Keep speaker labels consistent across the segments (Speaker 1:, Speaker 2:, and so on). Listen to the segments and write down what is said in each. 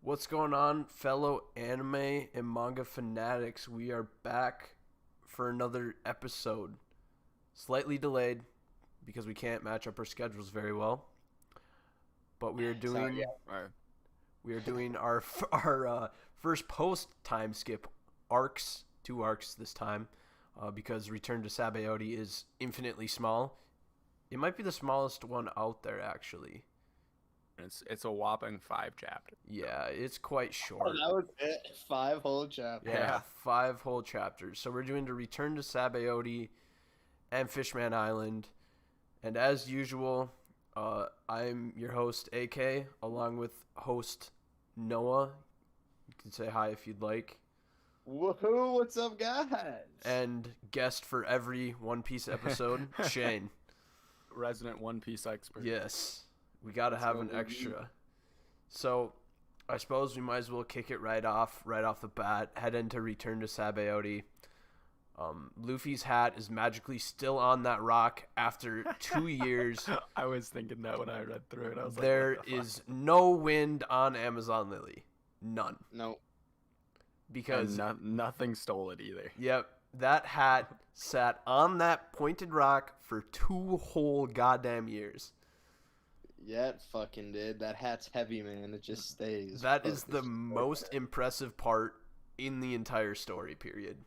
Speaker 1: What's going on, fellow anime and manga fanatics? We are back for another episode. Slightly delayed because we can't match up our schedules very well. But we are
Speaker 2: Sorry,
Speaker 1: doing
Speaker 2: yeah.
Speaker 1: our first post time skip arcs, two arcs this time, because Return to Sabaody is infinitely small. It might be the smallest one out there, actually.
Speaker 3: It's a whopping 5 chapters.
Speaker 1: Yeah, it's quite
Speaker 2: Oh,
Speaker 1: short.
Speaker 2: that was it. 5 whole chapters.
Speaker 1: Yeah, 5 whole chapters. So we're doing the Return to Sabaody and Fishman Island. And as usual, I'm your host, AK, along with host Noah. You can say hi if you'd like.
Speaker 2: Woohoo! What's up, guys?
Speaker 1: And guest for every One Piece episode, Shane.
Speaker 3: Resident One Piece expert.
Speaker 1: Yes, we got to
Speaker 2: That's
Speaker 1: have
Speaker 2: what
Speaker 1: an
Speaker 2: we
Speaker 1: extra.
Speaker 2: need.
Speaker 1: So I suppose we might as well kick it right off the bat, head into Return to Sabaody. Luffy's hat is magically still on that rock after 2 years.
Speaker 3: I was thinking that when I read through it. I was
Speaker 1: There
Speaker 3: like, what the fuck?
Speaker 1: is no wind on Amazon Lily. None.
Speaker 2: No.
Speaker 1: Because,
Speaker 3: nothing stole it either.
Speaker 1: yep, that hat sat on that pointed rock for 2 whole goddamn years.
Speaker 2: Yeah, it fucking did. That hat's heavy, man. It just stays.
Speaker 1: That is
Speaker 2: Fuck,
Speaker 1: the
Speaker 2: it's just
Speaker 1: most
Speaker 2: like
Speaker 1: impressive part in the entire story, period.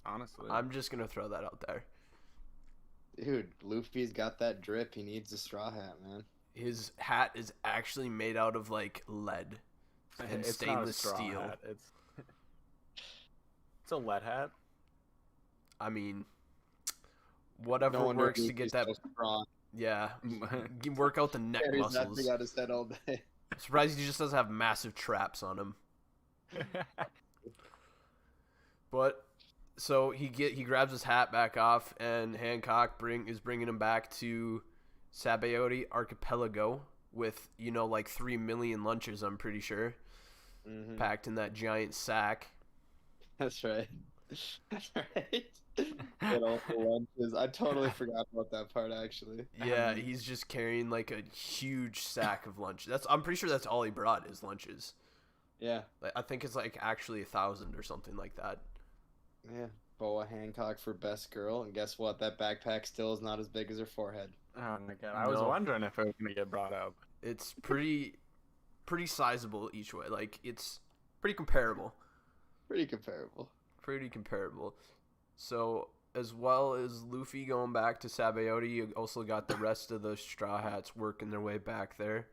Speaker 3: Honestly.
Speaker 1: I'm just going to throw that out there.
Speaker 2: that. Dude, Luffy's got that drip. He needs a straw hat, man.
Speaker 1: His hat is actually made out of, like, lead and
Speaker 3: It's not a
Speaker 1: stainless
Speaker 3: straw
Speaker 1: steel.
Speaker 3: hat. It's a lead hat.
Speaker 1: I mean, whatever
Speaker 2: No wonder
Speaker 1: works to
Speaker 2: Luffy's
Speaker 1: get that.
Speaker 2: so strong.
Speaker 1: Yeah, work out the neck
Speaker 2: Carries that
Speaker 1: muscles.
Speaker 2: thing on his head all day.
Speaker 1: Surprised he just doesn't have massive traps on him. But so he grabs his hat back off, and Hancock is bringing him back to Sabaody Archipelago with like 3 million lunches. I'm pretty sure
Speaker 2: Mhm.
Speaker 1: packed in that giant sack.
Speaker 2: That's right. That's right. Good old lunches. I totally forgot about that part, actually.
Speaker 1: Yeah, he's just carrying like a huge sack of lunch. I'm pretty sure that's all he brought is lunches.
Speaker 2: Yeah.
Speaker 1: Like, I think it's like actually 1,000 or something like that.
Speaker 2: Yeah. Boa Hancock for best girl, and guess what? That backpack still is not as big as her forehead.
Speaker 3: Oh my god. I was
Speaker 1: No.
Speaker 3: wondering if it was gonna get brought up.
Speaker 1: It's pretty sizable each way. Like it's pretty comparable.
Speaker 2: Pretty comparable.
Speaker 1: So as well as Luffy going back to Sabaody, you also got the rest of the Straw Hats working their way back there.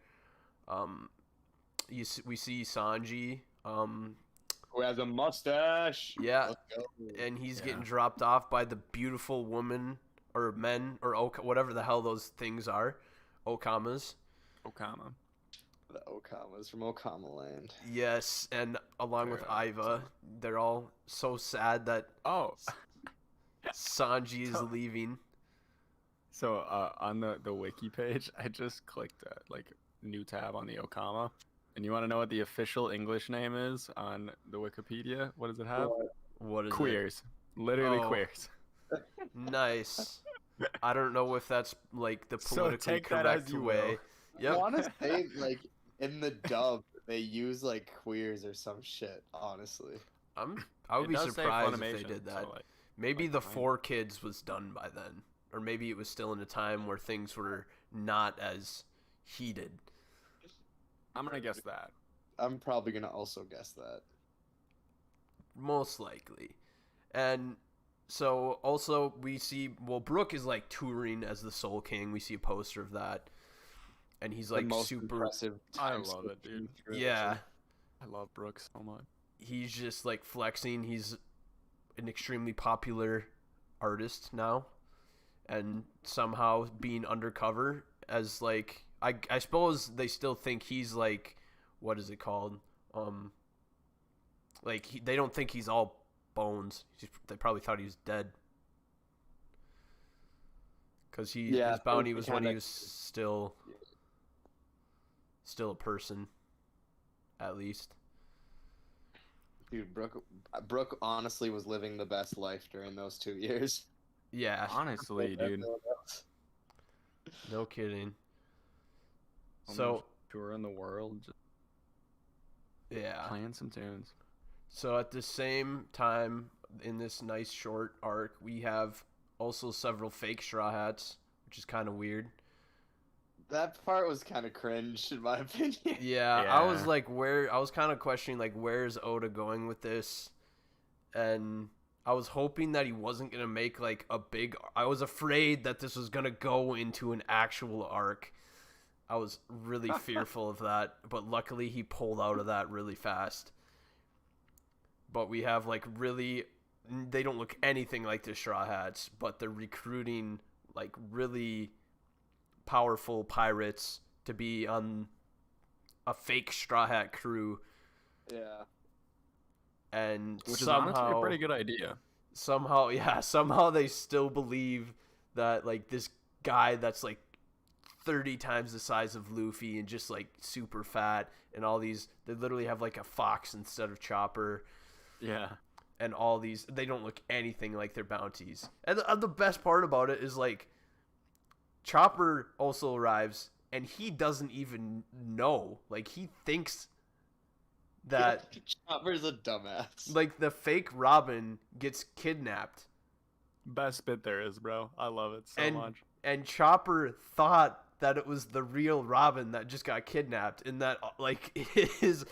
Speaker 1: We see Sanji.
Speaker 2: Who has a mustache?
Speaker 1: Yeah,
Speaker 2: Let's go.
Speaker 1: and he's
Speaker 3: Yeah.
Speaker 1: getting dropped off by the beautiful woman or men or whatever the hell those things are, Okamas.
Speaker 3: Okama.
Speaker 2: The Okamas from Okama Land.
Speaker 1: Yes, and along with
Speaker 3: Very
Speaker 1: Iva, they're all so sad that
Speaker 3: Oh.
Speaker 1: Sanji is
Speaker 3: So-
Speaker 1: leaving.
Speaker 3: So on the wiki page, I just clicked like new tab on the Okama. And you want to know what the official English name is on the Wikipedia? What does it have?
Speaker 1: What is
Speaker 3: Queers. Literally
Speaker 1: Oh.
Speaker 3: queers.
Speaker 1: it? Nice. I don't know if that's like the
Speaker 3: So
Speaker 1: politically
Speaker 3: take that as
Speaker 1: correct
Speaker 3: you
Speaker 1: way.
Speaker 3: will.
Speaker 2: I
Speaker 1: Yep.
Speaker 2: want to say, like, in the dub, they use, like, queers or some shit, honestly.
Speaker 1: I would
Speaker 3: It
Speaker 1: be
Speaker 3: does say
Speaker 1: surprised if they
Speaker 3: Funimation,
Speaker 1: did that.
Speaker 3: so, like,
Speaker 1: Maybe
Speaker 3: like
Speaker 1: the
Speaker 3: fine.
Speaker 1: 4 Kids was done by then, or maybe it was still in a time where things were not as heated.
Speaker 3: I'm gonna guess that.
Speaker 2: I'm probably going to also guess that.
Speaker 1: Most likely. And so also we see Brooke is like touring as the Soul King. We see a poster of that. And he's like
Speaker 2: The most
Speaker 1: super
Speaker 2: impressive
Speaker 3: I
Speaker 2: time
Speaker 3: love it,
Speaker 2: skip
Speaker 3: dude.
Speaker 2: in
Speaker 1: yeah,
Speaker 3: I love Brooks so much.
Speaker 1: he's just like flexing. He's an extremely popular artist now and somehow being undercover as like I suppose they still think he's like what is it called? Like they don't think he's all bones. They probably thought he was dead. Cuz
Speaker 2: Yeah,
Speaker 1: his bounty
Speaker 2: they
Speaker 1: was when he
Speaker 2: kinda-
Speaker 1: was still a person at least.
Speaker 2: Dude, Brooke honestly was living the best life during those 2 years.
Speaker 1: Yeah,
Speaker 3: Honestly, dude.
Speaker 1: no kidding.
Speaker 3: Almost
Speaker 1: So
Speaker 3: tour in the world.
Speaker 1: Yeah.
Speaker 3: Playing some tunes.
Speaker 1: So at the same time, in this nice short arc, we have also several fake Straw Hats, which is kind of weird.
Speaker 2: That part was kind of cringe, in my opinion.
Speaker 1: Yeah, I was
Speaker 3: Yeah.
Speaker 1: like, I was kind of questioning, like, where's Oda going with this? And I was hoping that he wasn't going to make, like, I was afraid that this was going to go into an actual arc. I was really fearful of that, but luckily he pulled out of that really fast. But we have, like, they don't look anything like the Straw Hats, but they're recruiting, like, really powerful pirates to be on a fake Straw Hat crew,
Speaker 2: Yeah.
Speaker 1: and
Speaker 3: Which is honestly a pretty good idea.
Speaker 1: Somehow they still believe that, like, this guy that's like 30 times the size of Luffy and just like super fat, and all these, they literally have like a fox instead of Chopper,
Speaker 3: Yeah.
Speaker 1: and all these, they don't look anything like their bounties. And the best part about it is, like, Chopper also arrives, and he doesn't even know. Like, he thinks that,
Speaker 2: Chopper's a dumbass.
Speaker 1: like, the fake Robin gets kidnapped.
Speaker 3: Best bit there is, bro. I love it so much.
Speaker 1: And Chopper thought that it was the real Robin that just got kidnapped, and that, like, his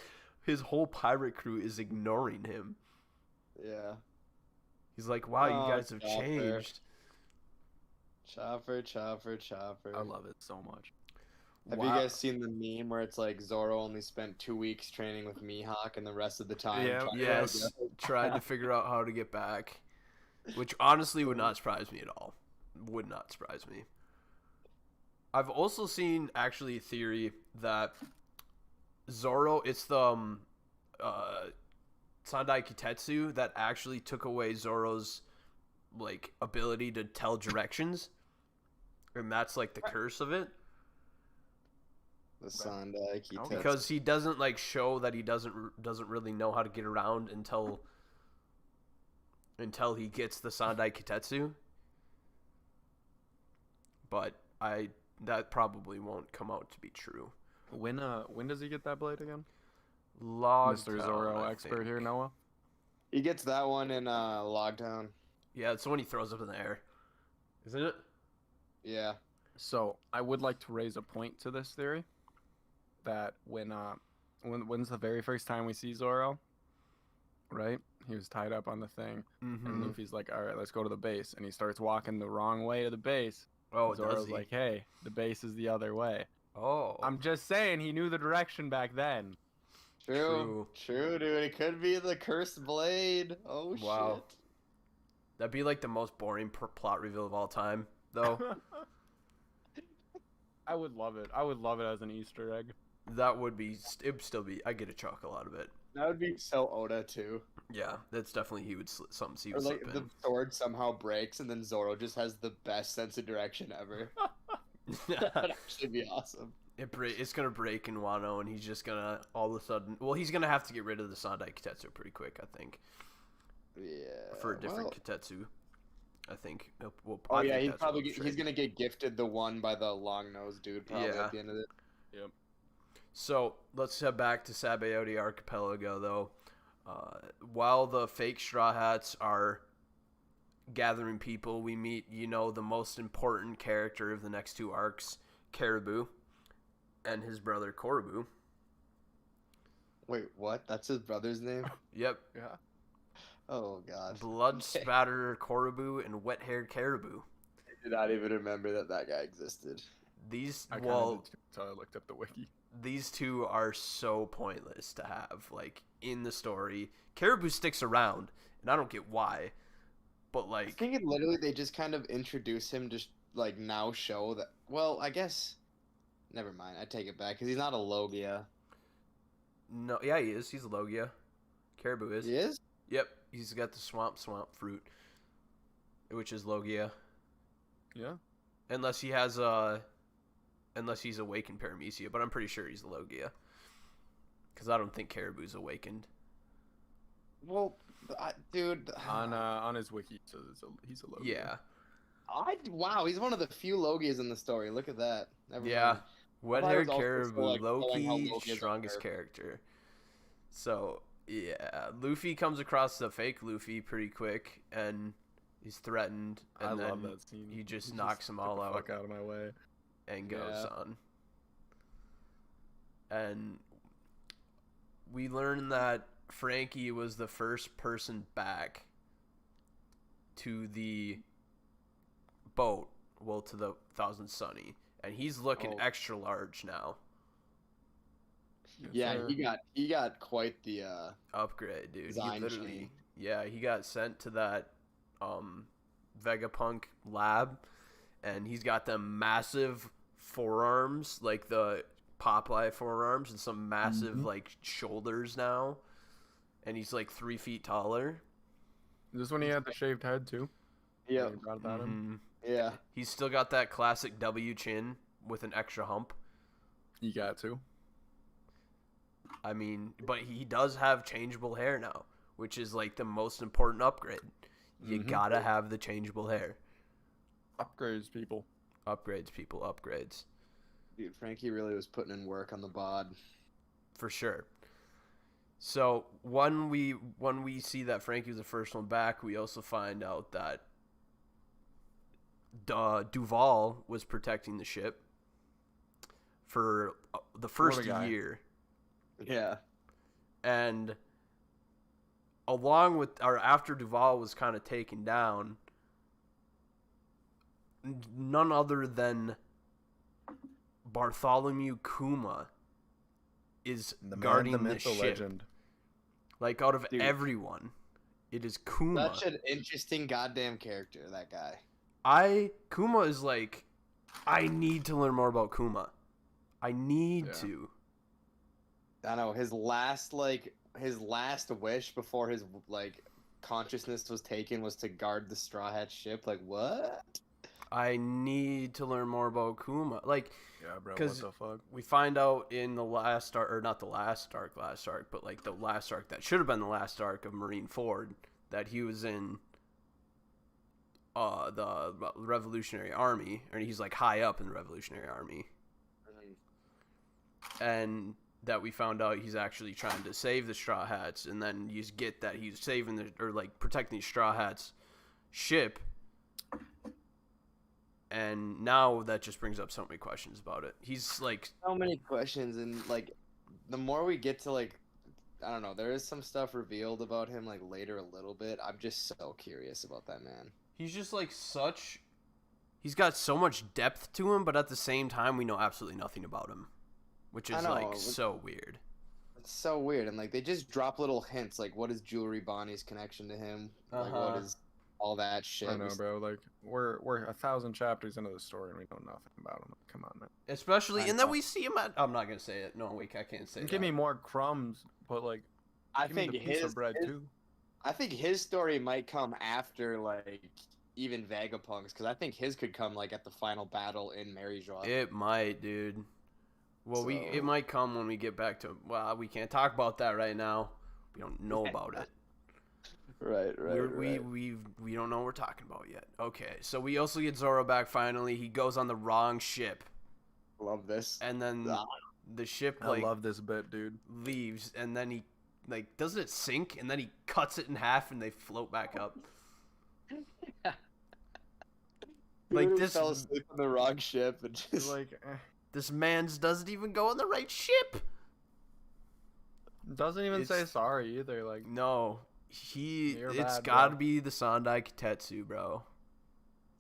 Speaker 1: whole pirate crew is ignoring him.
Speaker 2: Yeah.
Speaker 1: He's like, wow, you guys have
Speaker 2: Chopper.
Speaker 1: changed.
Speaker 2: Chopper.
Speaker 3: I love it so much.
Speaker 2: Have you guys seen the meme where it's like Zoro only spent 2 weeks training with Mihawk and the rest of the time?
Speaker 3: Yeah.
Speaker 1: Yes, tried to figure out how to get back, which honestly would not surprise me at all. Would not surprise me. I've also seen, actually, a theory that Zoro, it's the Sandai Kitetsu that actually took away Zoro's, like, ability to tell directions, and that's like the curse of it.
Speaker 2: The Sandai Kitetsu.
Speaker 1: Because he doesn't, like, show that he doesn't really know how to get around until he gets the Sandai Kitetsu. But that probably won't come out to be true.
Speaker 3: When does he get that blade again?
Speaker 1: Lockdown,
Speaker 3: Mr. Zoro
Speaker 1: I
Speaker 3: expert
Speaker 1: think.
Speaker 3: here, Noah.
Speaker 2: He gets that one in Lockdown.
Speaker 1: Yeah, it's the one he throws up in the air, isn't it?
Speaker 2: Yeah.
Speaker 3: So I would like to raise a point to this theory, that when's the very first time we see Zoro, right? He was tied up on the thing, and Luffy's like, all right, let's go to the base, and he starts walking the wrong way to the base.
Speaker 1: Oh,
Speaker 3: Zoro's
Speaker 1: does he?
Speaker 3: like, hey, the base is the other way.
Speaker 1: Oh,
Speaker 3: I'm just saying, he knew the direction back then.
Speaker 2: True, dude. It could be the cursed blade. Oh,
Speaker 1: wow.
Speaker 2: shit.
Speaker 1: That'd be like the most boring plot reveal of all time, though.
Speaker 3: I would love it. I would love it as an Easter egg.
Speaker 1: That would be, it'd still be, I get a chuckle out of it.
Speaker 2: That would be so Oda, too.
Speaker 1: Yeah, that's definitely, he would something he
Speaker 2: Or
Speaker 1: would
Speaker 2: like
Speaker 1: slip
Speaker 2: the
Speaker 1: in.
Speaker 2: sword somehow breaks and then Zoro just has the best sense of direction ever. That would actually be awesome.
Speaker 1: It's gonna break in Wano, and he's just gonna all of a sudden. Well, he's gonna have to get rid of the Sandai Kitetsu pretty quick, I think,
Speaker 2: Yeah.
Speaker 1: for a different
Speaker 2: well,
Speaker 1: Kitetsu. I think. Well,
Speaker 2: Oh
Speaker 1: I
Speaker 2: yeah,
Speaker 1: think
Speaker 2: he's
Speaker 1: that's
Speaker 2: probably
Speaker 1: what's
Speaker 2: he's
Speaker 1: trade.
Speaker 2: gonna get gifted the one by the long nosed dude probably
Speaker 1: Yeah.
Speaker 2: at the end of it.
Speaker 3: Yep.
Speaker 1: So let's head back to Sabaody Archipelago, though. While the fake Straw Hats are gathering people, we meet, the most important character of the next two arcs, Caribou, and his brother Korobu.
Speaker 2: Wait, what? That's his brother's name?
Speaker 1: Yep.
Speaker 3: Yeah.
Speaker 2: Oh god.
Speaker 1: Blood Spatter Korobu and Wet Haired Caribou.
Speaker 2: I did not even remember that guy existed.
Speaker 1: These,
Speaker 3: I kinda did too, until I looked up the wiki.
Speaker 1: these two are so pointless to have, like, in the story. Caribou sticks around, and I don't get why, but,
Speaker 2: I
Speaker 1: like,
Speaker 2: think literally they just kind of introduce him to like now show that. Well, I guess. Never mind. I take it back because he's not a Logia.
Speaker 1: no, yeah, he is. He's a Logia. Caribou is.
Speaker 2: He is.
Speaker 1: Yep, he's got the swamp fruit, which is Logia.
Speaker 3: Yeah.
Speaker 1: Unless he's awakened Paramecia, but I'm pretty sure he's a Logia. Because I don't think Caribou's awakened.
Speaker 2: Well, dude.
Speaker 3: On his wiki, so he's a Logia.
Speaker 1: Yeah.
Speaker 2: Wow, he's one of the few Logias in the story. Look at that. Never
Speaker 1: Yeah.
Speaker 2: mind.
Speaker 1: Wet
Speaker 2: I thought it
Speaker 1: haired
Speaker 2: was also
Speaker 1: Caribou,
Speaker 2: like, showing how
Speaker 1: Loki,
Speaker 2: Loki is
Speaker 1: strongest
Speaker 2: unfair.
Speaker 1: character. So yeah, Luffy comes across the fake Luffy pretty quick, and he's threatened, and
Speaker 3: I
Speaker 1: then
Speaker 3: love that scene.
Speaker 1: he just
Speaker 3: He
Speaker 1: knocks them
Speaker 3: get
Speaker 1: all
Speaker 3: the
Speaker 1: out
Speaker 3: fuck out of my way.
Speaker 1: and goes
Speaker 2: Yeah.
Speaker 1: on. And we learn that Frankie was the first person back to the boat, well, to the Thousand Sunny, and he's looking
Speaker 2: Oh.
Speaker 1: extra large now.
Speaker 3: Yes,
Speaker 2: Yeah,
Speaker 3: sir.
Speaker 2: he got quite the
Speaker 1: Upgrade, dude. He
Speaker 2: Design
Speaker 1: literally,
Speaker 2: change.
Speaker 1: yeah, he got sent to that Vegapunk lab, and he's got them massive forearms, like the Popeye forearms, and some massive like shoulders now, and he's like 3 feet taller.
Speaker 3: Is this when he had the shaved head too?
Speaker 2: Yeah.
Speaker 3: When he brought that in?
Speaker 1: Mhm.
Speaker 2: Yeah.
Speaker 1: He's still got that classic W chin with an extra hump.
Speaker 3: You got to.
Speaker 1: I mean, but he does have changeable hair now, which is like the most important upgrade. You
Speaker 3: Mhm.
Speaker 1: gotta have the changeable hair.
Speaker 3: Upgrades, people.
Speaker 1: Upgrades, people, upgrades.
Speaker 2: Dude, Frankie really was putting in work on the bod.
Speaker 1: For sure. So when we see that Frankie was the first one back, we also find out that Duval was protecting the ship for the first
Speaker 3: guy.
Speaker 1: year.
Speaker 2: Yeah.
Speaker 1: And along with, or after Duval was kind of taken down, none other than Bartholomew Kuma is
Speaker 3: The man,
Speaker 1: guarding
Speaker 3: the
Speaker 1: the
Speaker 3: myth, the
Speaker 1: ship.
Speaker 3: legend.
Speaker 1: Like, out of
Speaker 2: Dude.
Speaker 1: everyone, it is Kuma.
Speaker 2: Such an interesting goddamn character, that guy.
Speaker 1: Kuma is like, I need to learn more about Kuma. I need
Speaker 3: Yeah.
Speaker 1: to.
Speaker 2: I know his last wish before his consciousness was taken was to guard the Straw Hat ship. Like, what?
Speaker 1: I need to learn more about Kuma. Like,
Speaker 3: Yeah, bro. What
Speaker 1: 'cause
Speaker 3: the fuck?
Speaker 1: we find out in the last arc, or not the last arc, but like the last arc that should have been the last arc of Marineford, that he was in the Revolutionary Army, or he's like high up in the Revolutionary Army, and that we found out he's actually trying to save the Straw Hats, and then you get that he's saving protecting the Straw Hats ship. And now that just brings up so many questions about it. He's like,
Speaker 2: So many questions, and the more we get to I don't know, there is some stuff revealed about him later a little bit. I'm just so curious about that man.
Speaker 1: he's just like he's got so much depth to him, but at the same time we know absolutely nothing about him, which is
Speaker 2: I know.
Speaker 1: like so weird.
Speaker 2: It's so weird, and they just drop little hints, what is Jewelry Bonnie's connection to him? What is all that shit?
Speaker 3: I know, bro. Like we're 1,000 chapters into the story and we know nothing about him. Come on, man.
Speaker 1: Especially,
Speaker 2: I
Speaker 1: and then
Speaker 2: know.
Speaker 1: we see him at. I'm not gonna say it. No, wait, I can't say.
Speaker 3: Give
Speaker 1: that.
Speaker 3: me more crumbs, but
Speaker 2: I
Speaker 3: give me
Speaker 2: think
Speaker 3: the piece
Speaker 2: his
Speaker 3: of bread too.
Speaker 2: I think his story might come after even Vegapunk's, because I think his could come at the final battle in Mary Joie.
Speaker 1: It might, dude. Well,
Speaker 2: So-
Speaker 1: it might come when we get back to. Well, we can't talk about that right now. We don't know about it.
Speaker 2: Right.
Speaker 1: We don't know what we're talking about yet. Okay, so we also get Zoro back finally. He goes on the wrong ship,
Speaker 2: Love this.
Speaker 1: and then
Speaker 2: Ah.
Speaker 1: the ship
Speaker 3: I love this bit, dude.
Speaker 1: leaves, and then he doesn't it sink, and then he cuts it in half, and they float back up.
Speaker 2: Dude
Speaker 1: this
Speaker 2: fell asleep on the wrong ship and just
Speaker 1: this man's doesn't even go on the right ship.
Speaker 3: doesn't even
Speaker 1: It's-
Speaker 3: say sorry either.
Speaker 1: No,
Speaker 3: You're
Speaker 1: it's
Speaker 3: bad,
Speaker 1: got to
Speaker 3: bro.
Speaker 1: be the Sandai Kitetsu, bro.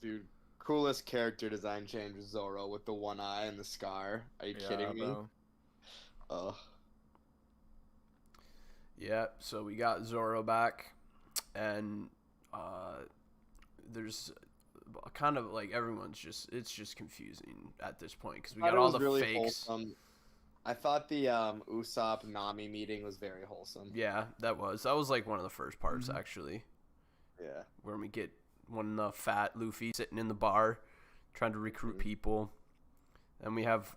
Speaker 2: dude, coolest character design change was Zoro with the one eye and the scar. Are you kidding me?
Speaker 3: Bro.
Speaker 2: Ugh.
Speaker 1: Yeah, so we got Zoro back, and there's kind of everyone's it's just confusing at this point because we
Speaker 2: I
Speaker 1: got
Speaker 2: thought it
Speaker 1: all
Speaker 2: was
Speaker 1: the
Speaker 2: really
Speaker 1: fakes.
Speaker 2: wholesome. I thought the Usopp Nami meeting was very wholesome.
Speaker 1: Yeah, that was like one of the first parts
Speaker 3: Mhm.
Speaker 1: actually,
Speaker 2: Yeah.
Speaker 1: where we get one fat Luffy sitting in the bar trying to recruit
Speaker 2: Mhm.
Speaker 1: people. And we have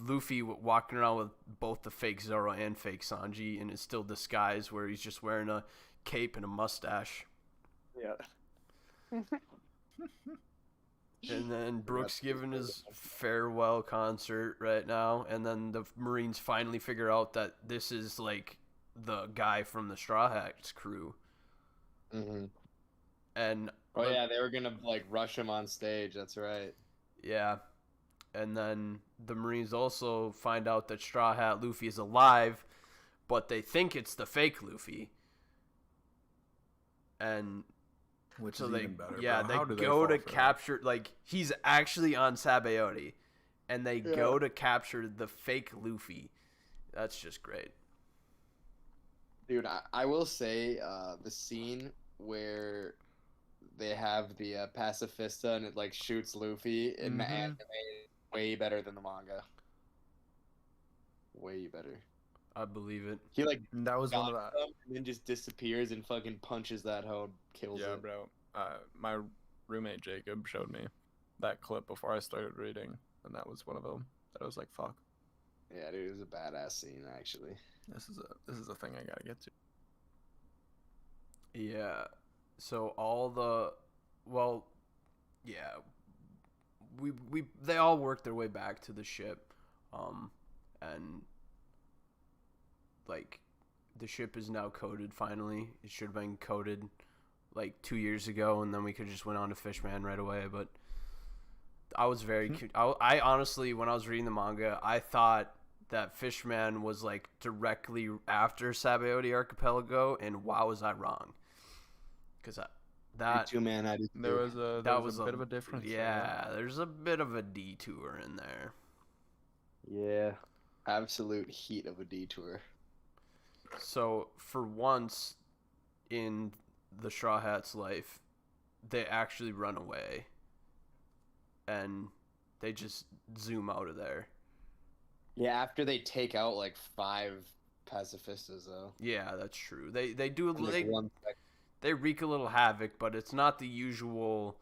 Speaker 1: Luffy walking around with both the fake Zoro and fake Sanji, and it's still disguised where he's just wearing a cape and a mustache.
Speaker 2: Yeah.
Speaker 1: And then Brooks giving his farewell concert right now, and then the Marines finally figure out that this is the guy from the Straw Hats crew.
Speaker 2: Mm-hmm.
Speaker 1: And
Speaker 2: Oh yeah, they were gonna like rush him on stage. That's right.
Speaker 1: yeah, and then the Marines also find out that Straw Hat Luffy is alive, but they think it's the fake Luffy. And
Speaker 3: Which
Speaker 1: so
Speaker 3: is
Speaker 1: they
Speaker 3: even better.
Speaker 1: yeah,
Speaker 3: bro.
Speaker 1: they
Speaker 3: How do
Speaker 1: go
Speaker 3: fall
Speaker 1: to
Speaker 3: for that?
Speaker 1: capture, like, he's actually on Sabaody, and they go to capture the fake Luffy. That's just great.
Speaker 2: Dude, I will say the scene where they have the pacifista and it like shoots Luffy in the anime is way better than the manga. Way better.
Speaker 1: I believe it.
Speaker 2: He like
Speaker 3: That was one of
Speaker 2: got
Speaker 3: the
Speaker 2: them and then just disappears and fucking punches that hoe, kills
Speaker 3: yeah,
Speaker 2: it.
Speaker 3: bro. My roommate Jacob showed me that clip before I started reading, and that was one of them. That was like, fuck.
Speaker 2: Yeah, dude, it was a badass scene actually.
Speaker 3: This is a thing I gotta get to.
Speaker 1: Yeah. So yeah, they all work their way back to the ship, and like the ship is now coded finally. It should have been coded like 2 years ago, and then we could just went on to Fishman right away. But I was very I honestly, when I was reading the manga, I thought that Fishman was like directly after Sabaody Archipelago, and wow, was I wrong? Because that
Speaker 2: 2 man I just
Speaker 3: There was a bit of a difference.
Speaker 1: yeah, there's a bit of a detour in there.
Speaker 2: yeah, absolute heat of a detour.
Speaker 1: So for once in the Straw Hat's life, they actually run away, and they just zoom out of there.
Speaker 2: Yeah, after they take out like 5 pacifistas though.
Speaker 1: Yeah, that's true. They do
Speaker 2: In, like, 1 second.
Speaker 1: they wreak a little havoc, but it's not the usual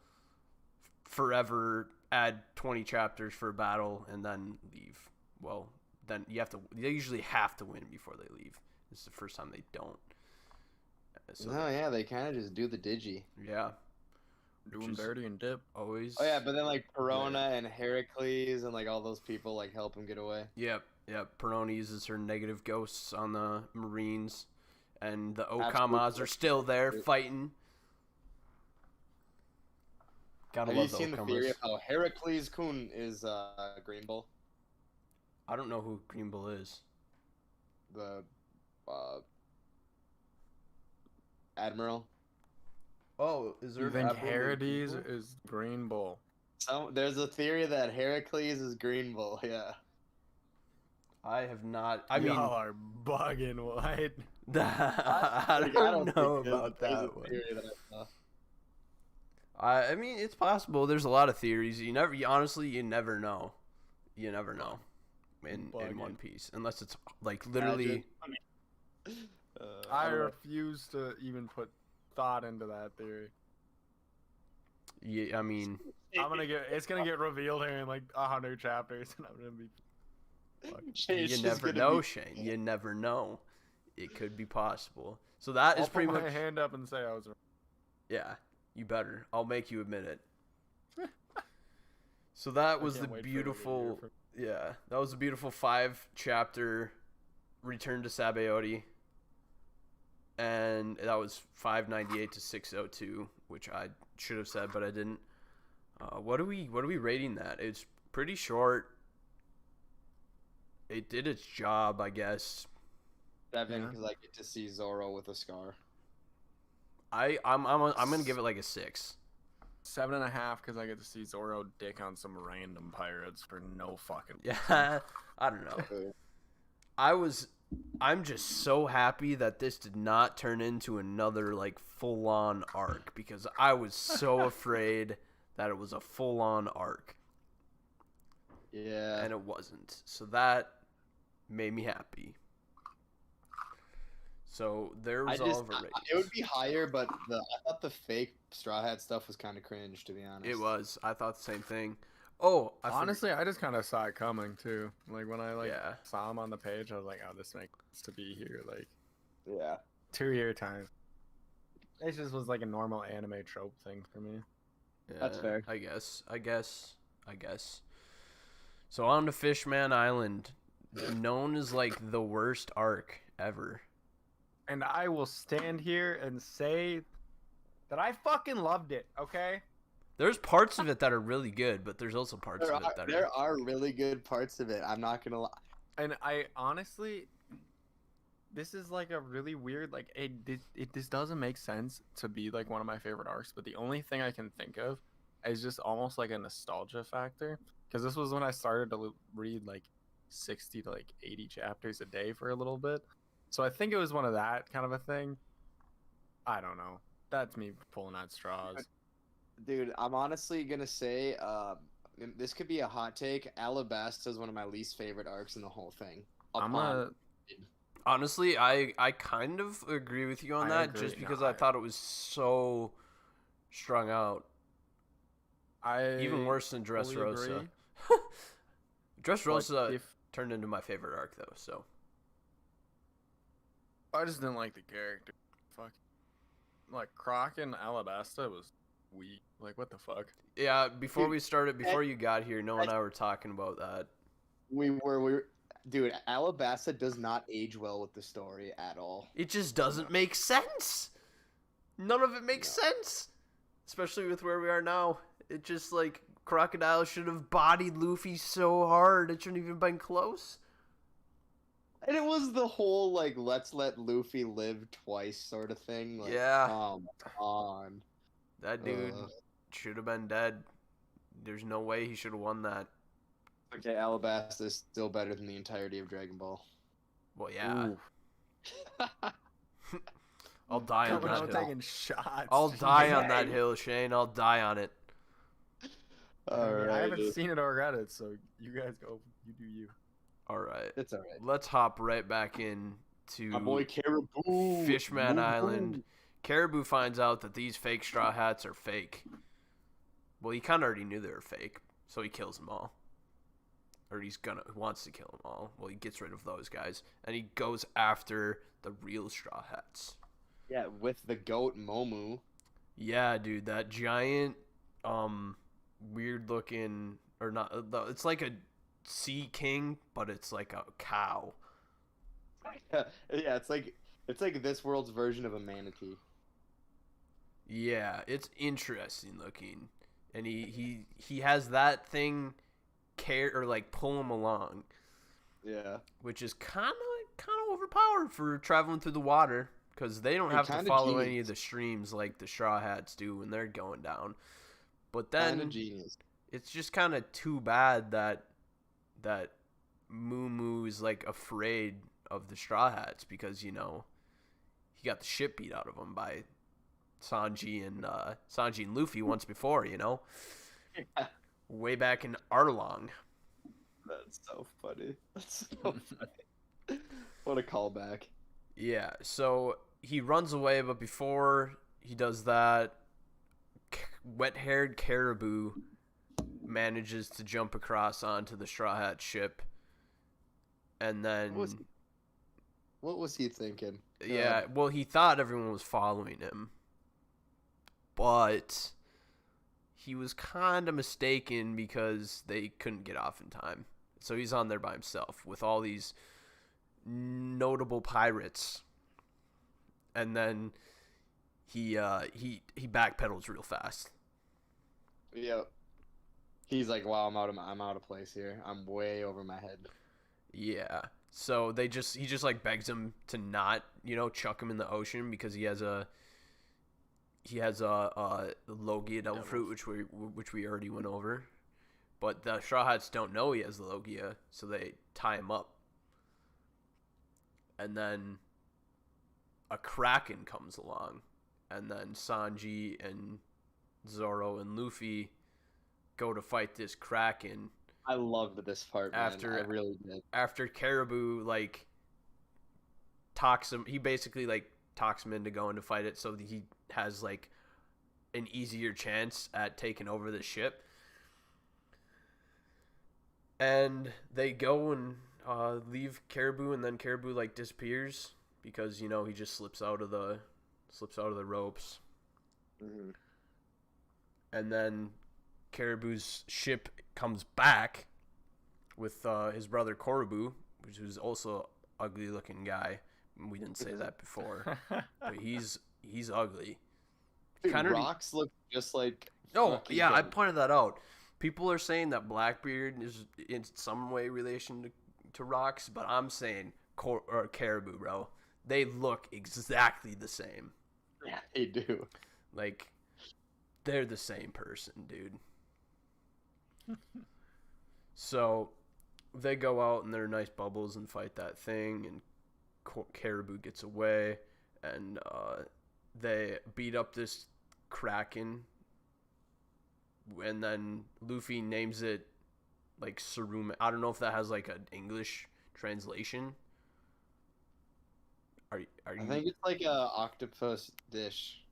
Speaker 1: forever add 20 chapters for a battle and then leave. Well, then they usually have to win before they leave. This is the first time they don't. So
Speaker 2: No, yeah, they kind of just do the digi.
Speaker 1: yeah.
Speaker 3: Doing dirty and dip.
Speaker 1: Always.
Speaker 2: Oh yeah, but then like Perona and Heracles and like all those people like help him get away.
Speaker 1: Yep. Perona uses her negative ghosts on the Marines, and the Okamas
Speaker 2: Absolutely.
Speaker 1: are still there fighting. Gotta
Speaker 2: Have you
Speaker 1: love the
Speaker 2: seen the theory
Speaker 1: Okamas.
Speaker 2: of how Heracles Kun is Green Bull?
Speaker 1: I don't know who Green Bull is.
Speaker 2: The admiral.
Speaker 1: Oh, is there
Speaker 3: You
Speaker 1: an
Speaker 3: think
Speaker 1: Admiral named Green
Speaker 3: Herades
Speaker 1: Bull?
Speaker 3: is Green Bull?
Speaker 2: There's a theory that Heracles is Green Bull. Yeah.
Speaker 1: I have not. I mean,
Speaker 3: Y'all are bugging. What?
Speaker 1: I don't know about
Speaker 2: there's
Speaker 1: that
Speaker 2: a
Speaker 1: one.
Speaker 2: theory that I saw.
Speaker 1: I mean, it's possible. There's a lot of theories. Honestly, you never know. You never know in One Piece, unless it's like literally.
Speaker 3: I refuse to even put thought into that theory.
Speaker 1: Yeah, I mean,
Speaker 3: It's gonna get revealed here in like 100 chapters, and I'm gonna be.
Speaker 1: you never know, Shane. You never know. It could be possible. So that
Speaker 3: I'll
Speaker 1: is pretty
Speaker 3: put
Speaker 1: much.
Speaker 3: my hand up and say I was wrong.
Speaker 1: Yeah, you better. I'll make you admit it. So that was the
Speaker 3: can't wait for like a
Speaker 1: beautiful.
Speaker 3: year for-
Speaker 1: Yeah, that was a beautiful 5-chapter return to Sabaody. And that was 598 to 602, which I should have said, but I didn't. What are we rating that? It's pretty short. It did its job, I guess.
Speaker 2: 7 because I get to see Zoro with a scar.
Speaker 1: I'm gonna give it like a 6.
Speaker 3: 7.5 because I get to see Zoro dick on some random pirates for no fucking.
Speaker 1: Yeah, I don't know. I'm just so happy that this did not turn into another like full-on arc, because I was so afraid that it was a full-on arc.
Speaker 2: Yeah.
Speaker 1: And it wasn't. So that made me happy. So there was all of our ratings.
Speaker 2: It would be higher, but I thought the fake Straw Hat stuff was kind of cringe, to be honest.
Speaker 1: It was. I thought the same thing. Oh,
Speaker 3: Honestly, I just kind of saw it coming too. Like when I
Speaker 1: Yeah.
Speaker 3: saw him on the page, I was like, "Oh, this makes sense to be here." Like
Speaker 2: Yeah.
Speaker 3: 2-year time. It just was like a normal anime trope thing for me.
Speaker 2: That's fair.
Speaker 1: I guess. So on to Fishman Island, known as like the worst arc ever.
Speaker 3: And I will stand here and say that I fucking loved it, okay?
Speaker 1: There's parts of it that are really good, but there's also parts of it that
Speaker 2: There are really good parts of it. I'm not gonna lie.
Speaker 3: And I honestly, this is like a really weird, like this doesn't make sense to be like one of my favorite arcs, but the only thing I can think of is just almost like a nostalgia factor, because this was when I started to read like 60 to like 80 chapters a day for a little bit. So I think it was one of that kind of a thing. I don't know. That's me pulling at straws.
Speaker 2: Dude, I'm honestly gonna say, this could be a hot take. Alabasta is one of my least favorite arcs in the whole thing.
Speaker 1: Honestly, I kind of agree with you on that, just because I thought it was so strung out. Even worse than Dressrosa. Dressrosa turned into my favorite arc though, so.
Speaker 3: I just didn't like the character. Fuck. Like Croc and Alabasta was weak. Like what the fuck?
Speaker 1: Yeah, before you got here, Noah and I were talking about that.
Speaker 2: Dude, Alabasta does not age well with the story at all.
Speaker 1: It just doesn't make sense. None of it makes sense. Especially with where we are now. It just, like, Crocodile should have bodied Luffy so hard. It shouldn't even been close.
Speaker 2: And it was the whole, like, let's let Luffy live twice sort of thing. Like,
Speaker 1: yeah.
Speaker 2: Come on.
Speaker 1: That dude should have been dead. There's no way he should have won that.
Speaker 2: Okay, Alabasta is still better than the entirety of Dragon Ball.
Speaker 1: Well, yeah. I'll die on that hill.
Speaker 3: Taking shots.
Speaker 1: I'll die on that hill, Shane. I'll die on it.
Speaker 3: Alright. I haven't seen it or read it, so you guys go. You do you.
Speaker 1: Alright.
Speaker 2: It's alright.
Speaker 1: Let's hop right back in to
Speaker 2: my boy Caribou.
Speaker 1: Fishman Island. Caribou finds out that these fake straw hats are fake. Well, he kind of already knew they were fake, so he kills them all. Or wants to kill them all. Well, he gets rid of those guys, and he goes after the real straw hats.
Speaker 2: Yeah, with the goat Momu.
Speaker 1: Yeah, dude, that giant, weird looking, or not, it's like a sea king, but it's like a cow.
Speaker 2: Yeah, it's like this world's version of a manatee.
Speaker 1: Yeah, it's interesting looking, and he has that thing pull him along.
Speaker 2: Yeah,
Speaker 1: which is kind of overpowered for traveling through the water, because they don't have to follow any of the streams like the straw hats do when they're going down. But then it's just kind of too bad that Moo is like afraid of the straw hats, because he got the shit beat out of him by Sanji and Luffy once before,
Speaker 2: Yeah.
Speaker 1: Way back in Arlong.
Speaker 2: That's so funny. That's so funny. What a callback.
Speaker 1: Yeah, so he runs away, but before he does that, wet-haired Caribou manages to jump across onto the Straw Hat ship, and then...
Speaker 2: What was he thinking?
Speaker 1: Yeah, well, he thought everyone was following him, but he was kind of mistaken, because they couldn't get off in time. So he's on there by himself with all these notable pirates, and then he backpedals real fast.
Speaker 2: Yep. He's like, wow, I'm out of place here. I'm way over my head.
Speaker 1: Yeah. So he just like begs him to not, chuck him in the ocean, because he has a Logia devil fruit, which we already went over. But the Straw Hats don't know he has the Logia, so they tie him up. And then a Kraken comes along, and then Sanji and Zoro and Luffy go to fight this Kraken.
Speaker 2: I loved this part, man. I really did.
Speaker 1: After Caribou talks him, he basically talks him into going to fight it, so that he has an easier chance at taking over the ship. And they go and leave Caribou, and then Caribou disappears, because he just slips out of the ropes.
Speaker 2: Mm-hmm.
Speaker 1: And then Caribou's ship comes back with his brother Korobu, which is also an ugly looking guy. we didn't say that before, but he's ugly.
Speaker 2: Dude,
Speaker 1: Kinda
Speaker 2: Rocks look just like.
Speaker 1: Oh,
Speaker 2: fucking
Speaker 1: yeah, I
Speaker 2: him.
Speaker 1: pointed that out. People are saying that Blackbeard is in some way relation to Rocks, but I'm saying Caribou, bro. They look exactly the same.
Speaker 2: Yeah, they do.
Speaker 1: Like, they're the same person, dude. So, they go out in their nice bubbles and fight that thing, and Caribou gets away, and they beat up this Kraken. And then Luffy names it like Saruman. I don't know if that has like an English translation. Are you?
Speaker 2: I think it's like a octopus dish.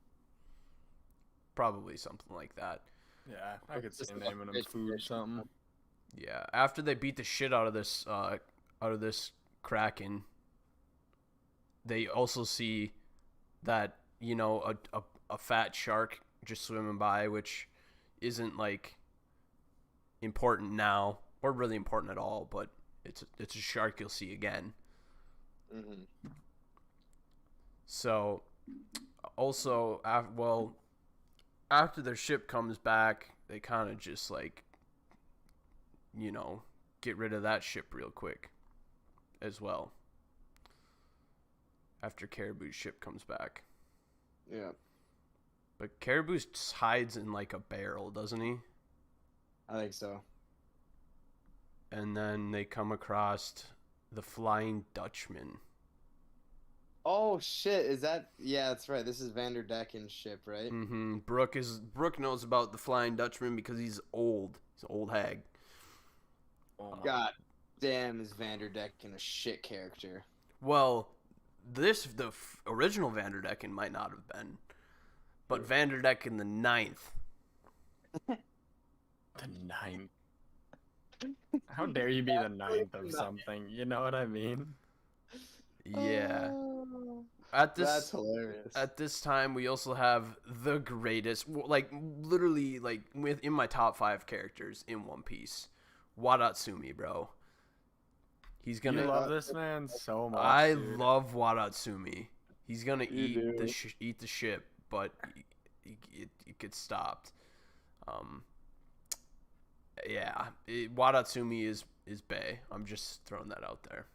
Speaker 1: Probably something like that.
Speaker 3: Yeah, I could see
Speaker 2: Just
Speaker 3: naming them
Speaker 2: fish
Speaker 3: food or
Speaker 2: dish.
Speaker 3: something.
Speaker 1: Yeah. After they beat the shit out of this Kraken, they also see that a fat shark just swimming by, which isn't like important now or really important at all, but it's a shark you'll see again.
Speaker 2: Mm-hmm.
Speaker 1: So also after their ship comes back, they kind of just like get rid of that ship real quick as well after Caribou's ship comes back.
Speaker 2: Yeah,
Speaker 1: But Caribou just hides in like a barrel, doesn't he?
Speaker 2: I think so.
Speaker 1: And then they come across the Flying Dutchman.
Speaker 2: Oh shit! Is that? Yeah, that's right. This is Vanderdecken's ship, right?
Speaker 1: Mm-hmm. Brooke knows about the Flying Dutchman because he's old. He's an old hag.
Speaker 3: Oh my
Speaker 2: God damn, is Vanderdecken a shit character?
Speaker 1: Well, the original Vanderdecken might not have been, but Vanderdecken the Ninth.
Speaker 3: The ninth. How dare you be the ninth of something? You know what I mean?
Speaker 1: Yeah.
Speaker 2: Oh,
Speaker 1: At
Speaker 2: that's hilarious.
Speaker 1: this time, we also have the greatest, like literally, like within my top 5 characters in One Piece, Wadatsumi, bro. He's
Speaker 3: You
Speaker 1: gonna.
Speaker 3: love this man so much.
Speaker 1: I
Speaker 3: dude.
Speaker 1: love Wadatsumi. He's gonna
Speaker 2: You do.
Speaker 1: eat the ship, but it gets stopped. Yeah, Wadatsumi is bae. I'm just throwing that out there.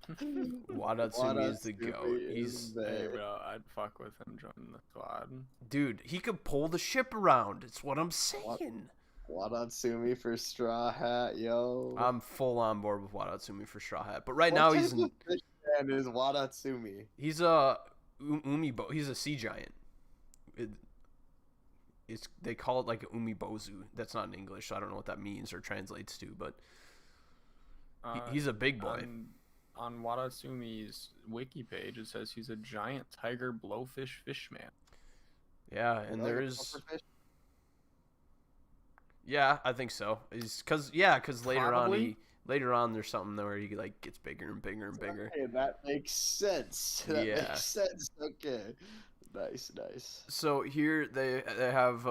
Speaker 1: Wadatsumi is the goat. He's
Speaker 3: Hey, bro, I'd fuck with him joining the squad.
Speaker 1: dude. He could pull the ship around. It's what I'm saying.
Speaker 2: Wadatsumi for Straw Hat, yo.
Speaker 1: I'm full on board with Wadatsumi for Straw Hat, but right
Speaker 2: What
Speaker 1: now
Speaker 2: type
Speaker 1: he's
Speaker 2: of fish man is Wadatsumi?
Speaker 1: he's a umibo. He's a sea giant. They call it like a umibozu. That's not in English, so I don't know what that means or translates to, but he's a big boy.
Speaker 3: On Wadatsumi's wiki page, it says he's a giant tiger blowfish fishman.
Speaker 1: Yeah, and
Speaker 2: Like
Speaker 1: there
Speaker 2: a
Speaker 1: is.
Speaker 2: pufferfish?
Speaker 1: Yeah, I think so. Because
Speaker 3: Probably.
Speaker 1: later on there's something where he like gets bigger and bigger and bigger.
Speaker 2: Okay, that makes sense. That
Speaker 1: Yeah.
Speaker 2: makes sense. Okay. Nice.
Speaker 1: So here they have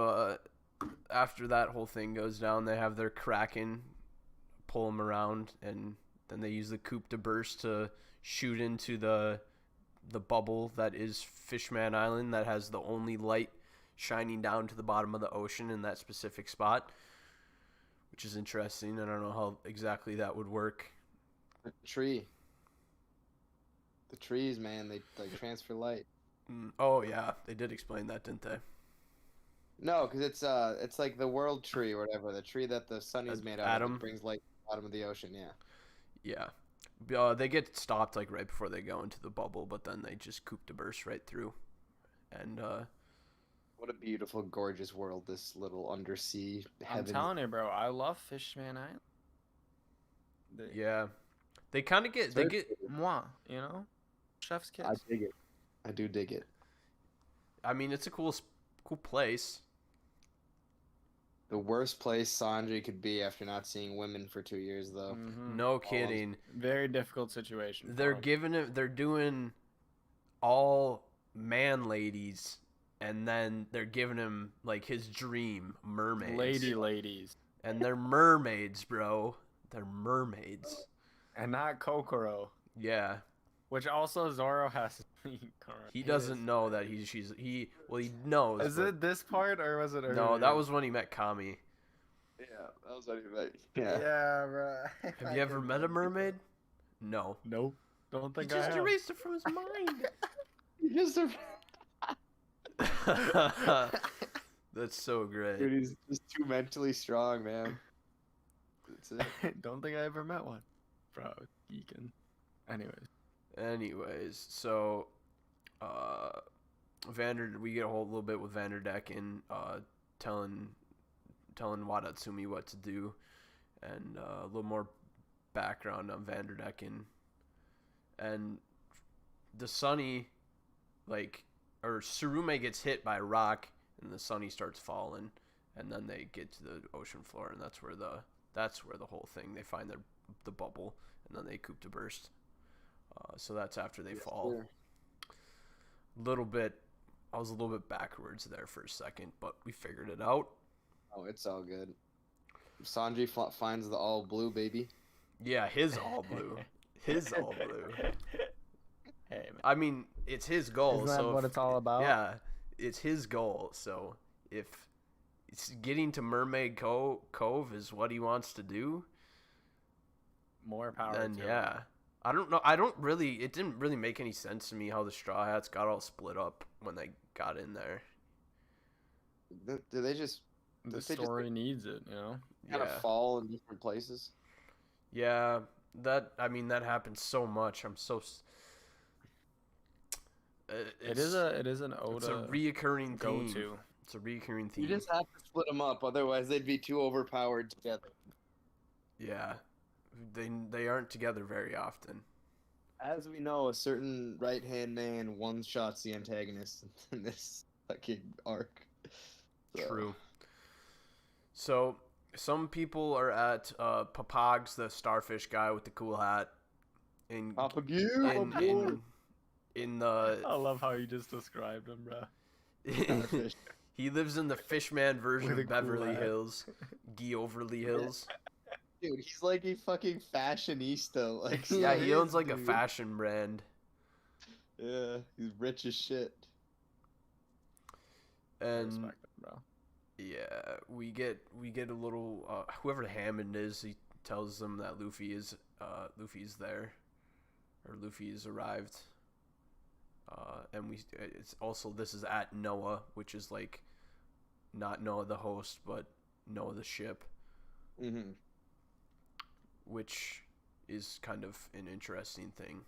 Speaker 1: after that whole thing goes down, they have their Kraken pull him around, and then they use the Coupe de Burst to shoot into the bubble that is Fishman Island that has the only light shining down to the bottom of the ocean in that specific spot, which is interesting. I don't know how exactly that would work.
Speaker 2: The tree. The trees, man, they like transfer light.
Speaker 1: Oh yeah, they did explain that, didn't they?
Speaker 2: No, because it's like the world tree or whatever, the tree that the sun is made out of.
Speaker 1: Atom?
Speaker 2: That brings light to the bottom of the ocean. Yeah.
Speaker 1: Yeah. They get stopped like right before they go into the bubble, but then they just Coupe de Burst right through. And
Speaker 2: What a beautiful, gorgeous world this little undersea heaven.
Speaker 3: I'm telling you, bro, I love Fishman Island.
Speaker 1: yeah, they kind of get
Speaker 3: Moi, you know, chef's kiss.
Speaker 2: I dig it. I do dig it.
Speaker 1: I mean, it's a cool place.
Speaker 2: The worst place Sanji could be after not seeing women for 2 years, though.
Speaker 3: Mhm.
Speaker 1: No kidding.
Speaker 3: Very difficult situation.
Speaker 1: They're doing all man ladies, and then they're giving him like his dream mermaids.
Speaker 3: ladies,
Speaker 1: And they're mermaids, bro. They're mermaids.
Speaker 3: and not Kokoro.
Speaker 1: Yeah.
Speaker 3: Which also Zoro has to be correct.
Speaker 1: He doesn't know that he knows.
Speaker 3: Is it this part or was it earlier?
Speaker 1: No, that was when he met Kami.
Speaker 2: Yeah, that was what he meant. Yeah.
Speaker 3: Yeah, bro.
Speaker 1: Have you ever met a mermaid? No.
Speaker 3: Nope. Don't
Speaker 1: He
Speaker 3: think I
Speaker 1: just
Speaker 3: have.
Speaker 1: erased it from his mind.
Speaker 2: He just
Speaker 1: That's so great.
Speaker 2: Dude, he's just too mentally strong, man. That's it.
Speaker 3: Don't think I ever met one. Bro, geeking.
Speaker 1: Anyways, so we get a whole little bit with Vanderdecken telling Wadatsumi what to do, and a little more background on Vanderdecken. And the Sunny, or Tsurume gets hit by a rock, and the Sunny starts falling, and then they get to the ocean floor, and that's where the whole thing, they find the bubble, and then they coup to burst. So that's after they fall.
Speaker 2: Sure.
Speaker 1: I was a little bit backwards there for a second, but we figured it out.
Speaker 2: Oh, it's all good. Sanji finds the all blue, baby.
Speaker 1: Yeah, his all blue. His all blue.
Speaker 3: Hey, man.
Speaker 1: I mean, it's his goal.
Speaker 3: Isn't that
Speaker 1: so
Speaker 3: what it's all about?
Speaker 1: Yeah, it's his goal. So if it's getting to Mermaid Cove is what he wants to do,
Speaker 3: More power
Speaker 1: then
Speaker 3: to
Speaker 1: yeah.
Speaker 3: him.
Speaker 1: I don't know. It didn't really make any sense to me how the Straw Hats got all split up when they got in there.
Speaker 2: Do they just
Speaker 3: The story needs it, you know?
Speaker 2: kind of fall in different places?
Speaker 1: Yeah, that happens so much. I'm so.
Speaker 3: It is an Oda
Speaker 1: It's a reoccurring theme.
Speaker 3: go-to.
Speaker 1: It's a reoccurring theme.
Speaker 2: You just have to split them up, otherwise they'd be too overpowered together.
Speaker 1: Yeah, they aren't together very often.
Speaker 2: As we know, a certain right-hand man one-shots the antagonist in this fucking arc. So.
Speaker 1: True. So some people are at Papag's, the starfish guy with the cool hat, in the.
Speaker 3: I love how you just described him, bro.
Speaker 1: He lives in the Fishman version
Speaker 3: With a
Speaker 1: of
Speaker 3: cool
Speaker 1: Beverly
Speaker 3: hat.
Speaker 1: Hills, Guy Overly Hills.
Speaker 2: Dude, he's like a fucking fashionista. Like,
Speaker 1: Yeah, he owns like a
Speaker 2: dude.
Speaker 1: fashion brand.
Speaker 2: Yeah, he's rich as shit.
Speaker 1: And
Speaker 3: Respect him, bro.
Speaker 1: yeah, we get a little whoever Hammond is, he tells them that Luffy's there, or Luffy has arrived. And it's also, this is at Noah, which is like not Noah the host, but Noah the ship,
Speaker 2: Mm-hmm.
Speaker 1: which is kind of an interesting thing.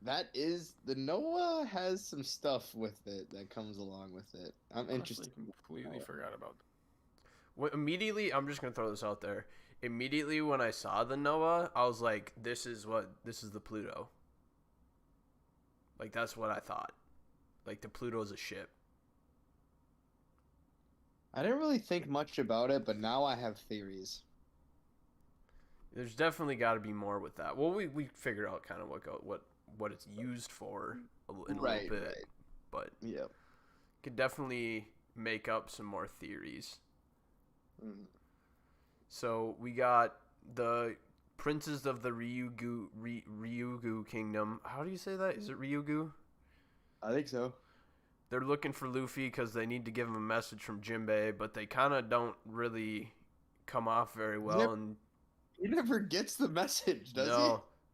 Speaker 2: That is, the Noah has some stuff with it that comes along with it. I'm
Speaker 3: Honestly,
Speaker 2: interested.
Speaker 3: completely forgot about that.
Speaker 1: Immediately, I'm just gonna throw this out there. Immediately when I saw the Noah, I was like, this is the Pluto. Like, that's what I thought. Like, the Pluto's a ship.
Speaker 2: I didn't really think much about it, but now I have theories.
Speaker 1: There's definitely got to be more with that. Well, we figured out kind of what it's used for in a little bit,
Speaker 2: Right.
Speaker 1: but
Speaker 2: Yep.
Speaker 1: could definitely make up some more theories.
Speaker 2: Mm.
Speaker 1: So we got the princes of the Ryugu Kingdom. How do you say that? Is it Ryugu?
Speaker 2: I think so.
Speaker 1: They're looking for Luffy because they need to give him a message from Jinbei, but they kind of don't really come off very well.
Speaker 2: Yep.
Speaker 1: And
Speaker 2: He never gets the message, does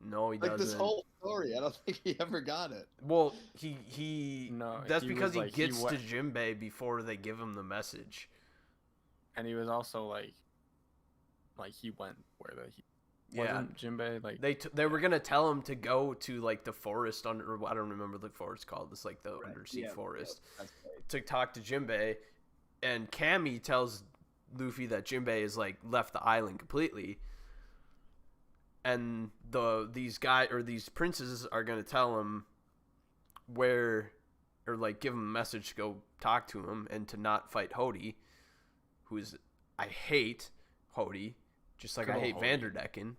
Speaker 1: no, he
Speaker 2: he? Like
Speaker 1: doesn't.
Speaker 2: this whole story, I don't think he ever got it.
Speaker 1: Well, he
Speaker 3: No,
Speaker 1: that's
Speaker 3: he
Speaker 1: because
Speaker 3: was
Speaker 1: he
Speaker 3: like-
Speaker 1: gets
Speaker 3: he
Speaker 1: to Jinbei before they give him the message.
Speaker 3: And he was also like he went where
Speaker 1: Yeah.
Speaker 3: wasn't Jinbei like
Speaker 1: They were gonna tell him to go to like the forest under, or I don't remember the forest called. It's like the undersea forest
Speaker 2: That's right.
Speaker 1: to talk to Jinbei, and Kami tells Luffy that Jinbei is like left the island completely, and these princes are gonna tell him where, or like give him a message to go talk to him and to not fight Hody, I hate Hody, just like I
Speaker 3: Go
Speaker 1: hate
Speaker 3: Hody.
Speaker 1: Vanderdecken.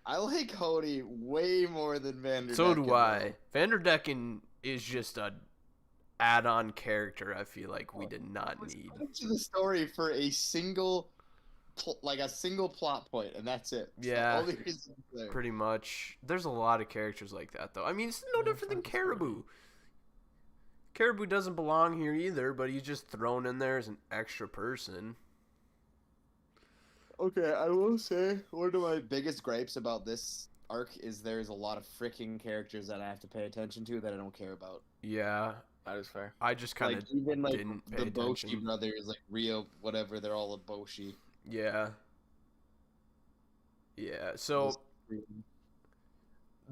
Speaker 2: I like Hody way more than Vanderdecken.
Speaker 1: So do I. Vanderdecken is just a add-on character. I feel like we did not need.
Speaker 2: To the story for a single like a single plot point, and that's it. It's the
Speaker 1: Yeah.
Speaker 2: only reason it's there.
Speaker 1: Pretty much. There's a lot of characters like that, though. I mean, it's no different than Caribou. Caribou doesn't belong here either, but he's just thrown in there as an extra person.
Speaker 2: Okay, I will say one of my biggest gripes about this arc is there's a lot of freaking characters that I have to pay attention to that I don't care about.
Speaker 1: Yeah,
Speaker 3: That is fair.
Speaker 1: I just kind of
Speaker 2: Like even like
Speaker 1: didn't pay
Speaker 2: the Boshi
Speaker 1: attention.
Speaker 2: brothers, like Rio, whatever, they're all a Boshi.
Speaker 1: Yeah. Yeah. So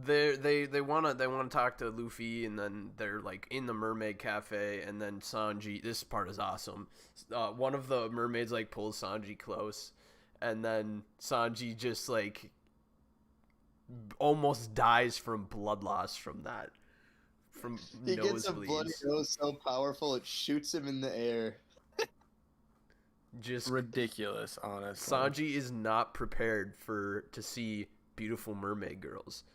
Speaker 1: they wanna talk to Luffy, and then they're like in the mermaid cafe, and then Sanji. This part is awesome. One of the mermaids like pulls Sanji close, and then Sanji just like almost dies from blood loss from that. From
Speaker 2: He gets a bloody
Speaker 1: nosebleeds.
Speaker 2: nose so powerful it shoots him in the air.
Speaker 1: Just
Speaker 3: Ridiculous, honestly.
Speaker 1: Sanji is not prepared to see beautiful mermaid girls.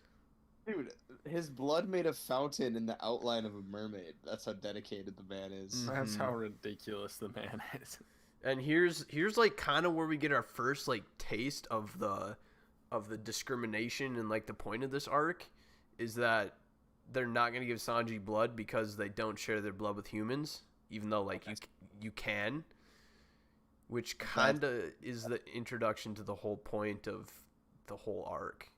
Speaker 2: Dude, his blood made a fountain in the outline of a mermaid. That's how dedicated the man is.
Speaker 3: That's how ridiculous the man is.
Speaker 1: And here's like kind of where we get our first like taste of the discrimination, and like the point of this arc is that they're not going to give Sanji blood because they don't share their blood with humans, even though like you can, which kind of is the introduction to the whole point of the whole arc.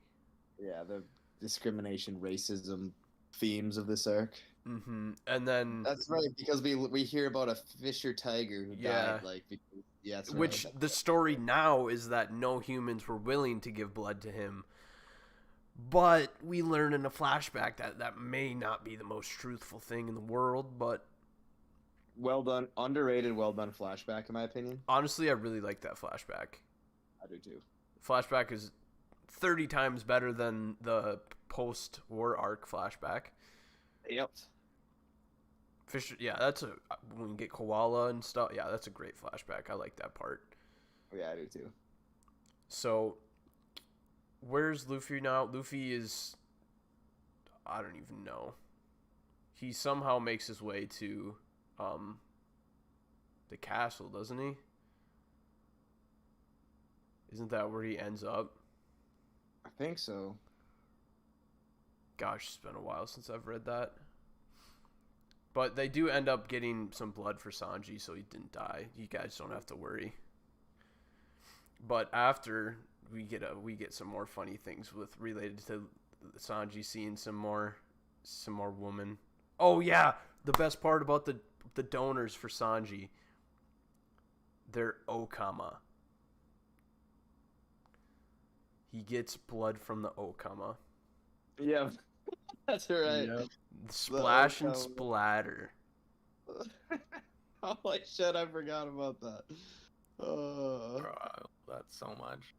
Speaker 2: Yeah, the discrimination, racism themes of this arc.
Speaker 1: And then
Speaker 2: That's right, because we hear about a fisher tiger who
Speaker 1: Yeah.
Speaker 2: died, like, because, yeah, that's
Speaker 1: which
Speaker 2: right.
Speaker 1: the story now is that no humans were willing to give blood to him. But we learn in a flashback that may not be the most truthful thing in the world, but
Speaker 2: Well done, underrated, well done flashback, in my opinion.
Speaker 1: honestly, I really like that flashback.
Speaker 2: I do too.
Speaker 1: Flashback is 30 times better than the post-war arc flashback.
Speaker 2: Yep.
Speaker 1: Fisher, yeah, when we get Koala and stuff. Yeah, that's a great flashback. I like that part.
Speaker 2: Yeah, I do too.
Speaker 1: So, where's Luffy now? Luffy is, I don't even know. He somehow makes his way to the castle, doesn't he? Isn't that where he ends up?
Speaker 2: I think so.
Speaker 1: Gosh, it's been a while since I've read that. But they do end up getting some blood for Sanji, so he didn't die. You guys don't have to worry. But after we get some more funny things related to Sanji seeing some more woman. Oh yeah, the best part about the donors for Sanji, they're Okama. He gets blood from the Okama.
Speaker 2: Yeah, that's right.
Speaker 3: Yep.
Speaker 1: Splash and
Speaker 2: Okama.
Speaker 1: splatter.
Speaker 2: Oh my shit, I forgot about that.
Speaker 3: Bro, that's so much.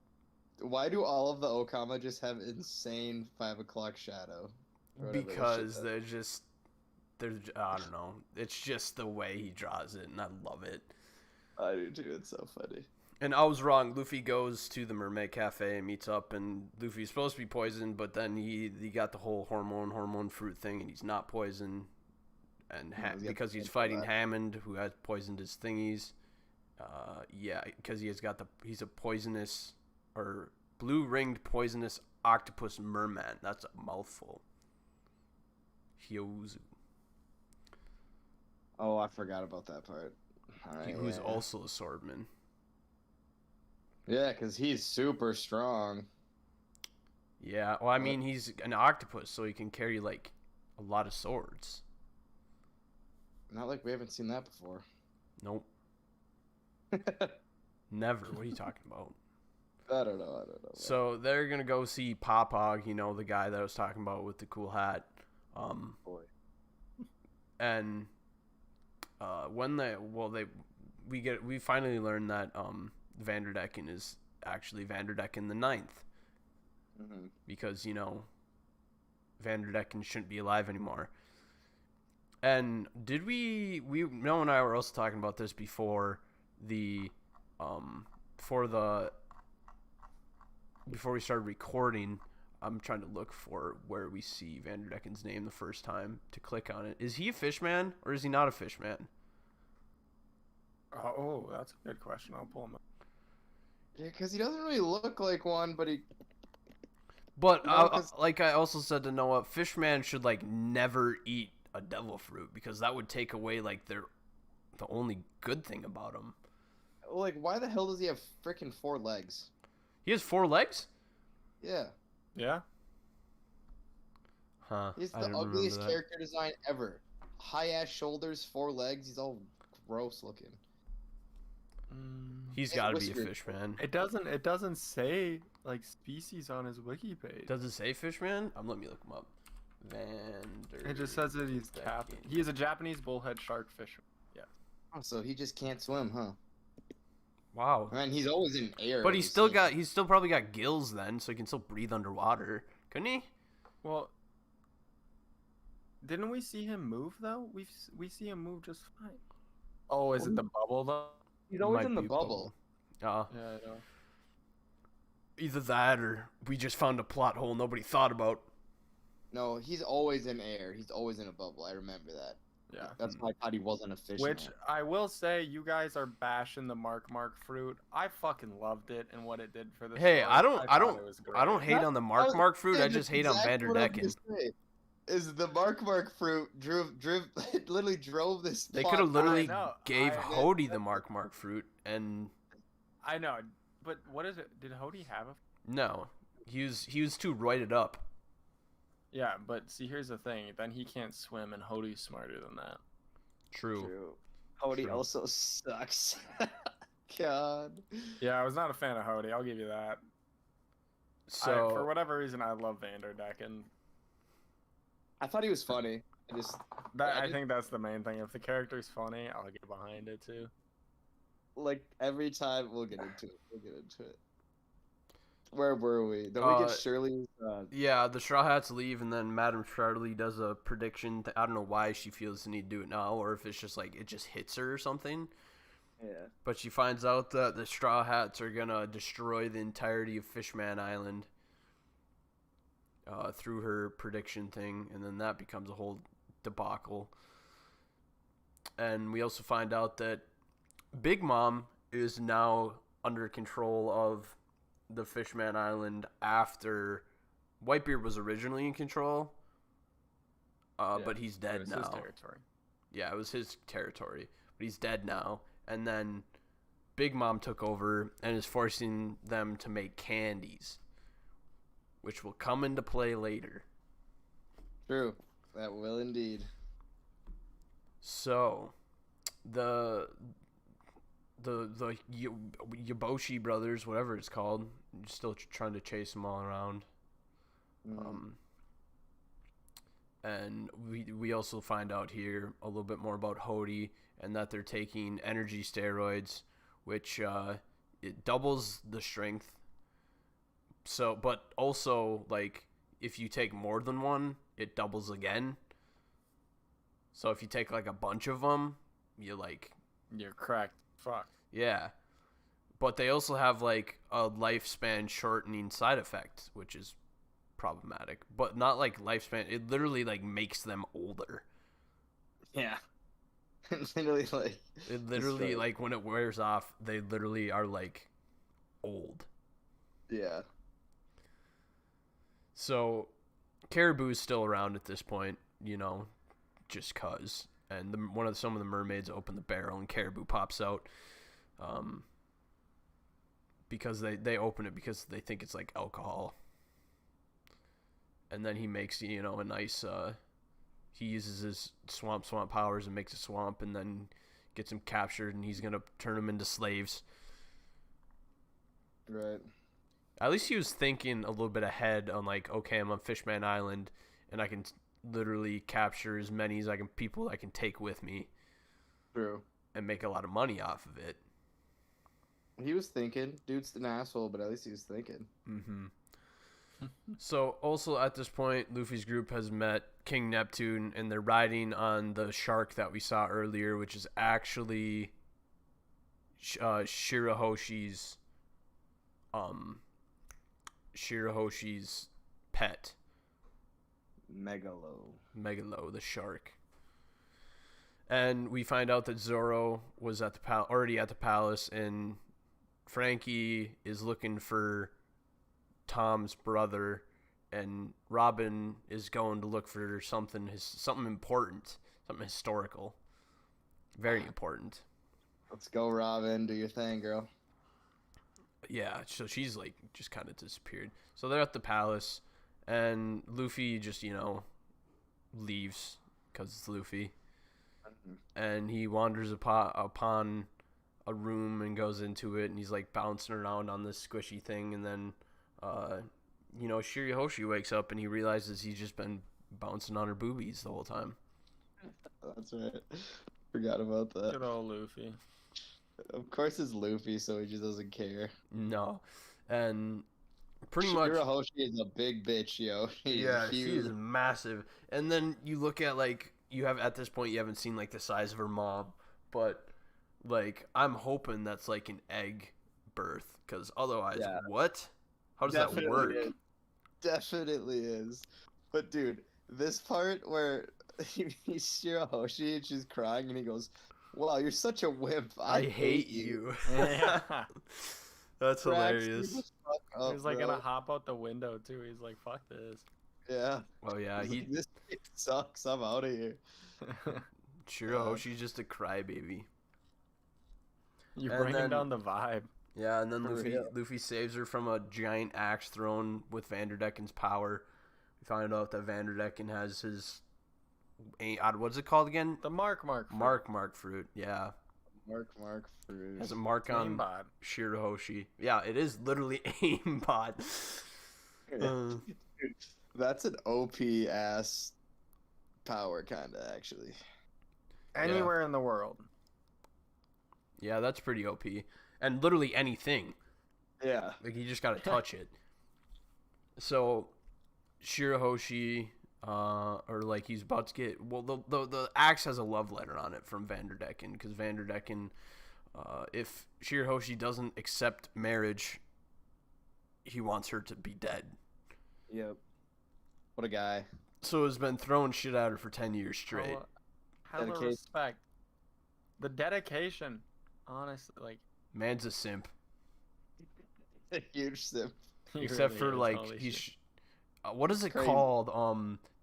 Speaker 2: Why do all of the Okama just have insane 5 o'clock shadow? Or whatever that
Speaker 1: Because
Speaker 2: shit
Speaker 1: they're I don't know. It's just the way he draws it, and I love it.
Speaker 2: I do too. It's so funny.
Speaker 1: And I was wrong. Luffy goes to the Mermaid Cafe and meets up, and Luffy's supposed to be poisoned, but then he got the whole hormone fruit thing, and he's not poisoned. And because he's fighting Hammond, who has poisoned his thingies. Yeah, because he's a poisonous or blue-ringed poisonous octopus merman. That's a mouthful. Hyozu.
Speaker 2: Oh, I forgot about that part. All right,
Speaker 1: Who's
Speaker 2: yeah.
Speaker 1: also a swordman.
Speaker 2: Yeah, because he's super strong.
Speaker 1: Yeah, well, I mean, he's an octopus, so he can carry, like, a lot of swords.
Speaker 2: Not like we haven't seen that before.
Speaker 1: Nope. Never. What are you talking about?
Speaker 2: I don't know.
Speaker 1: So they're going to go see Popog, the guy that I was talking about with the cool hat.
Speaker 2: Boy.
Speaker 1: And when we finally learn that Vanderdecken is actually Vanderdecken the Ninth.
Speaker 2: Mm-hmm.
Speaker 1: Because, Vanderdecken shouldn't be alive anymore. And did Mel and I were also talking about this before before we started recording. I'm trying to look for where we see Vanderdecken's name the first time to click on it. Is he a fishman or is he not a fishman?
Speaker 3: Oh, that's a good question. I'll pull him up.
Speaker 2: Yeah, because he doesn't really look like one, but he.
Speaker 1: But
Speaker 2: No, 'cause-
Speaker 1: like I also said to Noah, Fishman should like never eat a devil fruit because that would take away like the only good thing about him.
Speaker 2: Like, why the hell does he have freaking 4 legs?
Speaker 1: He has 4 legs?
Speaker 2: Yeah,
Speaker 3: Yeah.
Speaker 1: Huh.
Speaker 2: he's
Speaker 1: I
Speaker 2: the
Speaker 1: didn't remember
Speaker 2: ugliest
Speaker 1: that.
Speaker 2: character design ever. High ass shoulders, 4 legs. He's all gross looking.
Speaker 1: He's
Speaker 2: And
Speaker 1: got to be a
Speaker 2: whiskers.
Speaker 1: Fishman.
Speaker 3: It doesn't say like species on his wiki page.
Speaker 1: Does it say Fishman? Let me look him up. Vander.
Speaker 3: It just says that he's captain. He is a Japanese bullhead shark fisher.
Speaker 2: Oh, so he just can't swim, huh?
Speaker 1: Wow.
Speaker 2: I mean, he's always in air.
Speaker 1: But
Speaker 2: every
Speaker 1: he's still
Speaker 2: scene.
Speaker 1: probably got gills then, so he can still breathe underwater, couldn't he?
Speaker 3: Well, didn't we see him move though? We see him move just fine. Oh, is it the bubble though?
Speaker 2: He's always
Speaker 1: Might
Speaker 2: in the
Speaker 1: be a
Speaker 2: bubble.
Speaker 1: Uh,
Speaker 3: Yeah, I know.
Speaker 1: either that or we just found a plot hole nobody thought about.
Speaker 2: No, he's always in air. He's always in a bubble. I remember that.
Speaker 3: Yeah.
Speaker 2: That's why I thought he wasn't a fish.
Speaker 3: Which I will say, you guys are bashing the Mark fruit. I fucking loved it and what it did for the
Speaker 1: Hey,
Speaker 3: story.
Speaker 1: I don't
Speaker 3: thought it was great.
Speaker 1: hate on the Mark fruit. I just hate on Vanderdecken.
Speaker 2: Is the Mark fruit it literally drove this?
Speaker 1: They
Speaker 2: plot
Speaker 1: could have literally
Speaker 3: know,
Speaker 1: gave
Speaker 3: I-
Speaker 1: Hody the Mark fruit, and
Speaker 3: I know, but what is it? Did Hody have a?
Speaker 1: no, he was too roided up.
Speaker 3: Yeah, but see, here's the thing. Then he can't swim, and Hody's smarter than that.
Speaker 1: True.
Speaker 2: Hody
Speaker 1: True.
Speaker 2: also sucks. God.
Speaker 3: Yeah, I was not a fan of Hody. I'll give you that.
Speaker 1: So
Speaker 3: For whatever reason, I love Vanderdecken.
Speaker 2: I thought he was funny.
Speaker 3: I think that's the main thing. If the character's funny, I'll get behind it too.
Speaker 2: Like every time we'll get into it. Where were we? Don't we get Shirley's?
Speaker 1: yeah, the Straw Hats leave, and then Madame Charlie does a prediction. I don't know why she feels the need to do it now, or if it's just like it just hits her or something.
Speaker 2: Yeah.
Speaker 1: But she finds out that the Straw Hats are gonna destroy the entirety of Fishman Island through her prediction thing, and then that becomes a whole debacle. And we also find out that Big Mom is now under control of the Fishman Island after Whitebeard was originally in control, but he's dead
Speaker 3: It was
Speaker 1: now.
Speaker 3: his territory.
Speaker 1: Yeah, it was his territory, but he's dead now. And then Big Mom took over and is forcing them to make candies, which will come into play later.
Speaker 2: True. That will indeed.
Speaker 1: So, the Yaboshi brothers, whatever it's called, still trying to chase them all around. And we also find out here a little bit more about Hody and that they're taking energy steroids, which it doubles the strength. So, but also like if you take more than one, it doubles again. So if you take like a bunch of them, you're
Speaker 3: cracked. Fuck.
Speaker 1: Yeah. But they also have like a lifespan shortening side effect, which is problematic. But not like lifespan, it literally like makes them older.
Speaker 2: Yeah. Literally like
Speaker 1: It literally like when it wears off, they literally are like old.
Speaker 2: Yeah.
Speaker 1: So Caribou's still around at this point, just cuz. And some of the mermaids open the barrel and Caribou pops out. Because they open it because they think it's like alcohol. And then he makes, a nice, he uses his swamp powers and makes a swamp and then gets him captured and he's going to turn them into slaves.
Speaker 2: Right.
Speaker 1: At least he was thinking a little bit ahead on like, okay, I'm on Fishman Island and I can literally capture as many as people I can take with me.
Speaker 2: True.
Speaker 1: And make a lot of money off of it.
Speaker 2: He was thinking. Dude's an asshole, but at least he was thinking.
Speaker 1: Mm-hmm. So, also at this point, Luffy's group has met King Neptune, and they're riding on the shark that we saw earlier, which is actually Shirahoshi's pet. Megalo, the shark. And we find out that Zoro was at already at the palace, and Frankie is looking for Tom's brother, and Robin is going to look for something important, something historical, very important.
Speaker 2: Let's go, Robin. Do your thing, girl.
Speaker 1: Yeah, so she's like just kind of disappeared. So they're at the palace, and Luffy just leaves because it's Luffy, and he wanders upon a room and goes into it, and he's like bouncing around on this squishy thing, and then Shirahoshi wakes up and he realizes he's just been bouncing on her boobies the whole time.
Speaker 2: That's right. Forgot about that.
Speaker 3: Good old Luffy.
Speaker 2: Of course it's Luffy, so he just doesn't care.
Speaker 1: No, and pretty much
Speaker 2: Shirahoshi is a big bitch, yo.
Speaker 1: Yeah, she is massive. And then you look at at this point you haven't seen like the size of her mom, but like I'm hoping that's like an egg birth, because otherwise, what? How does that work?
Speaker 2: Definitely is. But dude, this part where he's Shirahoshi and she's crying and he goes, "Wow, you're such a wimp. I hate you."
Speaker 3: Yeah.
Speaker 1: That's hilarious.
Speaker 3: He's like gonna hop out the window too. He's like, "Fuck this."
Speaker 2: Yeah.
Speaker 1: Well, yeah,
Speaker 2: like, this kid sucks. I'm out of here.
Speaker 1: Shirahoshi's just a crybaby.
Speaker 3: You're bringing down the vibe.
Speaker 1: Yeah, and then Luffy saves her from a giant axe thrown with Vanderdecken's power. We find out that Vanderdecken has his what's it called again?
Speaker 3: The Mark fruit.
Speaker 1: Mark fruit, yeah.
Speaker 2: Mark fruit.
Speaker 1: Has a mark on
Speaker 3: aimbot.
Speaker 1: Shirahoshi. Yeah, it is literally aimbot.
Speaker 2: Dude, that's an OP ass power, kinda, actually.
Speaker 3: Anywhere in the world.
Speaker 1: Yeah, that's pretty OP. And literally anything.
Speaker 2: Yeah.
Speaker 1: Like, you just gotta touch it. So, Shirahoshi, or like he's about to get... Well, the axe has a love letter on it from Vanderdecken, because Vanderdecken, if Shirahoshi doesn't accept marriage, he wants her to be dead.
Speaker 2: Yep. What a guy.
Speaker 1: So he's been throwing shit at her for 10 years straight.
Speaker 3: Hella respect. The dedication, honestly, like...
Speaker 1: Man's a simp.
Speaker 2: A huge simp.
Speaker 1: Except for, like, he's... what is it called?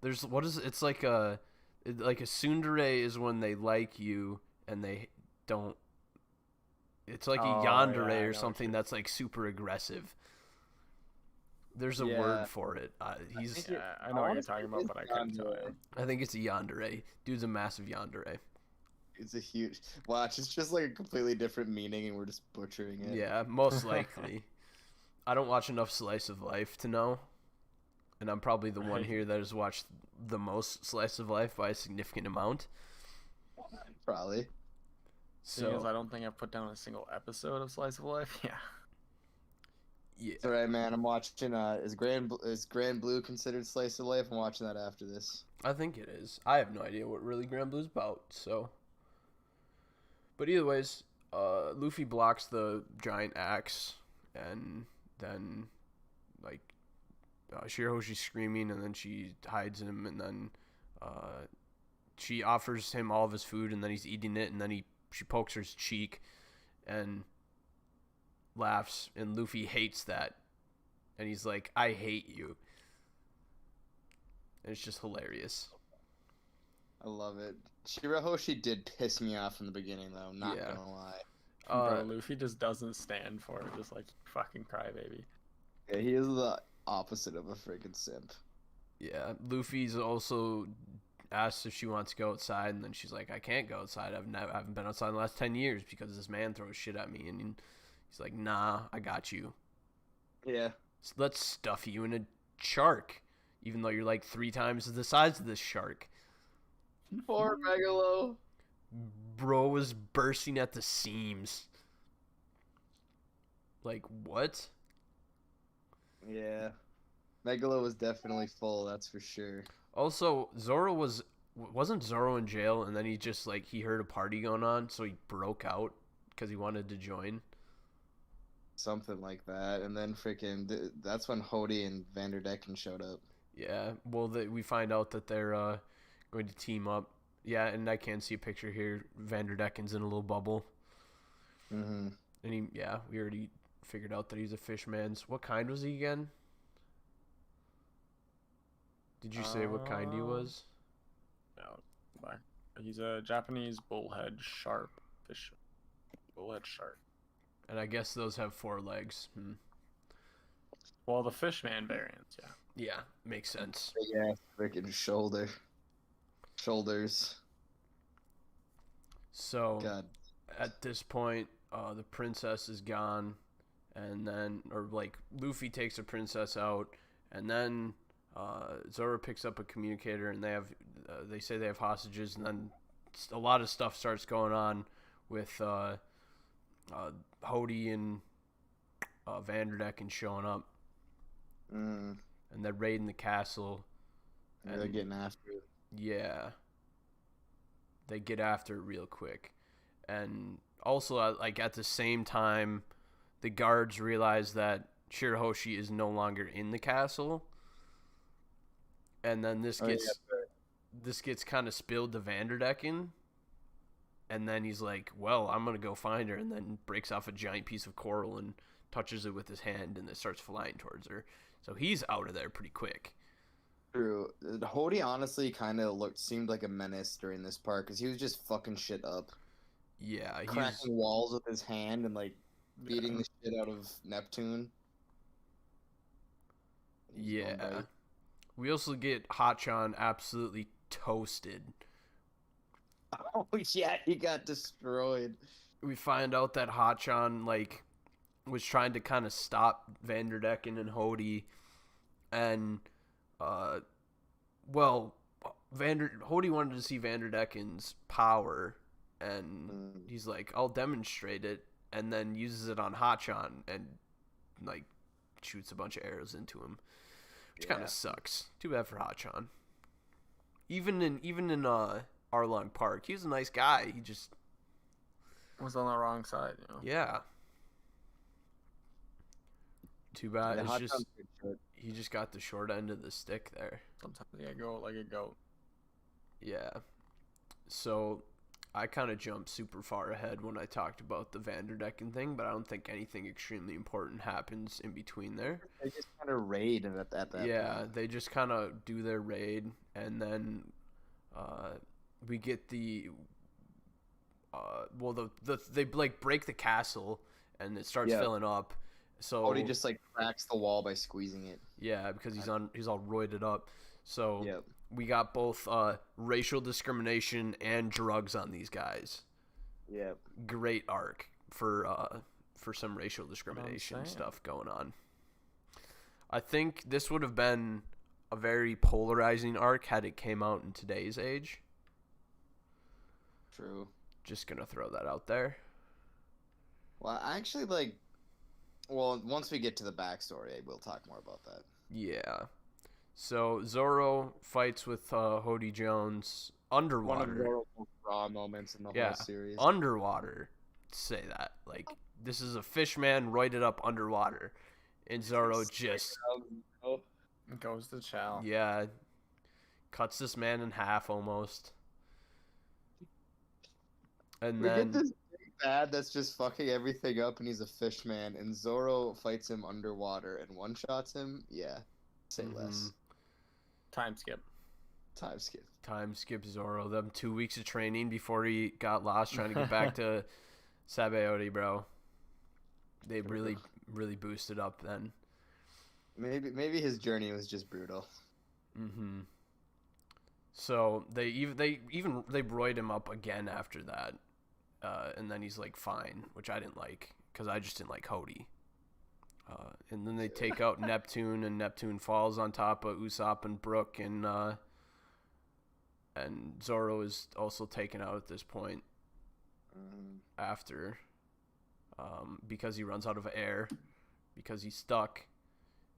Speaker 1: It's like a tsundere is when they like you and they don't... It's like a yandere or something that's, like, super aggressive. There's a word for it.
Speaker 3: I know what you're talking about, but I couldn't tell you.
Speaker 1: I think it's a yandere. Dude's a massive yandere.
Speaker 2: It's a huge... Watch, it's just like a completely different meaning and we're just butchering it.
Speaker 1: Yeah, most likely. I don't watch enough Slice of Life to know. And I'm probably the one here that has watched the most Slice of Life by a significant amount.
Speaker 2: Probably.
Speaker 3: So I don't think I've put down a single episode of Slice of Life. Yeah.
Speaker 1: Yeah.
Speaker 2: It's alright, man. I'm watching. Is Grand Blue considered Slice of Life? I'm watching that after this.
Speaker 1: I think it is. I have no idea what really Grand Blue's about. So. But either ways, Luffy blocks the giant axe, and then like Shirahoshi's screaming, and then she hides him, and then she offers him all of his food, and then he's eating it, and then she pokes her cheek, and laughs, and Luffy hates that, and he's like, "I hate you," and it's just hilarious.
Speaker 2: I love it. Shirahoshi did piss me off in the beginning, though. Not gonna lie.
Speaker 3: Bro, Luffy just doesn't stand for it. Just like fucking crybaby.
Speaker 2: Yeah, he is the opposite of a freaking simp.
Speaker 1: Yeah, Luffy's also asked if she wants to go outside, and then she's like, "I can't go outside. I haven't been outside in the last 10 years because this man throws shit at me." And he's like, "Nah, I got you.
Speaker 2: Yeah.
Speaker 1: So let's stuff you in a shark, even though you're like 3 times the size of this shark."
Speaker 2: Poor Megalo.
Speaker 1: Bro was bursting at the seams. Like, what?
Speaker 2: Yeah. Megalo was definitely full, that's for sure.
Speaker 1: Also, wasn't Zoro in jail, and then he just, like, he heard a party going on, so he broke out because he wanted to join?
Speaker 2: Something like that. And then freaking, that's when Hody and Vanderdecken showed up.
Speaker 1: Yeah, well, we find out that they're going to team up. Yeah, and I can see a picture here. Vanderdecken's in a little bubble.
Speaker 2: Mm-hmm.
Speaker 1: And we already figured out that he's a fishman's. What kind was he again? Did you say what kind he was?
Speaker 3: No, why? He's a Japanese bullhead shark fish. Bullhead shark.
Speaker 1: And I guess those have 4 legs.
Speaker 3: Well, the fishman variants, yeah.
Speaker 1: Yeah, makes sense.
Speaker 2: Yeah, freaking shoulders.
Speaker 1: So
Speaker 2: God.
Speaker 1: at this point, the princess is gone, and then Luffy takes the princess out, and then Zoro picks up a communicator, and they say they have hostages, and then a lot of stuff starts going on with Hody and Vanderdecken showing up, and they're raiding the castle.
Speaker 2: And they're getting after it.
Speaker 1: Yeah, they get after it real quick, and also at the same time, the guards realize that Shirahoshi is no longer in the castle, and then this gets kind of spilled to Vanderdecken. And then he's like, well, I'm going to go find her, and then breaks off a giant piece of coral and touches it with his hand, and it starts flying towards her. So he's out of there pretty quick.
Speaker 2: True. Hody honestly kind of seemed like a menace during this part, because he was just fucking shit up.
Speaker 1: Yeah.
Speaker 2: Cracking walls with his hand and, beating the shit out of Neptune.
Speaker 1: Yeah. We also get Hachan absolutely toasted.
Speaker 2: Oh, yeah, he got destroyed.
Speaker 1: We find out that Hachan, was trying to kind of stop Vanderdecken and Hody. And, Hody wanted to see Vanderdecken's power. And he's like, I'll demonstrate it. And then uses it on Hachan and, shoots a bunch of arrows into him. Which kind of sucks. Too bad for Hachan. Even in Arlong Park, he was a nice guy. He just
Speaker 3: was on the wrong side,
Speaker 1: Yeah. Too bad.
Speaker 2: Yeah,
Speaker 1: He just got the short end of the stick there.
Speaker 3: Sometimes you go like a goat.
Speaker 1: Yeah. So I kind of jumped super far ahead when I talked about the Vanderdecken thing, but I don't think anything extremely important happens in between there.
Speaker 2: They just kind of raid at that point.
Speaker 1: Yeah, they just kind of do their raid, and then we get they break the castle, and it starts filling up. So
Speaker 2: Hody just cracks the wall by squeezing it.
Speaker 1: Yeah, because he's all roided up. So we got both racial discrimination and drugs on these guys.
Speaker 2: Yep.
Speaker 1: Great arc for some racial discrimination stuff going on. I think this would have been a very polarizing arc had it came out in today's age.
Speaker 2: True.
Speaker 1: Just gonna throw that out there.
Speaker 2: Well, I actually once we get to the backstory, we'll talk more about that.
Speaker 1: Yeah. So Zoro fights with Hody Jones underwater.
Speaker 2: One of Zoro's most raw moments in the whole series.
Speaker 1: Underwater. Say that. This is a fishman roided up underwater. And Zoro just
Speaker 3: goes to chow.
Speaker 1: Yeah. Cuts this man in half almost. And then
Speaker 2: get this big bad that's just fucking everything up, and he's a fish man, and Zoro fights him underwater and one-shots him. Yeah, say less.
Speaker 3: Time skip
Speaker 1: Zoro. Them 2 weeks of training before he got lost trying to get back to Sabaody, bro. They really boosted up then.
Speaker 2: Maybe his journey was just brutal.
Speaker 1: So they roid him up again after that. And then he's fine, which I didn't like because I just didn't like Hody. And then they take out Neptune, and Neptune falls on top of Usopp and Brook, and Zoro is also taken out at this point after because he runs out of air because he's stuck.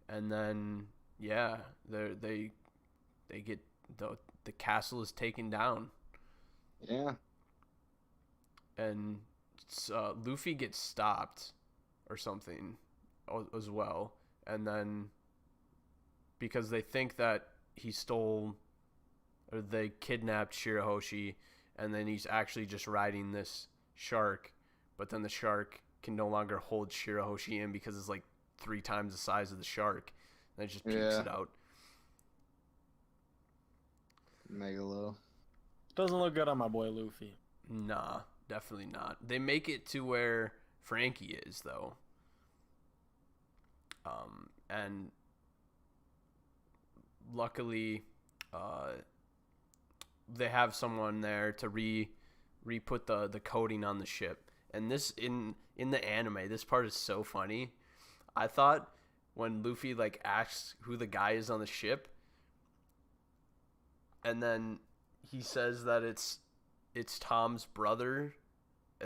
Speaker 1: And then they get the castle is taken down.
Speaker 2: Yeah.
Speaker 1: And Luffy gets stopped or something as well, and then because they think that he stole or they kidnapped Shirahoshi, and then he's actually just riding this shark, but then the shark can no longer hold Shirahoshi in because it's like 3 times the size of the shark. And it just pukes it out.
Speaker 2: Megalo.
Speaker 3: Doesn't look good on my boy Luffy.
Speaker 1: Nah, definitely not. They make it to where Frankie is, though. And luckily, they have someone there to re-put the coating on the ship. And this in the anime, this part is so funny. I thought when Luffy like asks who the guy is on the ship, and then he says that it's Tom's brother,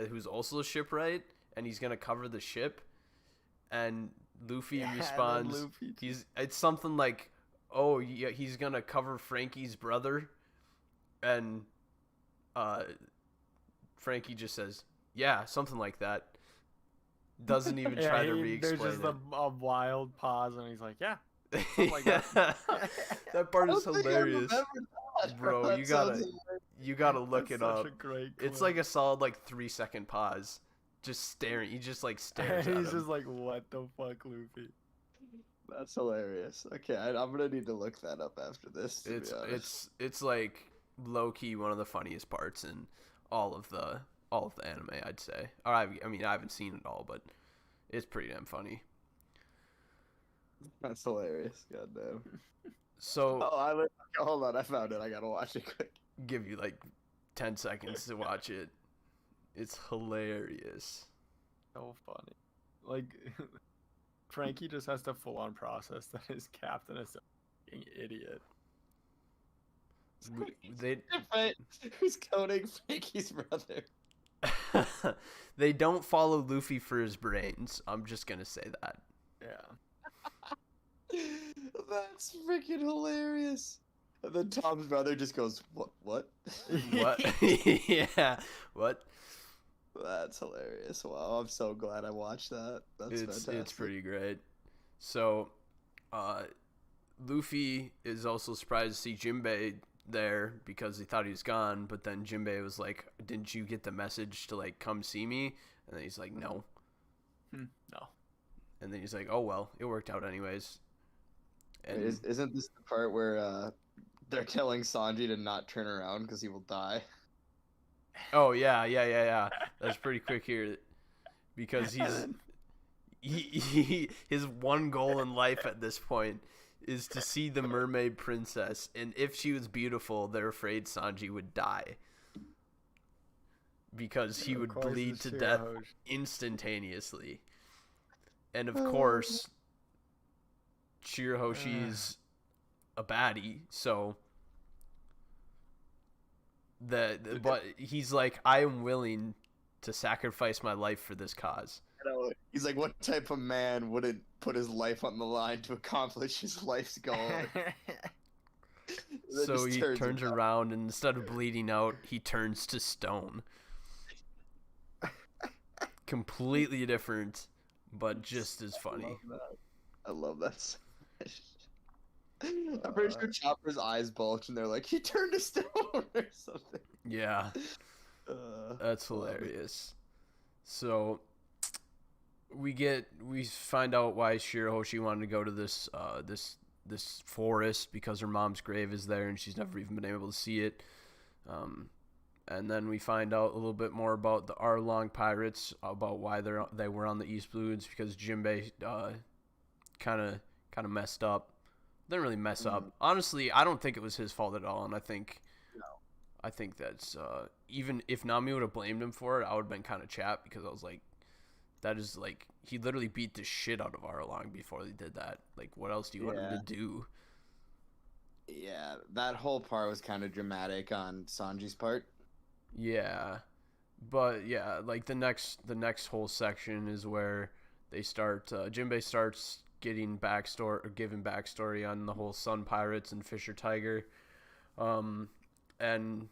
Speaker 1: who's also a shipwright, and he's gonna cover the ship. And Luffy responds, it's something like, "Oh, yeah, he's gonna cover Frankie's brother," and Frankie just says, "Yeah, something like that." Doesn't even try to re-explain
Speaker 3: There's just
Speaker 1: it.
Speaker 3: a wild pause, and he's like, "Yeah." Like
Speaker 1: that. That part is hilarious, bro. You gotta look it up. It's like a solid like 3-second pause, just staring. He just like stares at him.
Speaker 3: He's just like, "What the fuck, Luffy?"
Speaker 2: That's hilarious. Okay, I'm gonna need to look that up after this.
Speaker 1: It's like low key one of the funniest parts in all of the anime, I'd say. Or I mean, I haven't seen it all, but it's pretty damn funny.
Speaker 2: That's hilarious. Goddamn.
Speaker 1: So
Speaker 2: hold on, I found it. I gotta watch it quick.
Speaker 1: Give you like 10 seconds to watch it. It's hilarious.
Speaker 3: So funny. Like Frankie just has to full on process that his captain is a fucking idiot.
Speaker 2: Who's coding Frankie's brother?
Speaker 1: They don't follow Luffy for his brains. I'm just gonna say that.
Speaker 3: Yeah.
Speaker 2: That's freaking hilarious. And then Tom's brother just goes, "What?
Speaker 1: What? Yeah. What?
Speaker 2: That's hilarious. Wow, I'm so glad I watched that. That's fantastic.
Speaker 1: It's pretty great. So, Luffy is also surprised to see Jinbei there because he thought he was gone, but then Jinbei was like, "Didn't you get the message to like come see me?" And then he's like, "No."
Speaker 3: No.
Speaker 1: And then he's like, "Oh well, it worked out anyways." And
Speaker 2: isn't this the part where they're telling Sanji to not turn around because he will die?
Speaker 1: Oh yeah. That's pretty quick here, because his one goal in life at this point is to see the mermaid princess, and if she was beautiful, they're afraid Sanji would die because he would bleed to death instantaneously. And of course, Shirahoshi's a baddie, so but he's like, "I am willing to sacrifice my life for this cause."
Speaker 2: He's like, what type of man wouldn't put his life on the line to accomplish his life's goal?
Speaker 1: So he turns around, and instead of bleeding out, he turns to stone. Completely different, but just as funny.
Speaker 2: I love that. I'm pretty sure Chopper's eyes bulge, and they're like, he turned to stone or something.
Speaker 1: Yeah. That's hilarious. So we find out why Shirahoshi wanted to go to this forest, because her mom's grave is there and she's never even been able to see it. And then we find out a little bit more about the Arlong pirates, about why they were on the East Blues, because Jinbei kind of messed up. Didn't really mess up. Honestly, I don't think it was his fault at all, and I think that's even if Nami would have blamed him for it, I would have been kind of chapped, because I was like, that is like, he literally beat the shit out of Arlong before they did that. Like, what else do you want him to do?
Speaker 2: Yeah, that whole part was kind of dramatic on Sanji's part.
Speaker 1: Yeah, but yeah, like the next whole section is where they start. Jinbei starts giving backstory on the whole Sun Pirates and Fisher Tiger, and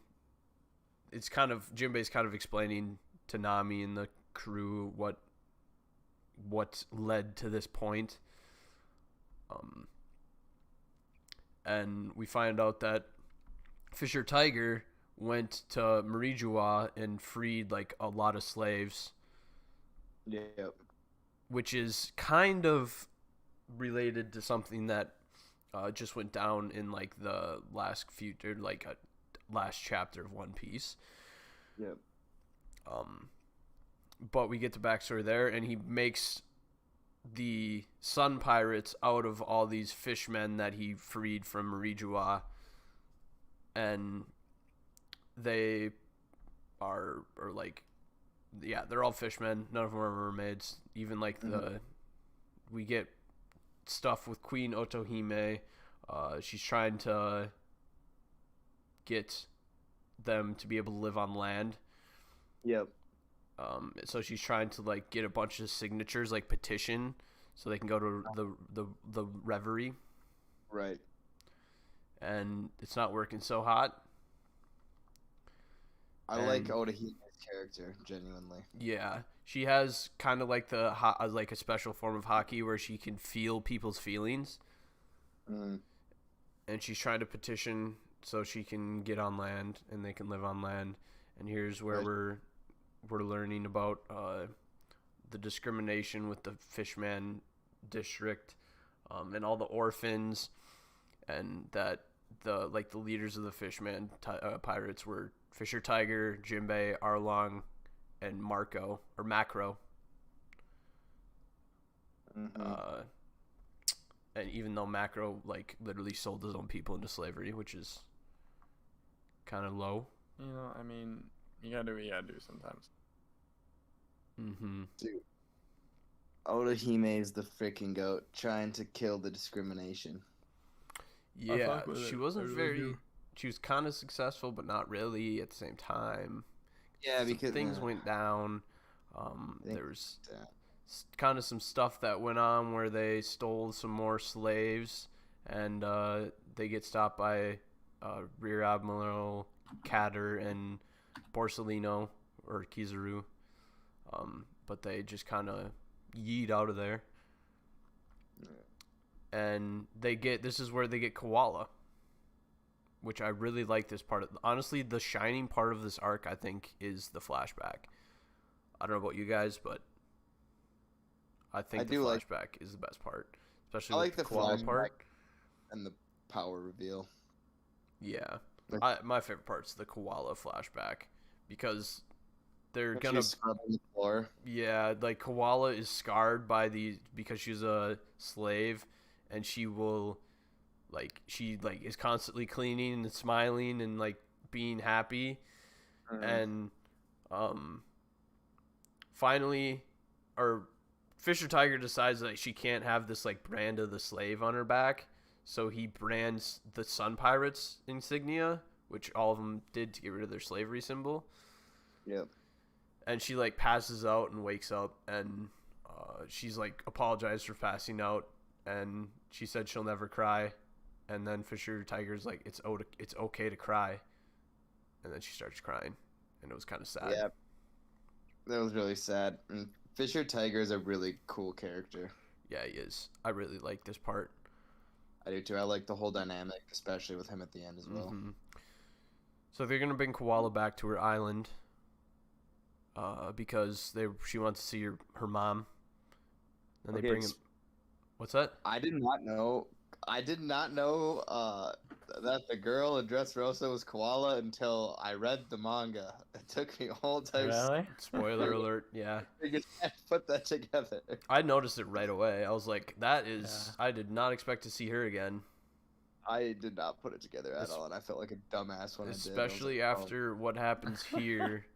Speaker 1: it's kind of Jinbei's kind of explaining to Nami and the crew what led to this point. And we find out that Fisher Tiger went to Marijois and freed like a lot of slaves,
Speaker 2: Yep.
Speaker 1: which is kind of related to something that just went down in like the last chapter of One Piece.
Speaker 2: Yep.
Speaker 1: But we get the backstory there, and he makes the Sun Pirates out of all these fishmen that he freed from Marijua, and they are like, yeah, they're all fishmen. None of them are mermaids. Even like we get stuff with Queen Otohime. She's trying to get them to be able to live on land.
Speaker 2: Yep.
Speaker 1: So she's trying to like get a bunch of signatures, like petition, so they can go to the Reverie.
Speaker 2: Right.
Speaker 1: And it's not working so hot.
Speaker 2: I like Odahime's character, genuinely.
Speaker 1: Yeah, she has kind of like like a special form of hockey where she can feel people's feelings.
Speaker 2: Mm.
Speaker 1: And she's trying to petition so she can get on land and they can live on land. And here's where we're learning about the discrimination with the Fishman district, and all the orphans, and that the leaders of the Fishman pirates were Fisher Tiger, Jinbei, Arlong, and Macro.
Speaker 2: Mm-hmm.
Speaker 1: And even though Macro like literally sold his own people into slavery, which is kind of low.
Speaker 3: You know, I mean, you gotta do what you gotta do sometimes.
Speaker 1: Mm-hmm.
Speaker 2: Dude, Odahime is the freaking goat, trying to kill the discrimination.
Speaker 1: Yeah, she wasn't very. She was kind of successful, but not really at the same time.
Speaker 2: Yeah, because
Speaker 1: things went down. There was kind of some stuff that went on where they stole some more slaves, and they get stopped by Rear Admiral Catter and Borsellino or Kizaru. But they just kind of yeet out of there. And this is where they get Koala, which I really like this part. Honestly, the shining part of this arc, I think, is the flashback. I don't know about you guys, but I think the flashback is the best part, especially with the Koala part
Speaker 2: and the power reveal.
Speaker 1: Yeah, my favorite part's the Koala flashback because they're
Speaker 2: When
Speaker 1: gonna
Speaker 2: she's scrubbing the floor.
Speaker 1: Yeah, like Koala is scarred because she's a slave, and she will she is constantly cleaning and smiling and like being happy. And finally, Fisher Tiger decides that she can't have this like brand of the slave on her back, so he brands the Sun Pirates insignia, which all of them did to get rid of their slavery symbol.
Speaker 2: Yep.
Speaker 1: And she like passes out and wakes up, and she's like apologized for passing out, and she said she'll never cry. And then Fisher Tiger's like, it's okay to cry, and then she starts crying, and it was kind of sad.
Speaker 2: Yeah, that was really sad. And Fisher Tiger is a really cool character.
Speaker 1: Yeah, he is. I really like this part.
Speaker 2: I do too. I like the whole dynamic, especially with him at the end as well.
Speaker 1: Mm-hmm. So they're gonna bring Koala back to her island. Because she wants to see her mom. And they bring him. What's that?
Speaker 2: I did not know that the girl in Dressrosa was Koala until I read the manga. It took me a whole time.
Speaker 3: Really?
Speaker 1: Spoiler alert! Yeah.
Speaker 2: I just had to put that together.
Speaker 1: I noticed it right away. I was like, "That is." Yeah. I did not expect to see her again.
Speaker 2: I did not put it together at all, and I felt like a dumbass when I did.
Speaker 1: Especially after what happens here.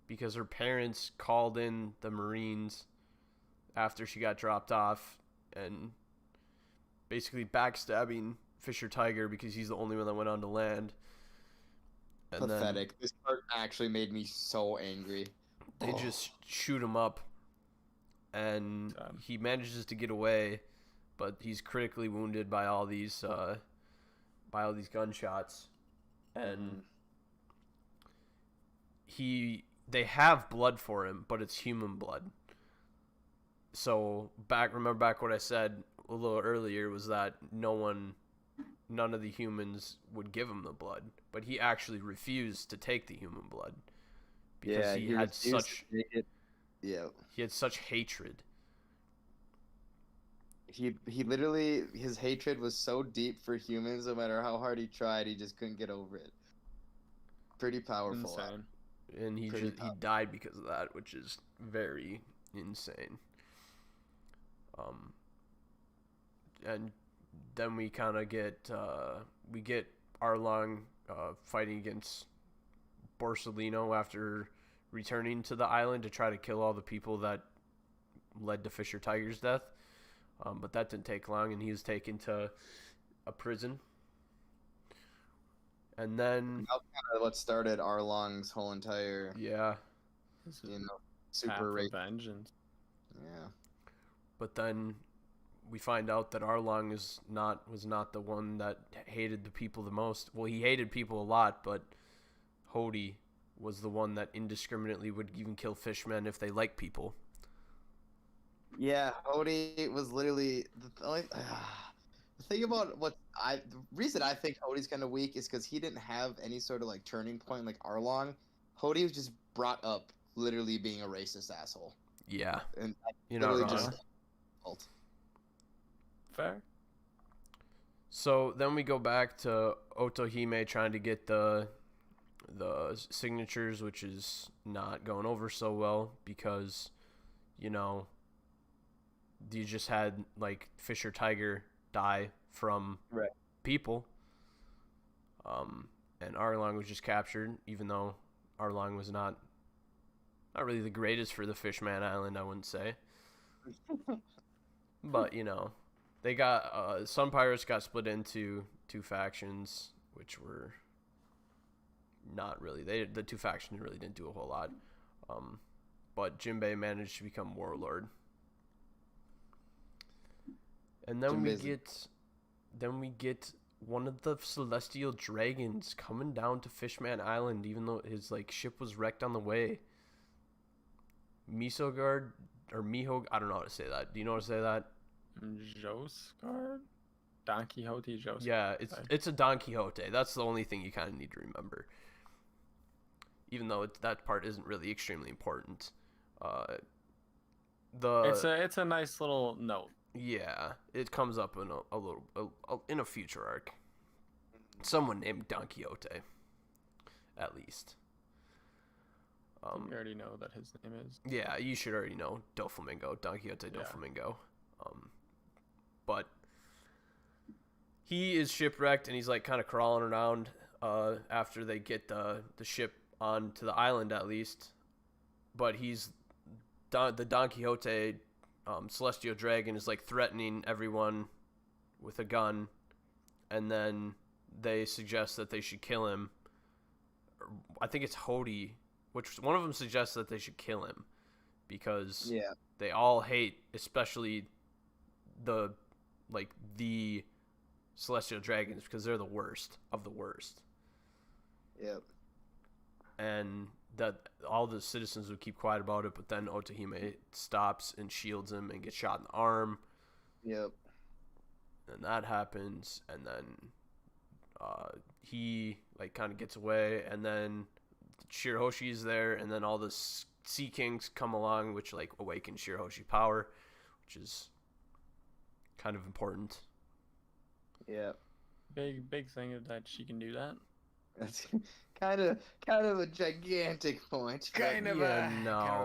Speaker 1: Because her parents called in the Marines after she got dropped off and basically backstabbing Fisher Tiger because he's the only one that went on to land. And
Speaker 2: pathetic. This part actually made me so angry.
Speaker 1: They just shoot him up, and he manages to get away, but he's critically wounded by all these gunshots, and they have blood for him, but it's human blood. So remember back what I said a little earlier was that none of the humans would give him the blood, but he actually refused to take the human blood because he had such
Speaker 2: Yeah.
Speaker 1: He had such hatred.
Speaker 2: He literally, his hatred was so deep for humans. No matter how hard he tried, he just couldn't get over it. Pretty powerful.
Speaker 3: Insane.
Speaker 1: And he died because of that, which is very insane. And then we kind of get Arlong fighting against Borsellino after returning to the island to try to kill all the people that led to Fisher Tiger's death. But that didn't take long, and he was taken to a prison. And then
Speaker 2: that was kind of what started Arlong's whole entire, super race
Speaker 3: vengeance.
Speaker 2: Yeah.
Speaker 1: But then we find out that Arlong was not the one that hated the people the most. Well, he hated people a lot, but Hody was the one that indiscriminately would even kill fishmen if they like people.
Speaker 2: Yeah, Hody was literally the thing about the reason I think Hody's kind of weak is because he didn't have any sort of like turning point like Arlong. Hody was just brought up literally being a racist asshole.
Speaker 1: Yeah,
Speaker 2: and
Speaker 1: literally
Speaker 3: Fair.
Speaker 1: So then we go back to Otohime trying to get the signatures, which is not going over so well because, you just had like Fisher Tiger die from people. And Arlong was just captured, even though Arlong was not really the greatest for the Fishman Island, I wouldn't say. But, they got some pirates got split into two factions, which were not really the two factions really didn't do a whole lot. But Jinbei managed to become warlord. And then we get one of the celestial dragons coming down to Fishman Island, even though his ship was wrecked on the way. Misogard or Miho, I don't know how to say that. Do you know how to say that?
Speaker 3: Josgard? Don Quixote Josgard.
Speaker 1: Yeah, it's a Don Quixote. That's the only thing you kind of need to remember. Even though that part isn't really extremely important.
Speaker 3: It's a nice little note.
Speaker 1: Yeah, it comes up in in a future arc. Someone named Don Quixote, at least.
Speaker 3: You already know that his name is.
Speaker 1: Yeah, you should already know Doflamingo, Don Quixote Doflamingo. But he is shipwrecked and he's kind of crawling around after they get the ship onto the island at least. But the Don Quixote Celestial Dragon is threatening everyone with a gun, and then they suggest that they should kill him. I think it's Hody, which one of them suggests that they should kill him because they all hate, especially the Celestial Dragons, because they're the worst of the worst.
Speaker 2: Yep.
Speaker 1: And that all the citizens would keep quiet about it, but then Otohime stops and shields him and gets shot in the arm.
Speaker 2: Yep.
Speaker 1: And that happens, and then he kind of gets away, and then Shirahoshi there, and then all the Sea Kings come along, which awaken Shirahoshi power, which is kind of important.
Speaker 2: Yeah.
Speaker 3: Big thing is that she can do that.
Speaker 2: That's kind of a gigantic point.
Speaker 3: Kind of a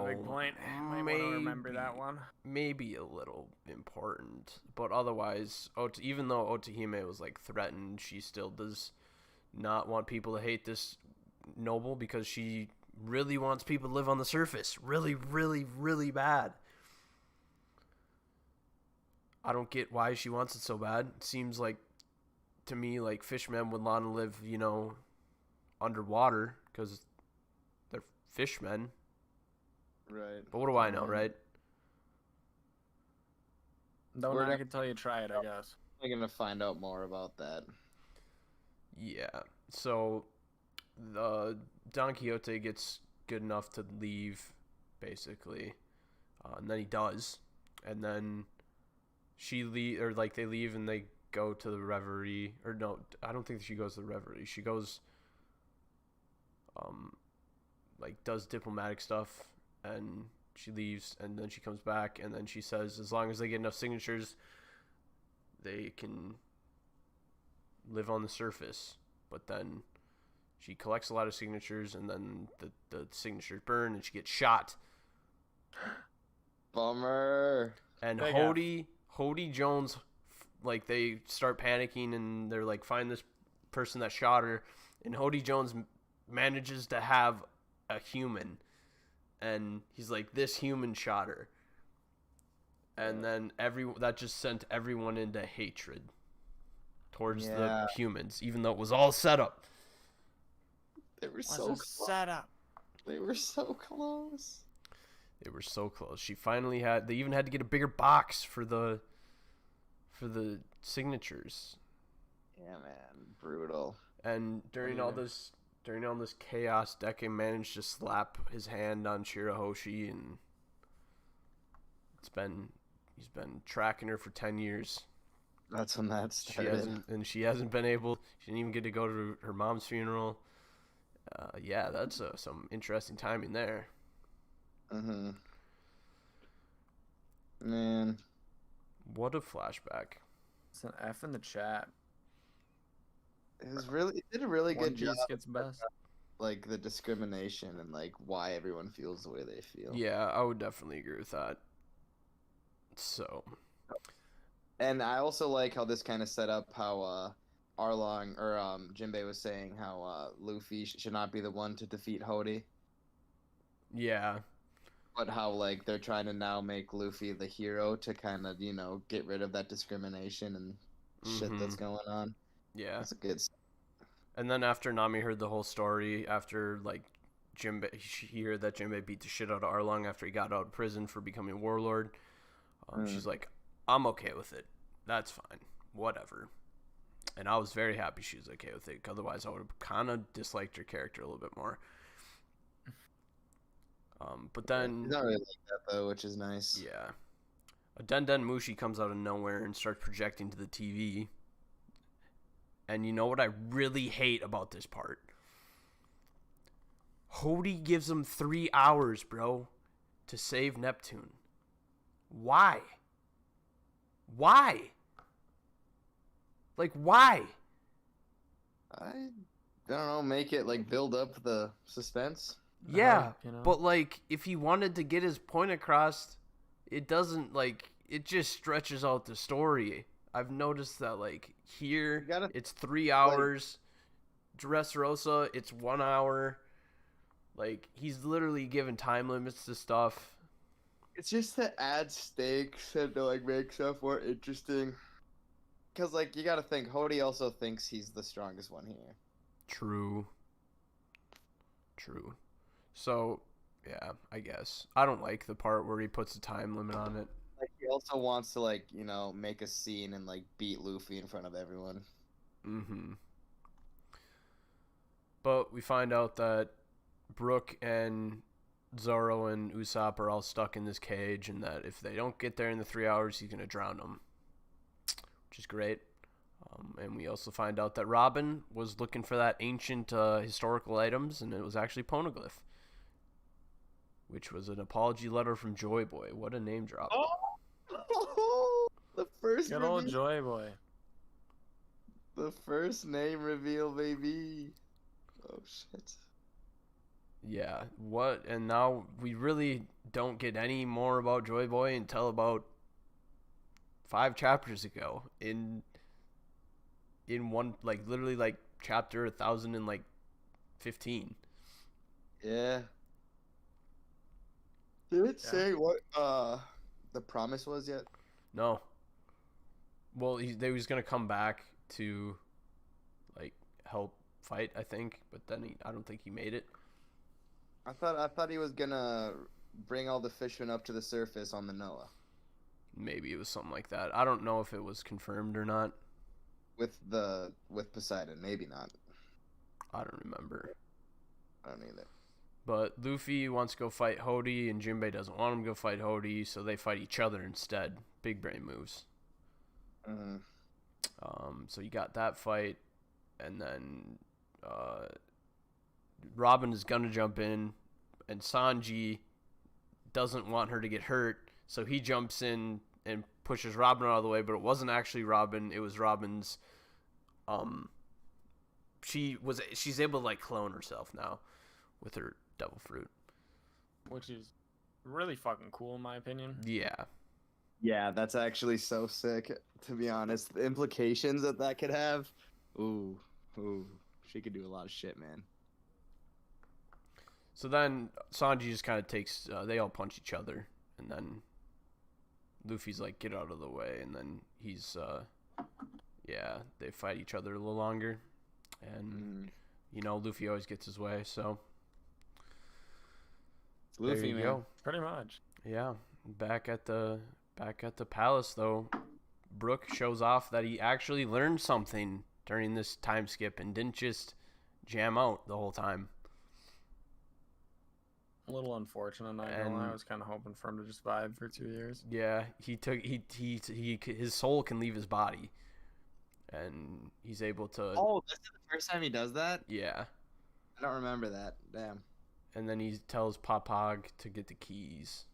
Speaker 3: big point. Might want to remember that one.
Speaker 1: Maybe a little important, but otherwise, even though Otohime was threatened, she still does not want people to hate this noble because she really wants people to live on the surface, really, really, really bad. I don't get why she wants it so bad. It seems to me fishmen would want to live, underwater because they're fishmen.
Speaker 2: Right.
Speaker 1: But what do I know, right?
Speaker 3: I can tell you try it, I guess.
Speaker 2: We're going to find out more about that.
Speaker 1: Yeah. So the Don Quixote gets good enough to leave, basically. And then he does. And then they leave and they go to the reverie. Or no, I don't think she goes to the reverie. She goes does diplomatic stuff, and she leaves, and then she comes back, and then she says as long as they get enough signatures, they can live on the surface. But then she collects a lot of signatures, and then the signatures burn, and she gets shot.
Speaker 2: Bummer.
Speaker 1: And
Speaker 3: Big
Speaker 1: Hody Jones, like, they start panicking, and they're like, find this person that shot her. And Hody Jones manages to have a human, and he's like, this human shot her. And then that just sent everyone into hatred towards the humans, even though it was all set up.
Speaker 2: They were so close.
Speaker 3: set up.
Speaker 2: They were so close.
Speaker 1: They were so close. She finally they even had to get a bigger box for the signatures.
Speaker 2: Yeah, man, brutal.
Speaker 1: And during all this chaos, Deke managed to slap his hand on Shirahoshi, and he's been tracking her for 10 years.
Speaker 2: That's when that started.
Speaker 1: She hasn't been able. She didn't even get to go to her mom's funeral. Yeah, that's some interesting timing there.
Speaker 2: Mm-hmm. Man.
Speaker 1: What a flashback.
Speaker 3: It's an F in the chat.
Speaker 2: It did a really
Speaker 3: One
Speaker 2: good job.
Speaker 3: Piece gets best.
Speaker 2: Like the discrimination and like why everyone feels the way they feel.
Speaker 1: Yeah, I would definitely agree with that. So.
Speaker 2: And I also like how this kind of set up how Arlong or Jinbei was saying how Luffy should not be the one to defeat Hody.
Speaker 1: Yeah.
Speaker 2: But how like they're trying to now make Luffy the hero to kind of, get rid of that discrimination and shit that's going on.
Speaker 1: Yeah.
Speaker 2: That's a good.
Speaker 1: And then after Nami heard the whole story, after like Jinbei, she heard that Jinbei beat the shit out of Arlong after he got out of prison for becoming a warlord. She's like, I'm okay with it. That's fine. Whatever. And I was very happy she was okay with it. Otherwise, I would have kind of disliked her character a little bit more. But then...
Speaker 2: He's not really like that, though, which is nice.
Speaker 1: Yeah. A Den Mushi comes out of nowhere and starts projecting to the TV. And you know what I really hate about this part? Hody gives him 3 hours, bro, to save Neptune. Why? Why? Like, why?
Speaker 2: I don't know, make it, like, build up the suspense.
Speaker 1: Yeah, but, like, if he wanted to get his point across, it doesn't, like, it just stretches out the story. I've noticed that, like, here, it's 3 hours. Dressrosa, it's 1 hour. Like, he's literally given time limits to stuff.
Speaker 2: It's just to add stakes and to, like, make stuff more interesting. Because, like, you gotta think, Hody also thinks he's the strongest one here.
Speaker 1: True. So, yeah, I guess. I don't like the part where he puts a time limit on it.
Speaker 2: Like, he also wants to, like, make a scene and, like, beat Luffy in front of everyone.
Speaker 1: Mm-hmm. But we find out that Brook and Zoro and Usopp are all stuck in this cage, and that if they don't get there in the 3 hours, he's going to drown them. Which is great. And we also find out that Robin was looking for that ancient historical items, and it was actually Poneglyph. Which was an apology letter from Joy Boy. What a name drop.
Speaker 2: Oh! The first
Speaker 3: Good old Joy Boy.
Speaker 2: The first name reveal, baby. Oh, shit.
Speaker 1: Yeah, what? And now we really don't get any more about Joy Boy until about 5 chapters ago. In one, like, literally, like, chapter 1015.
Speaker 2: Yeah. Did it say what the promise was yet?
Speaker 1: No. Well, they was gonna come back to, like, help fight, I think, but then I don't think he made it.
Speaker 2: I thought he was gonna bring all the fishermen up to the surface on the Noah.
Speaker 1: Maybe it was something like that. I don't know if it was confirmed or not.
Speaker 2: With Poseidon, maybe not.
Speaker 1: I don't remember.
Speaker 2: I don't either.
Speaker 1: But Luffy wants to go fight Hody, and Jinbei doesn't want him to go fight Hody, so they fight each other instead. Big brain moves.
Speaker 2: Mm-hmm.
Speaker 1: So you got that fight, and then Robin is gonna jump in, and Sanji doesn't want her to get hurt, so he jumps in and pushes Robin out of the way, but it wasn't actually Robin, it was Robin's she's able to like clone herself now with her devil fruit.
Speaker 4: Which is really fucking cool in my opinion.
Speaker 1: Yeah.
Speaker 2: Yeah, that's actually so sick, to be honest. The implications that could have. Ooh. She could do a lot of shit, man.
Speaker 1: So then Sanji just kind of takes, they all punch each other, and then Luffy's like, get out of the way, and then he's, they fight each other a little longer, and, Luffy always gets his way, so.
Speaker 2: Luffy,
Speaker 1: there you
Speaker 2: man.
Speaker 1: go.
Speaker 4: Pretty much.
Speaker 1: Yeah, back at the palace, though, Brook shows off that he actually learned something during this time skip and didn't just jam out the whole time.
Speaker 4: A little unfortunate, not gonna lie. I was kind of hoping for him to just vibe for 2 years.
Speaker 1: Yeah, his soul can leave his body, and he's able to.
Speaker 2: Oh, this is the first time he does that?
Speaker 1: Yeah.
Speaker 2: I don't remember that. Damn.
Speaker 1: And then he tells Papag to get the keys.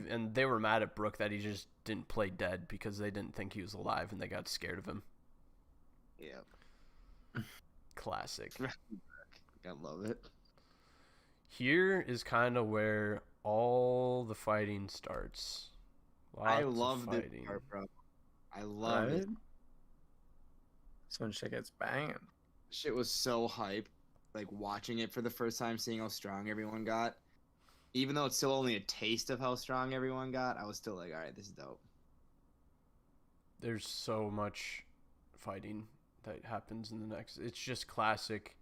Speaker 1: And they were mad at Brook that he just didn't play dead because they didn't think he was alive and they got scared of him.
Speaker 2: Yep.
Speaker 1: Classic.
Speaker 2: I love it.
Speaker 1: Here is kind of where all the fighting starts.
Speaker 2: I love this part, bro. I love it.
Speaker 4: That's when shit gets banging.
Speaker 2: Shit was so hype. Like, watching it for the first time, seeing how strong everyone got. Even though it's still only a taste of how strong everyone got, I was still like, alright, this is dope.
Speaker 1: There's so much fighting that happens in the next. It's just classic.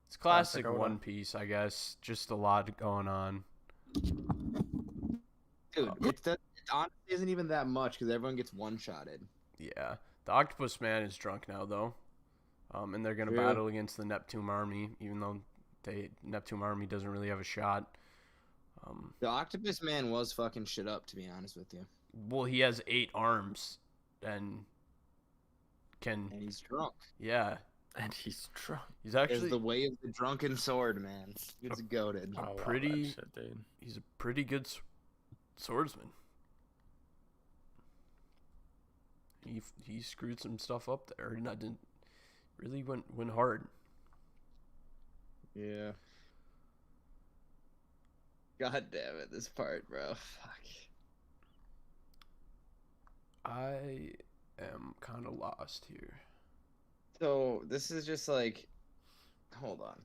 Speaker 1: It's classic One Piece, I guess. Just a lot going on.
Speaker 2: Dude, it honestly isn't even that much because everyone gets one-shotted.
Speaker 1: Yeah. The Octopus Man is drunk now, though. And they're going to battle against the Neptune Army, even though Neptune Army doesn't really have a shot.
Speaker 2: The Octopus Man was fucking shit up, to be honest with you.
Speaker 1: Well, he has 8 arms and
Speaker 2: And he's drunk.
Speaker 1: Yeah.
Speaker 4: And he's drunk.
Speaker 1: He's actually...
Speaker 2: It's the way of the drunken sword, man. It's goated.
Speaker 1: He's a pretty good swordsman. He screwed some stuff up there, and I didn't really went hard.
Speaker 2: Yeah. God damn it, this part, bro. Fuck.
Speaker 1: I am kind of lost here.
Speaker 2: So, this is just like... Hold on.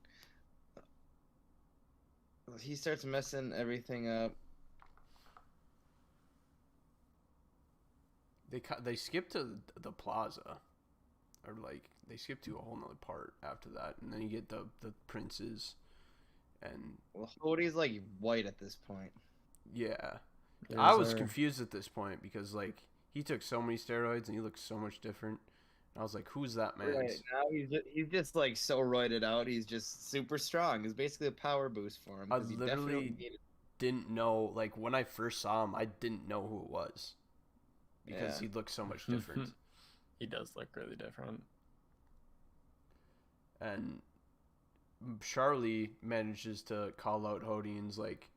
Speaker 2: He starts messing everything up.
Speaker 1: They skip to the plaza. Or, like, they skip to a whole nother part after that. And then you get the princes. And...
Speaker 2: Well, Hody's, like, white at this point.
Speaker 1: Yeah. I was confused at this point because, like, he took so many steroids and he looks so much different. And I was like, who's that man?
Speaker 2: Right, now he's just, like, so roided out. He's just super strong. It's basically a power boost for him.
Speaker 1: I literally didn't know, like, when I first saw him, I didn't know who it was. Because he looked so much different.
Speaker 4: He does look really different.
Speaker 1: And Charlie manages to call out Hody and's like,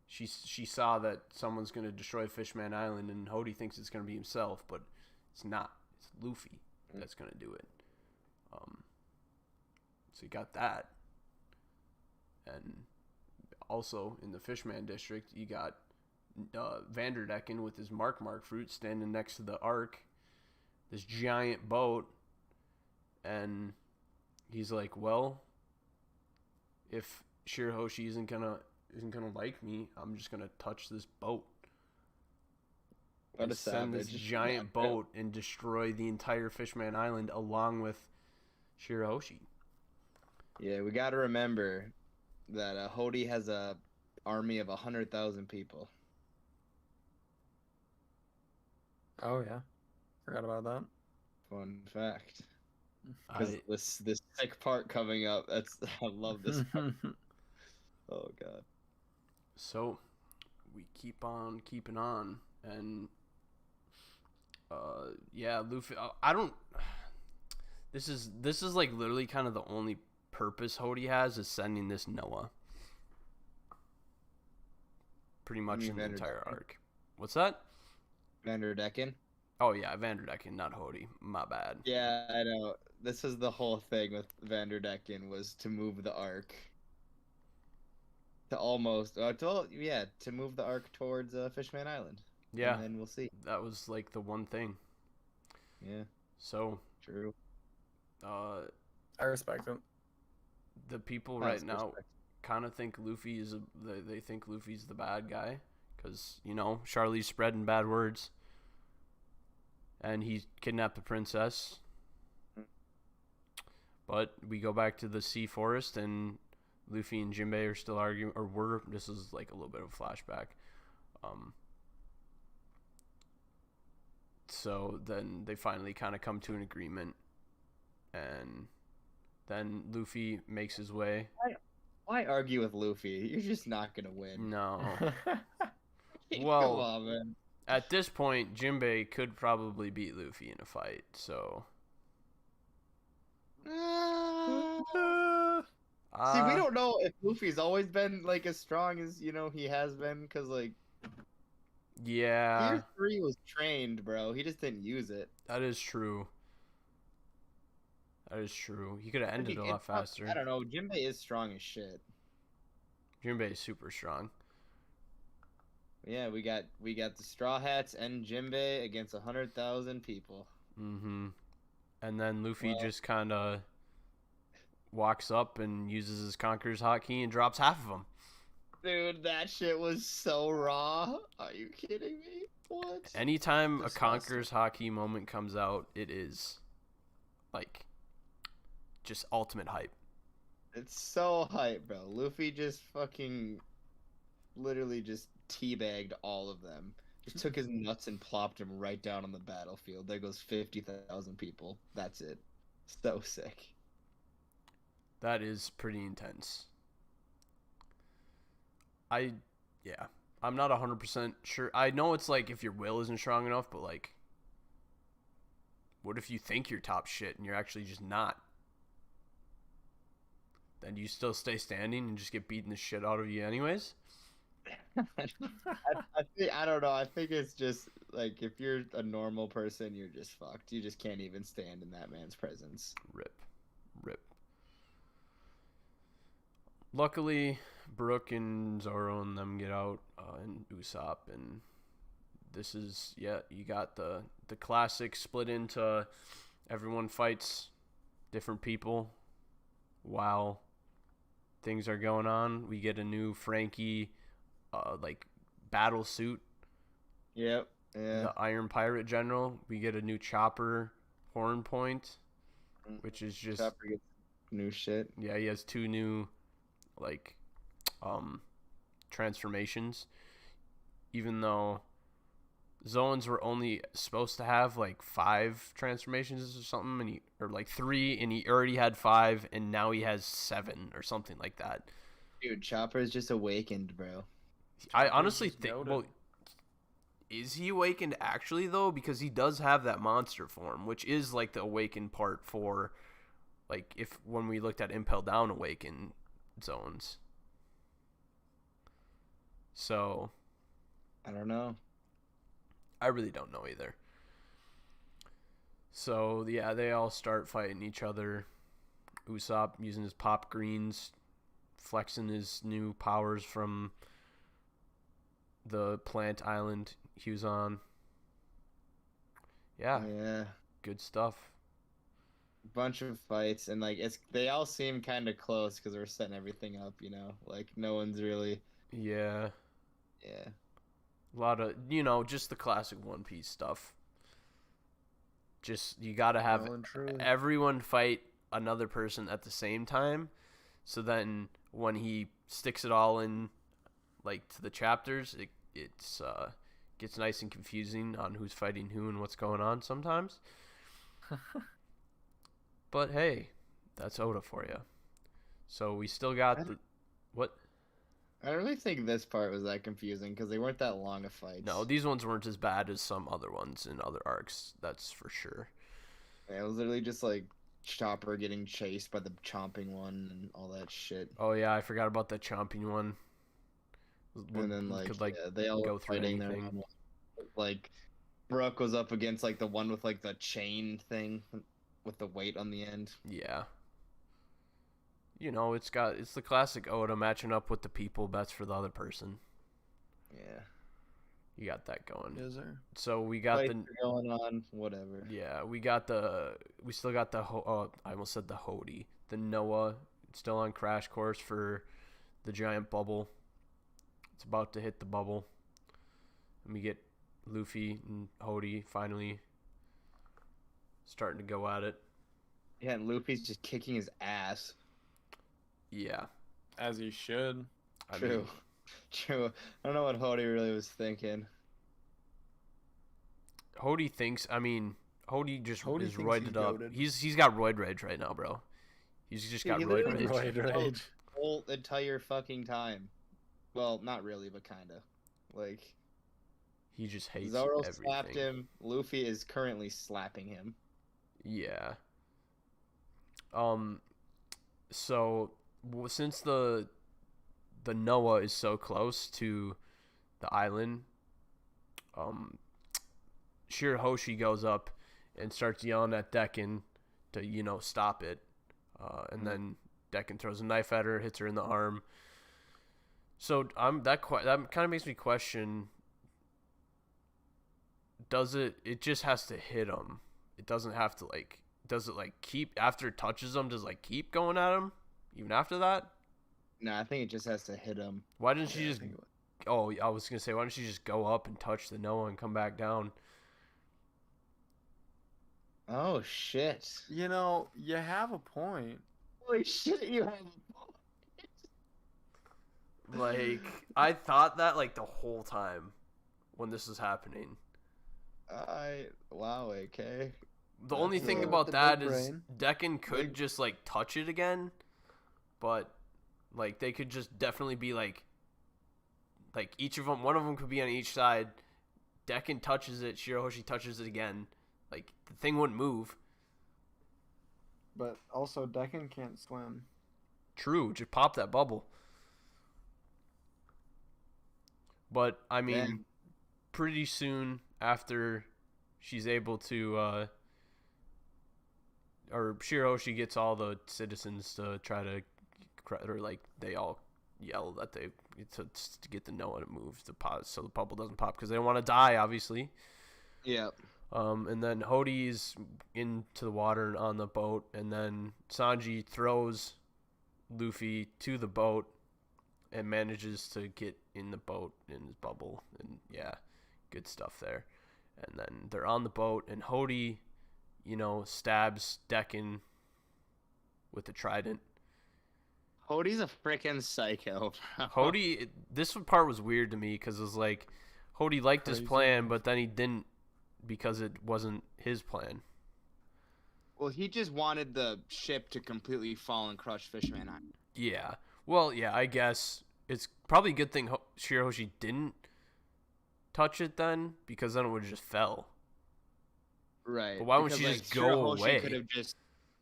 Speaker 1: she saw that someone's going to destroy Fishman Island, and Hody thinks it's going to be himself, but it's not. It's Luffy that's going to do it. So you got that. And also in the Fishman district, you got Vanderdecken with his Mark fruit standing next to the Ark, this giant boat, and he's like, well, if Shirahoshi isn't gonna like me, I'm just gonna touch this boat.
Speaker 2: What a
Speaker 1: send this giant boat and destroy the entire Fishman Island along with Shirahoshi.
Speaker 2: Yeah, we gotta remember that Hody has a army of 100,000 people.
Speaker 4: Oh yeah, forgot about that.
Speaker 2: Fun fact. Because this sick part coming up, I love this part. Oh god.
Speaker 1: So we keep on keeping on, and Luffy. I don't. This is like literally kind of the only purpose Hody has is sending this Noah. pretty much
Speaker 2: mean
Speaker 1: in the entire
Speaker 2: Vanderdecken?
Speaker 1: arc. What's that?
Speaker 2: Vanderdecken?
Speaker 1: Oh yeah, Vanderdecken, not Hody. My bad.
Speaker 2: Yeah, I know. This is the whole thing with Vanderdecken was to move the arc to almost to move the arc towards Fishman Island.
Speaker 1: Yeah,
Speaker 2: And then we'll see.
Speaker 1: that was like the one thing.
Speaker 2: Yeah,
Speaker 1: So,
Speaker 2: true.
Speaker 3: I respect it.
Speaker 1: the people
Speaker 2: That's
Speaker 1: right now
Speaker 2: respect.
Speaker 1: kind of think Luffy is they think Luffy's the bad guy because Charlie's spreading bad words, and he kidnapped the princess. But we go back to the sea forest, and Luffy and Jinbei are still arguing, or were. This is like a little bit of a flashback. So then they finally kind of come to an agreement, and then Luffy makes his way.
Speaker 2: Why argue with Luffy? You're just not gonna win.
Speaker 1: No.
Speaker 2: Come on, man.
Speaker 1: At this point, Jinbei could probably beat Luffy in a fight, so...
Speaker 2: See, we don't know if Luffy's always been, like, as strong as, he has been, because, like...
Speaker 1: Yeah.
Speaker 2: Gear 3 was trained, bro. He just didn't use it.
Speaker 1: That is true. That is true. He could have ended a lot faster.
Speaker 2: I don't know. Jinbei is strong as shit.
Speaker 1: Jinbei is super strong.
Speaker 2: Yeah, we got the Straw Hats and Jinbei against 100,000 people.
Speaker 1: Mm-hmm. And then Luffy just kind of walks up and uses his Conqueror's Hotkey and drops half of them.
Speaker 2: Dude, that shit was so raw. Are you kidding me? What?
Speaker 1: Anytime a Conqueror's Hotkey moment comes out, it is, like, just ultimate hype.
Speaker 2: It's so hype, bro. Luffy just fucking literally just teabagged all of them. Just took his nuts and plopped him right down on the battlefield. There goes 50,000 people. That's it. So sick.
Speaker 1: That is pretty intense. I'm not 100% sure. I know it's like if your will isn't strong enough, but like, what if you think you're top shit and you're actually just not? Then you still stay standing and just get beaten the shit out of you anyways?
Speaker 2: I don't know. I think it's just like if you're a normal person, you're just fucked. You just can't even stand in that man's presence.
Speaker 1: Rip. Luckily, Brook and Zoro and them get out, and Usopp, and this is, you got the classic split into everyone fights different people while things are going on. We get a new Frankie, like, battle suit.
Speaker 2: Yep. Yeah.
Speaker 1: The Iron Pirate General. We get a new Chopper horn point, which is just...
Speaker 2: Chopper gets new shit.
Speaker 1: Yeah, he has 2 new, like, transformations. Even though Zoans were only supposed to have, like, 5 transformations or something, or like 3, and he already had 5, and now he has 7 or something like that.
Speaker 2: Dude, Chopper's just awakened, bro.
Speaker 1: I honestly think, well, is he awakened actually, though? Because he does have that monster form, which is, like, the awakened part for, like, when we looked at Impel Down awakened zones. So,
Speaker 2: I don't know.
Speaker 1: I really don't know either. So, yeah, they all start fighting each other. Usopp using his pop greens, flexing his new powers from the plant island he was on. Yeah.
Speaker 2: Yeah.
Speaker 1: Good stuff.
Speaker 2: Bunch of fights, and like they all seem kind of close because we're setting everything up, like no one's really.
Speaker 1: Yeah. A lot of, just the classic One Piece stuff. Just, you gotta have everyone fight another person at the same time, so then when he sticks it all in, like, to the chapters, it's gets nice and confusing on who's fighting who and what's going on sometimes. But hey, that's Oda for you. So we still got what?
Speaker 2: I don't really think this part was that confusing because they weren't that long of fights.
Speaker 1: No, these ones weren't as bad as some other ones in other arcs. That's for sure.
Speaker 2: Yeah, it was literally just like Chopper getting chased by the chomping one and all that shit.
Speaker 1: Oh yeah, I forgot about that chomping one.
Speaker 2: And then like,
Speaker 1: could like
Speaker 2: yeah, they all
Speaker 1: go
Speaker 2: were
Speaker 1: through
Speaker 2: fighting their
Speaker 1: anything.
Speaker 2: own. Like Brooke was up against like the one with like the chain thing with the weight on the end.
Speaker 1: Yeah. It's the classic Oda matching up with the people bets for the other person.
Speaker 2: Yeah.
Speaker 1: You got that going.
Speaker 3: Is there?
Speaker 1: So we got
Speaker 2: Fights are going on, whatever.
Speaker 1: Yeah, we still got I almost said the Hody. The Noah still on crash course for the giant bubble. It's about to hit the bubble. And we get Luffy and Hody finally starting to go at it.
Speaker 2: Yeah, and Luffy's just kicking his ass.
Speaker 1: Yeah.
Speaker 3: As he should.
Speaker 2: True. True. I don't know what Hody really was thinking.
Speaker 1: Hody just
Speaker 3: Hody
Speaker 1: is
Speaker 3: thinks
Speaker 1: roided
Speaker 3: he's
Speaker 1: up.
Speaker 3: goated.
Speaker 1: He's got roid rage right now, bro. He's just got
Speaker 2: He
Speaker 1: roid
Speaker 2: literally
Speaker 1: rage.
Speaker 3: Roid rage.
Speaker 2: The whole entire fucking time. Well, not really, but kinda. Like
Speaker 1: He just hates
Speaker 2: Zoro
Speaker 1: everything.
Speaker 2: slapped him. Luffy is currently slapping him.
Speaker 1: Yeah. So since the Noah is so close to the island, Shirahoshi goes up and starts yelling at Dekken to stop it, and then Dekken throws a knife at her, hits her in the arm. So that kind of makes me question: does it just has to hit him? It doesn't have to does it keep after it touches him? Does it keep going at him even after that?
Speaker 2: No, I think it just has to hit him.
Speaker 1: Why didn't she
Speaker 2: Yeah, I
Speaker 1: just?
Speaker 2: think it
Speaker 1: Oh, I was gonna say, why don't she just go up and touch the Noah and come back down?
Speaker 2: Oh shit!
Speaker 3: You know, you have a point.
Speaker 2: Holy shit! You have a point.
Speaker 1: I thought that the whole time when this was happening.
Speaker 2: Wow, AK.
Speaker 1: The only
Speaker 2: That's
Speaker 1: thing
Speaker 2: the
Speaker 1: about
Speaker 3: big
Speaker 1: that is
Speaker 3: brain.
Speaker 1: Dekken could
Speaker 2: Big-
Speaker 1: just touch it again, but they could just definitely be each of them. One of them could be on each side. Dekken touches it. Shirahoshi touches it again. The thing wouldn't move.
Speaker 3: But also, Dekken can't swim.
Speaker 1: True, just pop that bubble. But I mean,
Speaker 2: Man.
Speaker 1: pretty soon after she's able to, or Shirahoshi gets all the citizens to try to, or they all yell that they to get the Noah to move the pop, so the bubble doesn't pop because they don't want to die, obviously.
Speaker 2: Yeah.
Speaker 1: And then Hody's into the water on the boat, and then Sanji throws Luffy to the boat and manages to get in the boat in his bubble, and yeah, good stuff there. And then they're on the boat, and Hody, stabs Dekken with the trident.
Speaker 2: Hody's a freaking psycho.
Speaker 1: Hody, this part was weird to me because it was Hody liked his
Speaker 3: Crazy.
Speaker 1: plan, but then he didn't because it wasn't his plan.
Speaker 2: Well, he just wanted the ship to completely fall and crush Fishman Island.
Speaker 1: Yeah. Well, yeah, I guess it's probably a good thing Shirahoshi didn't touch it then, because then it would have just fell.
Speaker 2: Right.
Speaker 1: But why wouldn't
Speaker 2: Because,
Speaker 1: she just go
Speaker 2: Shirahoshi
Speaker 1: away?
Speaker 2: could have just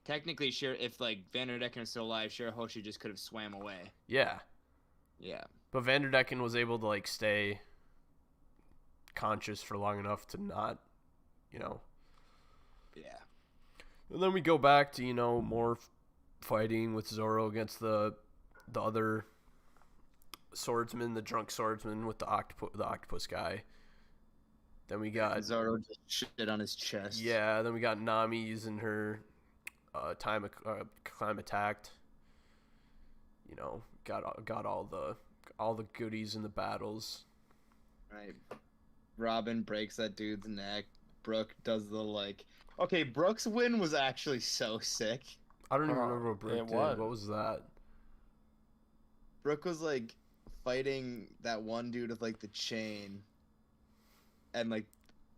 Speaker 2: technically if Vanderdecken is still alive, Shirahoshi just could have swam away.
Speaker 1: Yeah.
Speaker 2: Yeah.
Speaker 1: But Vanderdecken was able to stay conscious for long enough to not,
Speaker 2: Yeah.
Speaker 1: And then we go back to, more fighting with Zoro against the other swordsman, the drunk swordsman with the octopus guy. Then we got
Speaker 2: Zoro just shit on his chest.
Speaker 1: Yeah, then we got Nami using her climb attacked. Got all the goodies in the battles.
Speaker 2: Right. Robin breaks that dude's neck. Brooke does the Okay, Brooke's win was actually so sick.
Speaker 1: I don't even
Speaker 3: Oh,
Speaker 1: remember what Brooke
Speaker 3: it
Speaker 1: did.
Speaker 3: was.
Speaker 1: What was that?
Speaker 2: Brooke was fighting that one dude with the chain, and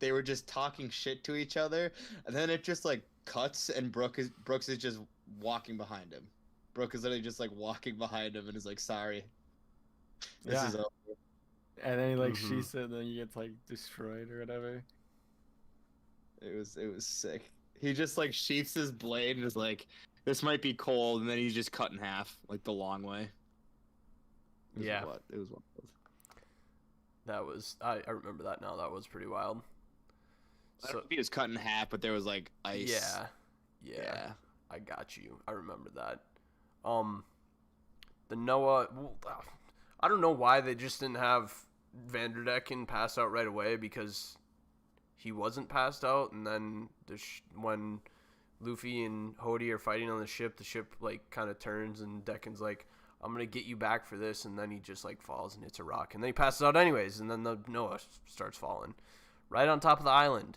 Speaker 2: they were just talking shit to each other, and then it just cuts, and Brooks is just walking behind him. Brooke is literally just walking behind him and is sorry. This
Speaker 3: Yeah.
Speaker 2: is over.
Speaker 3: And then he
Speaker 1: Mhm.
Speaker 3: sheaths it, and then he gets destroyed or whatever.
Speaker 2: It was sick. He just sheaths his blade and is this might be cold, and then he's just cut in half the long way. It was
Speaker 1: Yeah.
Speaker 2: It was one of those.
Speaker 1: That was I remember that now. That was pretty wild.
Speaker 2: I don't know if he was cut in half, but there was like ice.
Speaker 1: Yeah. I got you. I remember that. The Noah. I don't know why they just didn't have Vanderdecken pass out right away, because he wasn't passed out, and then when Luffy and Hody are fighting on the ship like kind of turns, and Deccan's like, I'm gonna get you back for this, and then he just like falls and hits a rock, and then he passes out anyways, and then the Noah starts falling right on top of the island.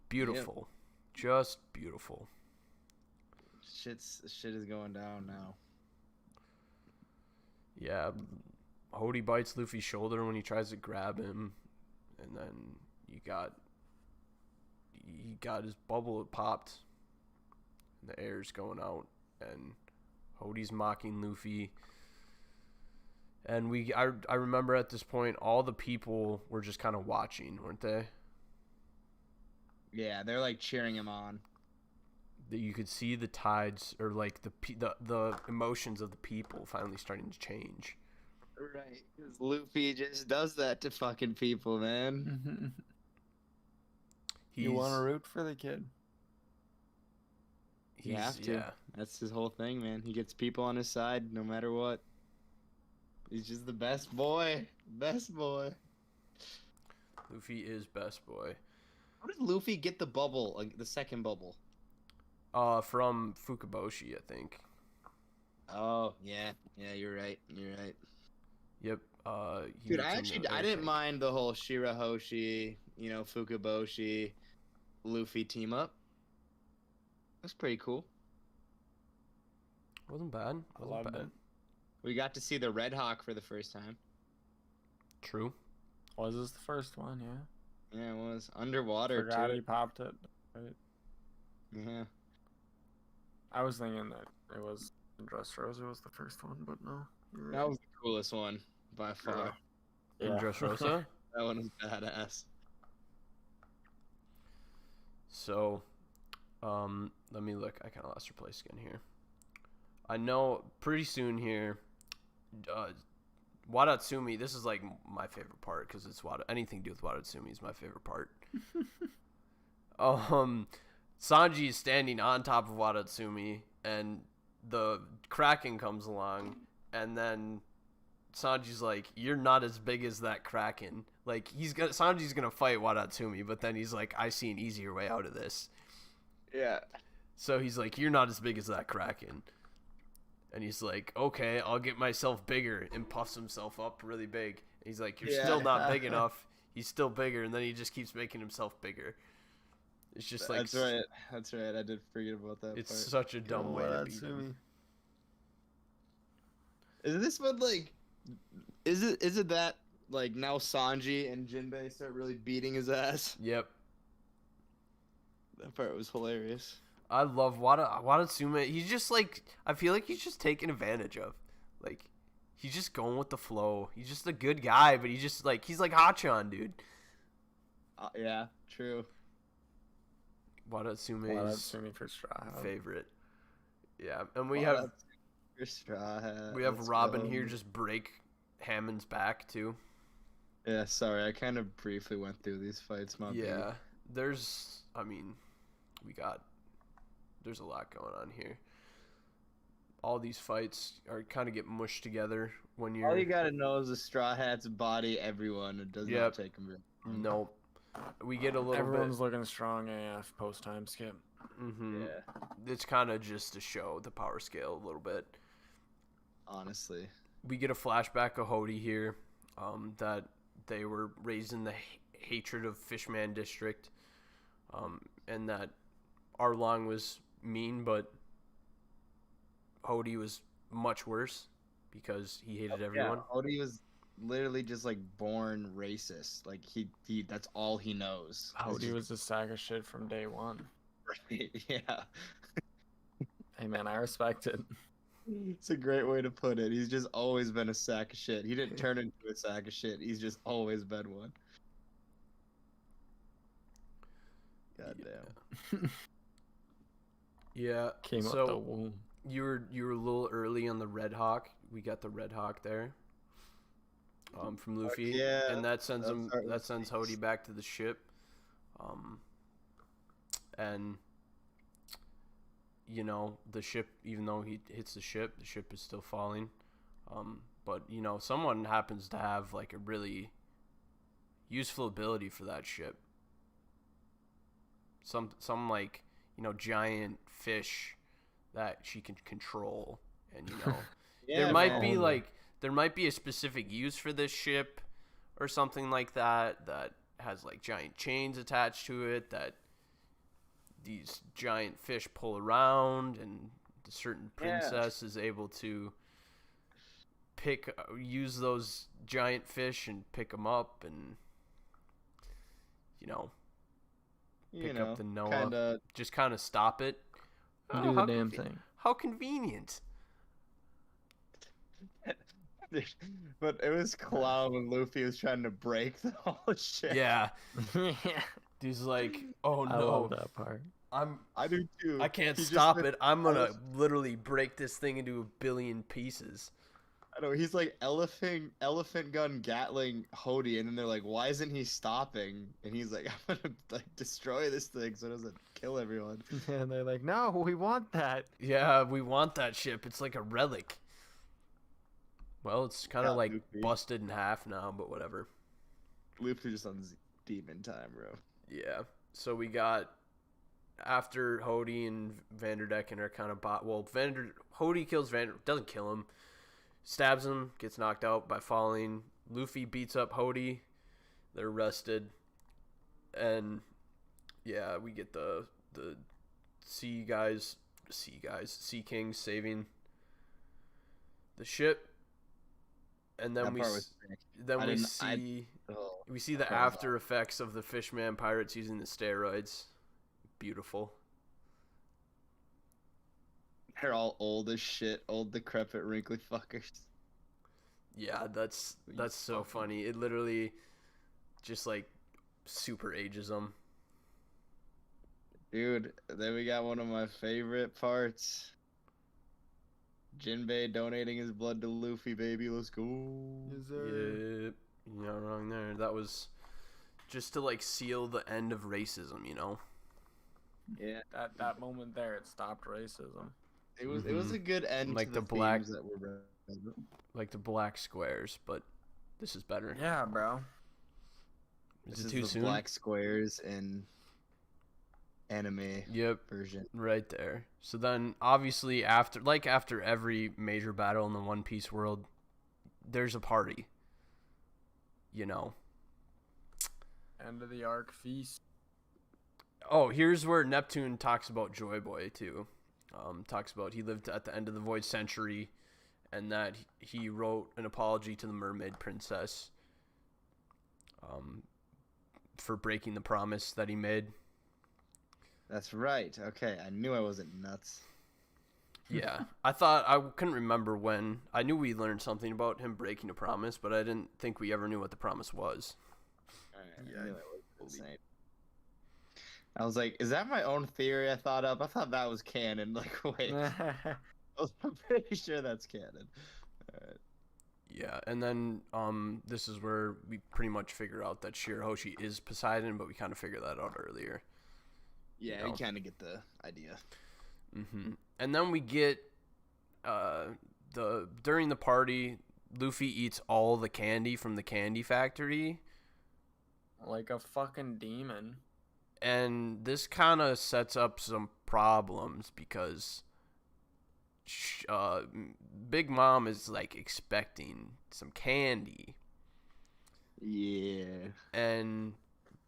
Speaker 1: Beautiful. Yep. Just beautiful.
Speaker 2: Shit is going down now.
Speaker 1: Yeah, Hody bites Luffy's shoulder when he tries to grab him, and then he got his bubble popped, and the air's going out, and Hody's mocking Luffy. And I remember at this point, all the people were just kind of watching, weren't they?
Speaker 2: Yeah, they're like cheering him on.
Speaker 1: That you could see the tides, or like the emotions of the people finally starting to change.
Speaker 2: Right, because Luffy just does that to fucking people, man.
Speaker 3: You want to root for the kid.
Speaker 2: You have to. Yeah. That's his whole thing, man. He gets people on his side no matter what. He's just the best boy. Best boy.
Speaker 1: Luffy is best boy.
Speaker 2: How did Luffy get the bubble, like the second bubble?
Speaker 1: From Fukaboshi, I think.
Speaker 2: Oh, yeah. Yeah, you're right.
Speaker 1: Yep.
Speaker 2: Dude, I didn't mind the whole Shirahoshi, Fukaboshi, Luffy team up. That's pretty cool.
Speaker 1: Wasn't bad. Wasn't bad.
Speaker 2: We got to see the Red Hawk for the first time.
Speaker 1: True.
Speaker 3: Was this the first one? Yeah.
Speaker 2: Yeah, it was underwater.
Speaker 3: Forgot
Speaker 2: too.
Speaker 3: He popped it. Right?
Speaker 2: Yeah.
Speaker 3: I was thinking that it was Dressrosa was the first one, but no.
Speaker 2: Right. That was the coolest one by far.
Speaker 1: Yeah. In Dressrosa?
Speaker 2: That one was badass.
Speaker 1: So, let me look. I kind of lost her place again here. I know pretty soon here, Wadatsumi, this is like my favorite part, because it's anything to do with Wadatsumi is my favorite part. Sanji is standing on top of Wadatsumi, and the Kraken comes along, and then Sanji's like, "You're not as big as that Kraken." Like, Sanji's gonna fight Wadatsumi, but then he's like, "I see an easier way out of this."
Speaker 2: Yeah.
Speaker 1: So he's like, "You're not as big as that Kraken." And he's like, "Okay, I'll get myself bigger," and puffs himself up really big. And he's like, "You're still not big enough." He's still bigger, and then he just keeps making himself bigger. It's just like...
Speaker 2: That's right. I did forget about that
Speaker 1: It's
Speaker 2: part.
Speaker 1: such a dumb way to beat him.
Speaker 2: Is this what, like... Is it that, like, now Sanji and Jinbei start really beating his ass?
Speaker 1: Yep.
Speaker 2: That part was hilarious.
Speaker 1: I love Wadatsumi. He's just like... I feel like he's just taken advantage of. Like, he's just going with the flow. He's just a good guy, but he's just like... He's like Hachan, dude.
Speaker 2: Yeah, true.
Speaker 1: Wadatsumi
Speaker 3: for Straw Hat.
Speaker 1: Favorite. Yeah, and we have
Speaker 2: Straw Hat.
Speaker 1: We have Robin here just break Hammond's back too.
Speaker 2: Yeah, sorry, I kind of briefly went through these fights.
Speaker 1: There's a lot going on here. All these fights are kind of get mushed together when you're...
Speaker 2: All you gotta know is the Straw Hats body everyone. It does not take them.
Speaker 1: Nope. We get a little
Speaker 3: Everyone's looking strong AF post time skip.
Speaker 1: Mm-hmm. Yeah. It's kind of just to show the power scale a little bit.
Speaker 2: Honestly.
Speaker 1: We get a flashback of Hody here, that they were raised in the hatred of Fishman District, and that Arlong was mean, but Hody was much worse because he hated everyone.
Speaker 2: Yeah, Hody was literally just like born racist. Like he that's all he knows.
Speaker 3: Hody was a sack of shit from day one.
Speaker 2: Right, yeah.
Speaker 3: Hey man, I respect it.
Speaker 2: It's a great way to put it. He's just always been a sack of shit. He didn't turn into a sack of shit. He's just always been one. Goddamn.
Speaker 1: Yeah.
Speaker 3: Came up the womb.
Speaker 1: You were a little early on the Red Hawk. We got the Red Hawk there. from Luffy,
Speaker 2: yeah,
Speaker 1: and that sends
Speaker 2: that's right.
Speaker 1: that sends Hody back to the ship, and you know the ship, even though he hits the ship is still falling, but you know someone happens to have like a really useful ability for that ship. Some like you know giant fish that she can control, and you know
Speaker 2: Yeah,
Speaker 1: there might
Speaker 2: man.
Speaker 1: be like there might be a specific use for this ship or something like that has like giant chains attached to it that these giant fish pull around, and the certain princess is able to use those giant fish and pick them up, and you know pick up the Noah, just kind of stop it.
Speaker 3: Do the damn thing.
Speaker 1: How convenient.
Speaker 2: But it was clown when Luffy was trying to break the whole shit.
Speaker 1: Yeah.
Speaker 3: Yeah.
Speaker 1: Dude's like, oh
Speaker 3: I
Speaker 1: no,
Speaker 3: love that part.
Speaker 2: I do too.
Speaker 1: I can't
Speaker 2: He just
Speaker 1: stop
Speaker 2: said-
Speaker 1: it. I'm gonna literally break this thing into a billion pieces.
Speaker 2: I know he's like elephant gun Gatling Hody, and then they're like, why isn't he stopping? And he's like, I'm gonna like destroy this thing so it doesn't kill everyone.
Speaker 3: And they're like, no, we want that.
Speaker 1: Yeah, we want that ship. It's like a relic. Well, it's kind of
Speaker 2: Yeah,
Speaker 1: like
Speaker 2: Luffy.
Speaker 1: busted in half now, but whatever.
Speaker 2: Luffy just on demon time, bro.
Speaker 1: Yeah. So we got after Hody and Vanderdecken are kind of Hody kills doesn't kill him, stabs him, gets knocked out by falling. Luffy beats up Hody. They're arrested, and yeah, we get the sea kings saving the ship, and then
Speaker 2: That part was sick.
Speaker 1: we see the
Speaker 2: that part was
Speaker 1: after effects of the Fishman pirates using the steroids. Beautiful.
Speaker 2: They're all old as shit, old decrepit wrinkly fuckers.
Speaker 1: Yeah, that's so funny. It literally just like super ages them.
Speaker 2: Dude, then we got one of my favorite parts. Jinbei donating his blood to Luffy, baby. Let's go.
Speaker 1: Yep, you're not wrong there. That was just to like seal the end of racism, you know.
Speaker 2: Yeah.
Speaker 3: That moment there, it stopped racism.
Speaker 2: It was a good end
Speaker 1: Like
Speaker 2: to
Speaker 1: the
Speaker 2: the
Speaker 1: black-
Speaker 2: themes that were present.
Speaker 1: Like the black squares, but this is better.
Speaker 3: Yeah, bro.
Speaker 1: Is
Speaker 2: This
Speaker 1: it
Speaker 2: is
Speaker 1: too
Speaker 2: the
Speaker 1: soon?
Speaker 2: black squares in anime
Speaker 1: Yep,
Speaker 2: version.
Speaker 1: right there. So then, obviously, after every major battle in the One Piece world, there's a party. You know.
Speaker 3: End of the arc feast.
Speaker 1: Oh, here's where Neptune talks about Joy Boy too. Talks about he lived at the end of the Void Century, and that he wrote an apology to the Mermaid Princess for breaking the promise that he made.
Speaker 2: That's right. Okay, I knew I wasn't nuts.
Speaker 1: Yeah, I couldn't remember when. I knew we learned something about him breaking a promise, but I didn't think we ever knew what the promise was.
Speaker 2: Alright, I knew I wasn't insane. I was like, is that my own theory I thought up? I thought that was canon. Like, wait. I'm pretty sure that's canon. Alright.
Speaker 1: Yeah, and then this is where we pretty much figure out that Shirahoshi is Poseidon, but we kind of figured that out earlier.
Speaker 2: Yeah,
Speaker 1: You know.
Speaker 2: we kind of get the idea.
Speaker 1: Mm-hmm. And then we get during the party, Luffy eats all the candy from the candy factory,
Speaker 3: Like a fucking demon.
Speaker 1: and this kind of sets up some problems because Big Mom is like expecting some candy,
Speaker 2: Yeah.
Speaker 1: and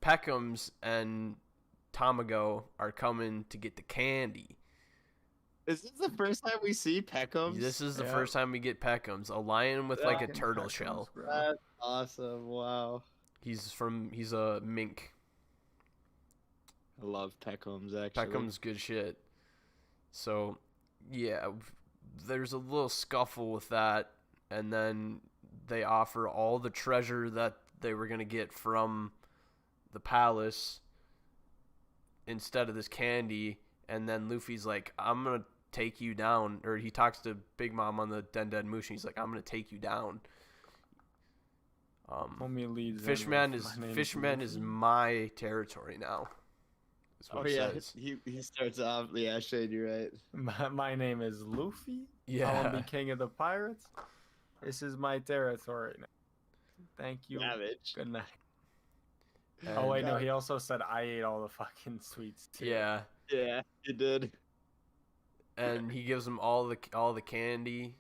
Speaker 1: Peckham's and Tamago are coming to get the candy.
Speaker 2: Is this the first time we see Peckham's?
Speaker 1: This is the
Speaker 3: Yeah.
Speaker 1: first time we get Peckham's, a lion with like a
Speaker 2: Fucking
Speaker 1: turtle
Speaker 3: Peckham's,
Speaker 1: shell.
Speaker 3: bro.
Speaker 2: That's awesome. Wow.
Speaker 1: He's a mink.
Speaker 2: I love Peckham's, actually.
Speaker 1: Peckham's good shit. So, yeah, there's a little scuffle with that, and then they offer all the treasure that they were going to get from the palace instead of this candy, and then Luffy's like, I'm going to take you down, or he talks to Big Mom on the Den Den Mushi, he's like, I'm going to take you down.
Speaker 3: Homie leads.
Speaker 1: Fishman is my territory now. That's what
Speaker 2: Oh
Speaker 1: he
Speaker 2: yeah,
Speaker 1: says.
Speaker 2: he starts off. Yeah, Shane, you're right.
Speaker 3: My name is Luffy. I
Speaker 1: Yeah.
Speaker 3: want to be king of the pirates. This is my territory now. Thank you.
Speaker 2: Savage.
Speaker 3: Good night.
Speaker 1: And,
Speaker 3: Oh wait, no. He also said I ate all the fucking sweets too.
Speaker 1: Yeah.
Speaker 2: Yeah, he did.
Speaker 1: And he gives him all the candy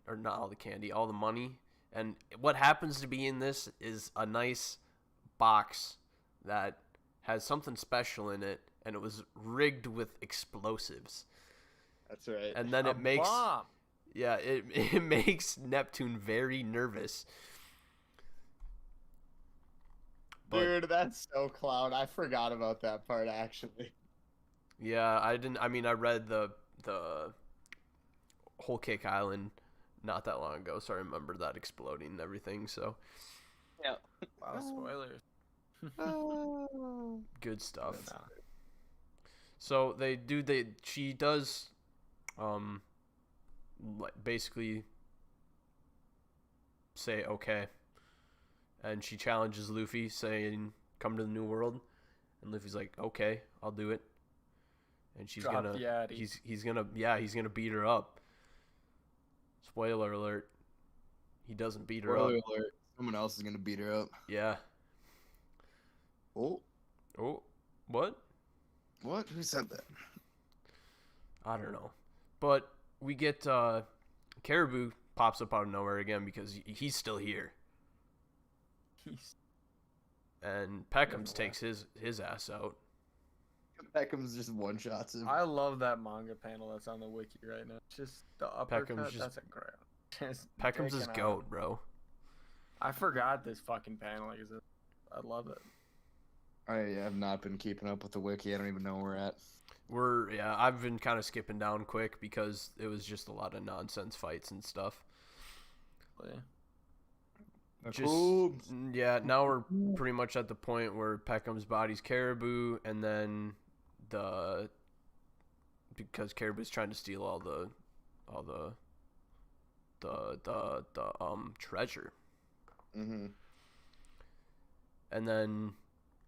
Speaker 1: or not all the candy, all the money. And what happens to be in this is a nice box that has something special in it, and it was rigged with explosives.
Speaker 2: That's right.
Speaker 1: And then it makes it makes Neptune very nervous.
Speaker 2: Dude, that's so clown. I forgot about that part actually.
Speaker 1: Yeah, I read the Whole Cake Island not that long ago, so I remember that exploding and everything. So
Speaker 2: Yeah.
Speaker 3: Wow, spoilers.
Speaker 1: good stuff. So she does, basically say okay, and she challenges Luffy, saying, "Come to the New World," and Luffy's like, "Okay, I'll do it." And he's gonna beat her up. Spoiler alert. He doesn't beat her up.
Speaker 2: Spoiler alert. Someone else is gonna beat her up.
Speaker 1: Yeah.
Speaker 2: Oh.
Speaker 1: What?
Speaker 2: What? Who said that?
Speaker 1: I don't know. But we get Caribou pops up out of nowhere again because he's still here. And Peckham's takes his ass out.
Speaker 2: Beckham's just one shots him.
Speaker 3: I love that manga panel that's on the wiki right now. Just the uppercut. That's a great.
Speaker 1: Peckham's his goat, bro.
Speaker 3: I forgot this fucking panel exists. I love it.
Speaker 2: I have not been keeping up with the wiki. I don't even know where we're at.
Speaker 1: I've been kind of skipping down quick because it was just a lot of nonsense fights and stuff. Yeah. Now we're pretty much at the point where Peckham's body's Caribou, and then because Caribou's trying to steal all the treasure.
Speaker 2: Mm-hmm.
Speaker 1: And then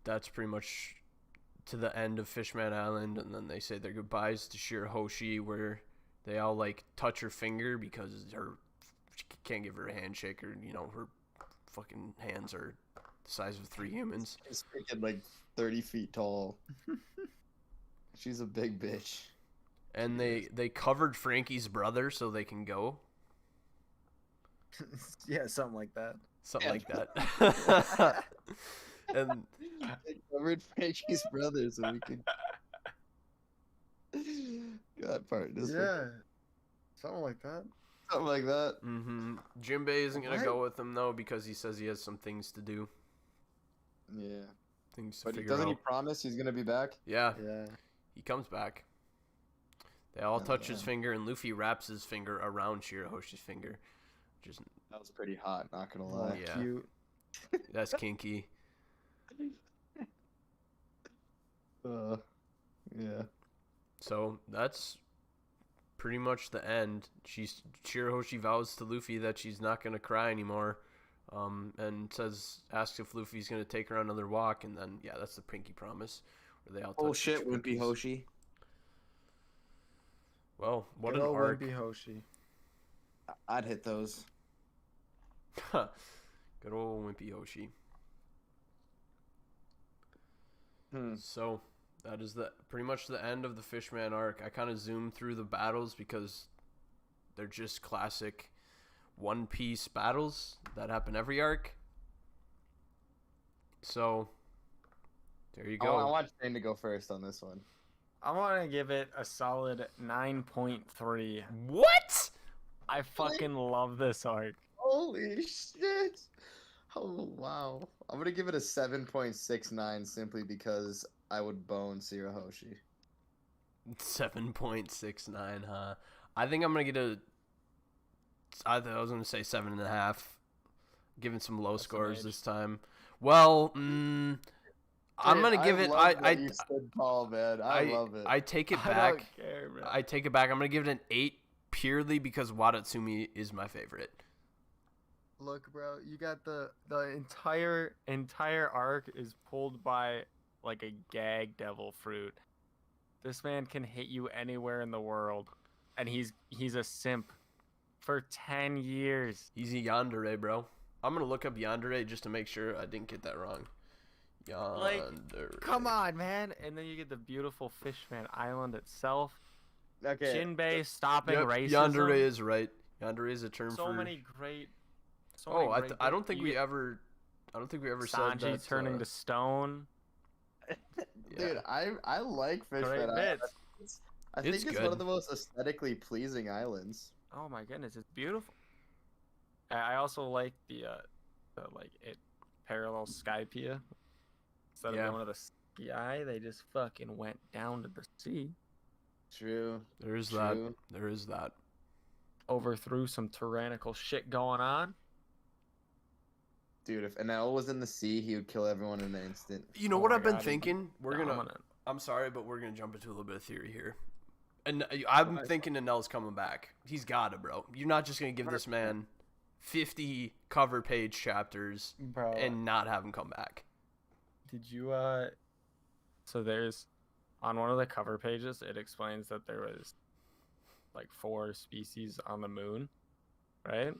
Speaker 1: that's pretty much to the end of Fishman Island, and then they say their goodbyes to Shirahoshi, where they all touch her finger because she can't give her a handshake, or her fucking hands are the size of 3 humans.
Speaker 2: She's freaking 30 feet tall. She's a big bitch.
Speaker 1: And they covered Frankie's brother so they can go.
Speaker 3: Yeah, something like that.
Speaker 1: Something like that. And
Speaker 2: they covered Frankie's brother so we could. God, part.
Speaker 3: Something like that.
Speaker 2: Something like that.
Speaker 1: Mm-hmm. Jinbei isn't gonna go with him though because he says he has some things to do.
Speaker 2: Yeah.
Speaker 1: Things to
Speaker 2: but
Speaker 1: figure
Speaker 2: doesn't
Speaker 1: out.
Speaker 2: he promise he's gonna be back?
Speaker 1: Yeah.
Speaker 3: Yeah.
Speaker 1: He comes back. They all touch his finger, and Luffy wraps his finger around Shirahoshi's finger.
Speaker 2: That was pretty hot, not gonna lie.
Speaker 1: Yeah.
Speaker 3: Cute.
Speaker 1: That's kinky.
Speaker 2: Yeah.
Speaker 1: So that's pretty much the end. Shirahoshi vows to Luffy that she's not gonna cry anymore, and asks if Luffy's gonna take her on another walk, and then that's the pinky promise where they all.
Speaker 2: Oh
Speaker 1: touch
Speaker 2: shit,
Speaker 1: each
Speaker 2: Wimpy
Speaker 1: pinkies.
Speaker 2: Hoshi.
Speaker 1: Well, what
Speaker 3: Good
Speaker 1: an
Speaker 3: old
Speaker 1: arc.
Speaker 3: Wimpy Hoshi.
Speaker 2: I'd hit those.
Speaker 1: Good old Wimpy Hoshi. So that is pretty much the end of the Fishman arc. I kind of zoomed through the battles because they're just classic One Piece battles that happen every arc. So there you go.
Speaker 2: I want Shane to go first on this one.
Speaker 3: I want to give it a solid 9.3.
Speaker 1: What?
Speaker 3: I fucking love this arc.
Speaker 2: Holy shit! Oh wow! I'm gonna give it a 7.69 simply because I would bone Shirahoshi.
Speaker 1: 7.69, huh? I think I'm gonna get I was gonna say 7.5. Giving some low scores this time. Well, I'm gonna give it.
Speaker 2: You stood tall, man. I love it.
Speaker 1: I take it
Speaker 3: I
Speaker 1: back.
Speaker 3: don't care, bro.
Speaker 1: I take it back. I'm gonna give it an 8 purely because Wadatsumi is my favorite.
Speaker 3: Look, bro, you got the entire arc is pulled by like a gag devil fruit. This man can hit you anywhere in the world, and he's a simp for 10 years.
Speaker 1: He's a yandere, bro. I'm gonna look up yandere just to make sure I didn't get that wrong. Yandere.
Speaker 3: Like, come on, man! And then you get the beautiful Fishman Island itself.
Speaker 2: Okay.
Speaker 3: Jinbei stopping
Speaker 1: Yep,
Speaker 3: racism.
Speaker 1: yandere is right. Yandere is a term for.
Speaker 3: So many great.
Speaker 1: I don't think we ever said that.
Speaker 3: Sanji turning to stone.
Speaker 2: Dude, I like
Speaker 3: Great
Speaker 2: Fishman Island.
Speaker 3: bits.
Speaker 2: I think
Speaker 1: It's
Speaker 2: it's
Speaker 1: good.
Speaker 2: one of the most aesthetically pleasing islands.
Speaker 3: Oh my goodness, it's beautiful. I also like the like it parallels Skypiea. Instead
Speaker 1: Yeah.
Speaker 3: of going to the sky, they just fucking went down to the sea.
Speaker 2: True.
Speaker 1: There is
Speaker 2: True.
Speaker 1: that. There is that.
Speaker 3: Overthrew some tyrannical shit going on.
Speaker 2: Dude, if Enel was in the sea, he would kill everyone in an instant.
Speaker 1: You know
Speaker 3: Oh
Speaker 1: what
Speaker 3: my
Speaker 1: I've been
Speaker 3: God,
Speaker 1: thinking?
Speaker 3: Dominant.
Speaker 1: I'm sorry, but we're gonna jump into a little bit of theory here. And I'm thinking Anel's coming back. He's got it, bro. You're not just gonna give this man 50 cover page chapters
Speaker 3: Bro,
Speaker 1: and not have him come back.
Speaker 3: did you so there's on one of the cover pages it explains that there was like 4 species on the moon, right?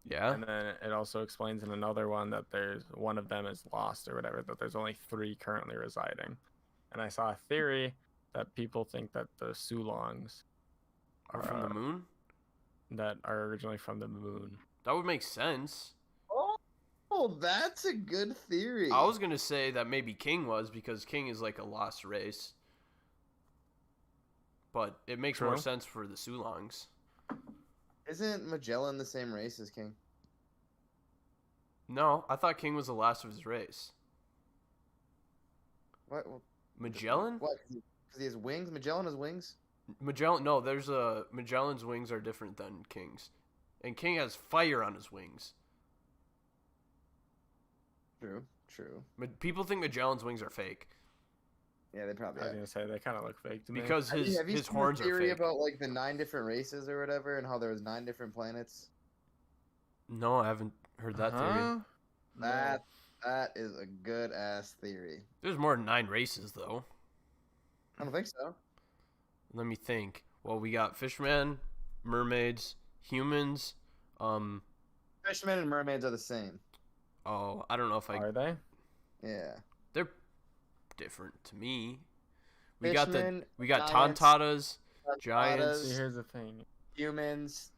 Speaker 1: Yeah.
Speaker 3: And then it also explains in another one that there's one of them is lost or whatever, that there's only 3 currently residing. And I saw a theory that people think that the Sulongs
Speaker 1: Or from the moon.
Speaker 3: that are originally from the moon.
Speaker 1: That would make sense.
Speaker 2: Oh, that's a good theory.
Speaker 1: I was gonna say that maybe King was because King is like a lost race. But it makes more
Speaker 3: True.
Speaker 1: sense for the Sulongs.
Speaker 2: Isn't Magellan the same race as King?
Speaker 1: No, I thought King was the last of his race.
Speaker 2: What?
Speaker 1: Magellan?
Speaker 2: What? Because he has wings? Magellan has wings?
Speaker 1: Magellan? No, there's a Magellan's wings are different than King's, and King has fire on his wings.
Speaker 2: True. True.
Speaker 1: People think Magellan's wings are fake
Speaker 2: Yeah, they probably
Speaker 3: I was
Speaker 2: are.
Speaker 3: gonna say they kind of look fake to me.
Speaker 1: because
Speaker 2: Have you
Speaker 1: his
Speaker 2: seen
Speaker 1: horns
Speaker 2: the
Speaker 1: are
Speaker 2: theory
Speaker 1: fake.
Speaker 2: about like the 9 different races or whatever, and how there was 9 different planets?
Speaker 1: No, I haven't heard that theory.
Speaker 2: That is a good ass theory.
Speaker 1: There's more than 9 races though.
Speaker 2: I don't think so.
Speaker 1: Let me think. Well, we got fishermen, mermaids, humans.
Speaker 2: Fishermen and mermaids are the same.
Speaker 1: Oh, I don't know if
Speaker 3: Are they?
Speaker 2: Yeah.
Speaker 1: they're different to me. We got
Speaker 2: Fishermen,
Speaker 1: Tontatas,
Speaker 2: Tontatas,
Speaker 1: giants,
Speaker 3: See, here's the thing.
Speaker 2: humans,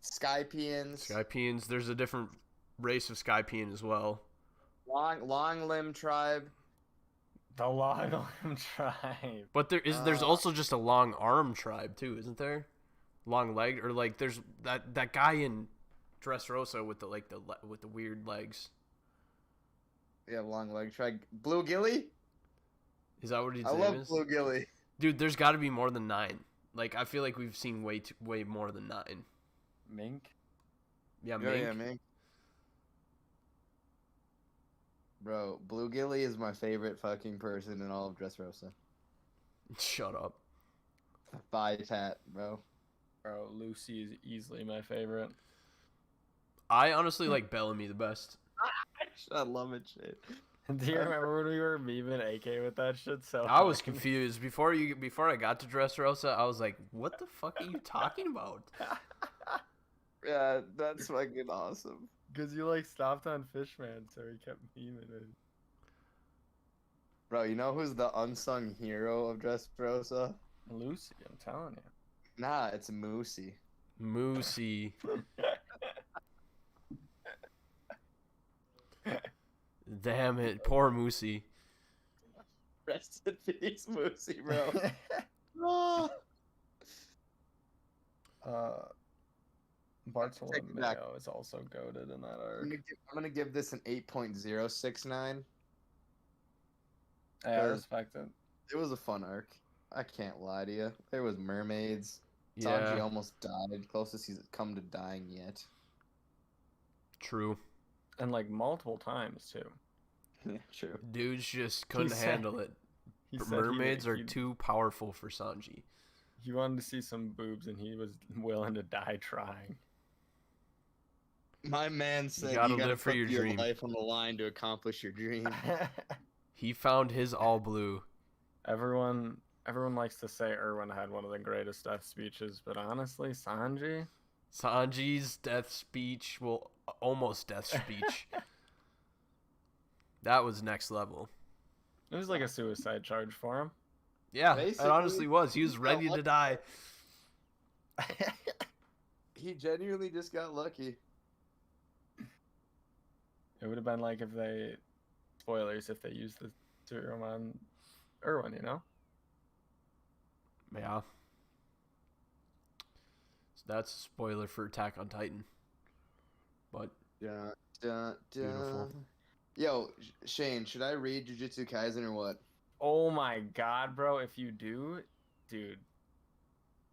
Speaker 2: Skypians,
Speaker 1: Skypeans. There's a different race of Skypean as well.
Speaker 2: long limb tribe.
Speaker 3: The Long tribe.
Speaker 1: But there's also just a long arm tribe too, isn't there? Long leg or like there's that guy in Dressrosa with the weird legs.
Speaker 2: Yeah, long leg tribe. Blue Gilly.
Speaker 1: Is that what his
Speaker 2: I
Speaker 1: name
Speaker 2: love
Speaker 1: is?
Speaker 2: Blue Gilly.
Speaker 1: Dude, there's got to be more than 9. Like I feel like we've seen way more than 9.
Speaker 3: Mink.
Speaker 1: Yeah,
Speaker 2: Yeah,
Speaker 1: Mink.
Speaker 2: yeah, man. Bro, Blue Gilly is my favorite fucking person in all of Dressrosa.
Speaker 1: Shut up.
Speaker 2: Thigh tat, bro.
Speaker 3: Bro, Lucy is easily my favorite.
Speaker 1: I honestly like Bellamy the best.
Speaker 2: I love it, shit.
Speaker 3: Do you remember when we were memeing AK with that shit? So
Speaker 1: I was
Speaker 3: hard?
Speaker 1: confused before I got to Dressrosa. I was like, "What the fuck are you talking about?"
Speaker 2: Yeah, that's fucking awesome.
Speaker 3: Because you like stopped on Fishman, so he kept memeing it.
Speaker 2: Bro, you know who's the unsung hero of Dressrosa?
Speaker 3: Lucy, I'm telling you.
Speaker 2: Nah, it's Moosey.
Speaker 1: Moosey. Damn it, poor Moosey.
Speaker 2: Rest in peace, Moosey, bro. Oh.
Speaker 3: Bartolomeo is also goated in that arc.
Speaker 2: I'm gonna give this an 8.069.
Speaker 3: I respect it.
Speaker 2: It was a fun arc. I can't lie to you. There was mermaids.
Speaker 1: Yeah,
Speaker 2: Sanji almost died. Closest he's come to dying yet.
Speaker 1: true.
Speaker 3: And like multiple times too.
Speaker 2: Yeah, true.
Speaker 1: Dudes just couldn't
Speaker 3: said-
Speaker 1: handle it.
Speaker 3: He said
Speaker 1: Mermaids are
Speaker 3: he
Speaker 1: too powerful for Sanji.
Speaker 3: He wanted to see some boobs and he was willing to die trying.
Speaker 2: My man said
Speaker 1: gotta
Speaker 2: you gotta
Speaker 1: live for
Speaker 2: put
Speaker 1: your dream.
Speaker 2: life on the line to accomplish your dream.
Speaker 1: He found his all blue.
Speaker 3: Everyone likes to say Irwin had one of the greatest death speeches, but honestly,
Speaker 1: Sanji's death speech, well, almost death speech. That was next level.
Speaker 3: It was like a suicide charge for him.
Speaker 1: Yeah,
Speaker 2: Basically,
Speaker 1: it honestly was. He was ready to die.
Speaker 2: He genuinely just got lucky.
Speaker 3: It would have been like if they, spoilers, if they used the serum on Irwin, you know?
Speaker 1: Yeah. So that's a spoiler for Attack on Titan. But
Speaker 2: Beautiful. Yo, Shane, should I read Jujutsu Kaisen or what?
Speaker 3: Oh my god, bro! If you do, dude,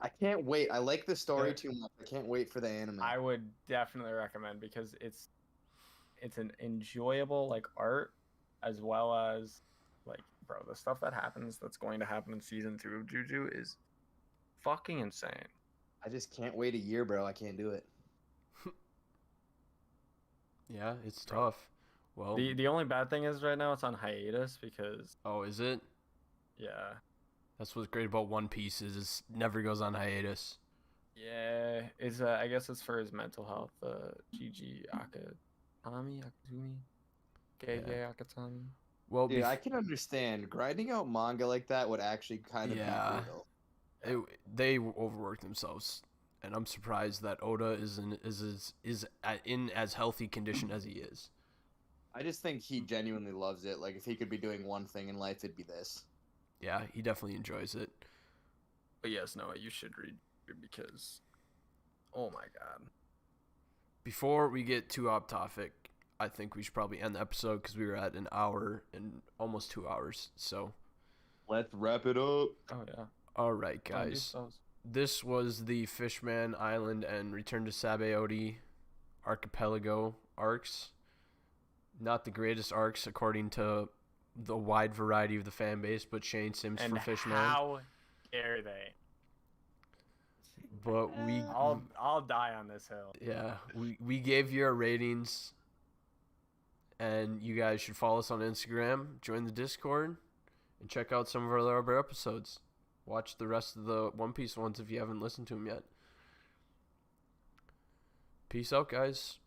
Speaker 2: I can't wait. I like the story too much. I can't wait for the anime.
Speaker 3: I would definitely recommend because it's an enjoyable like art as well as like, bro, the stuff that's going to happen in season 2 of Juju is fucking insane.
Speaker 2: I just can't wait a year, bro. I can't do it.
Speaker 1: yeah, it's tough. Well,
Speaker 3: the only bad thing is right now it's on hiatus because
Speaker 1: oh, is it?
Speaker 3: Yeah.
Speaker 1: That's what's great about One Piece is it never goes on hiatus.
Speaker 3: Yeah, it's I guess it's for his mental health. Gigi Akatami, Gege Akatami.
Speaker 1: Well,
Speaker 2: dude, I can understand grinding out manga like that would actually kind of be brutal.
Speaker 1: They overwork themselves, and I'm surprised that Oda is in as healthy condition as he is.
Speaker 2: I just think he genuinely loves it. Like, if he could be doing one thing in life, it'd be this.
Speaker 1: Yeah, he definitely enjoys it.
Speaker 3: But yes, Noah, you should read because, oh my god.
Speaker 1: Before we get too off topic, I think we should probably end the episode because we were at an hour and almost 2 hours. So
Speaker 2: let's wrap it up.
Speaker 3: Oh yeah.
Speaker 1: All right, guys. This was the Fishman Island and Return to Sabaody Archipelago arcs. Not the greatest arcs according to the wide variety of the fan base, but Shane Sims
Speaker 3: and
Speaker 1: for Fishman.
Speaker 3: How dare they?
Speaker 1: But
Speaker 3: I'll die on this hill.
Speaker 1: Yeah, we gave you our ratings, and you guys should follow us on Instagram, join the Discord, and check out some of our other episodes. Watch the rest of the One Piece ones if you haven't listened to them yet. Peace out, guys.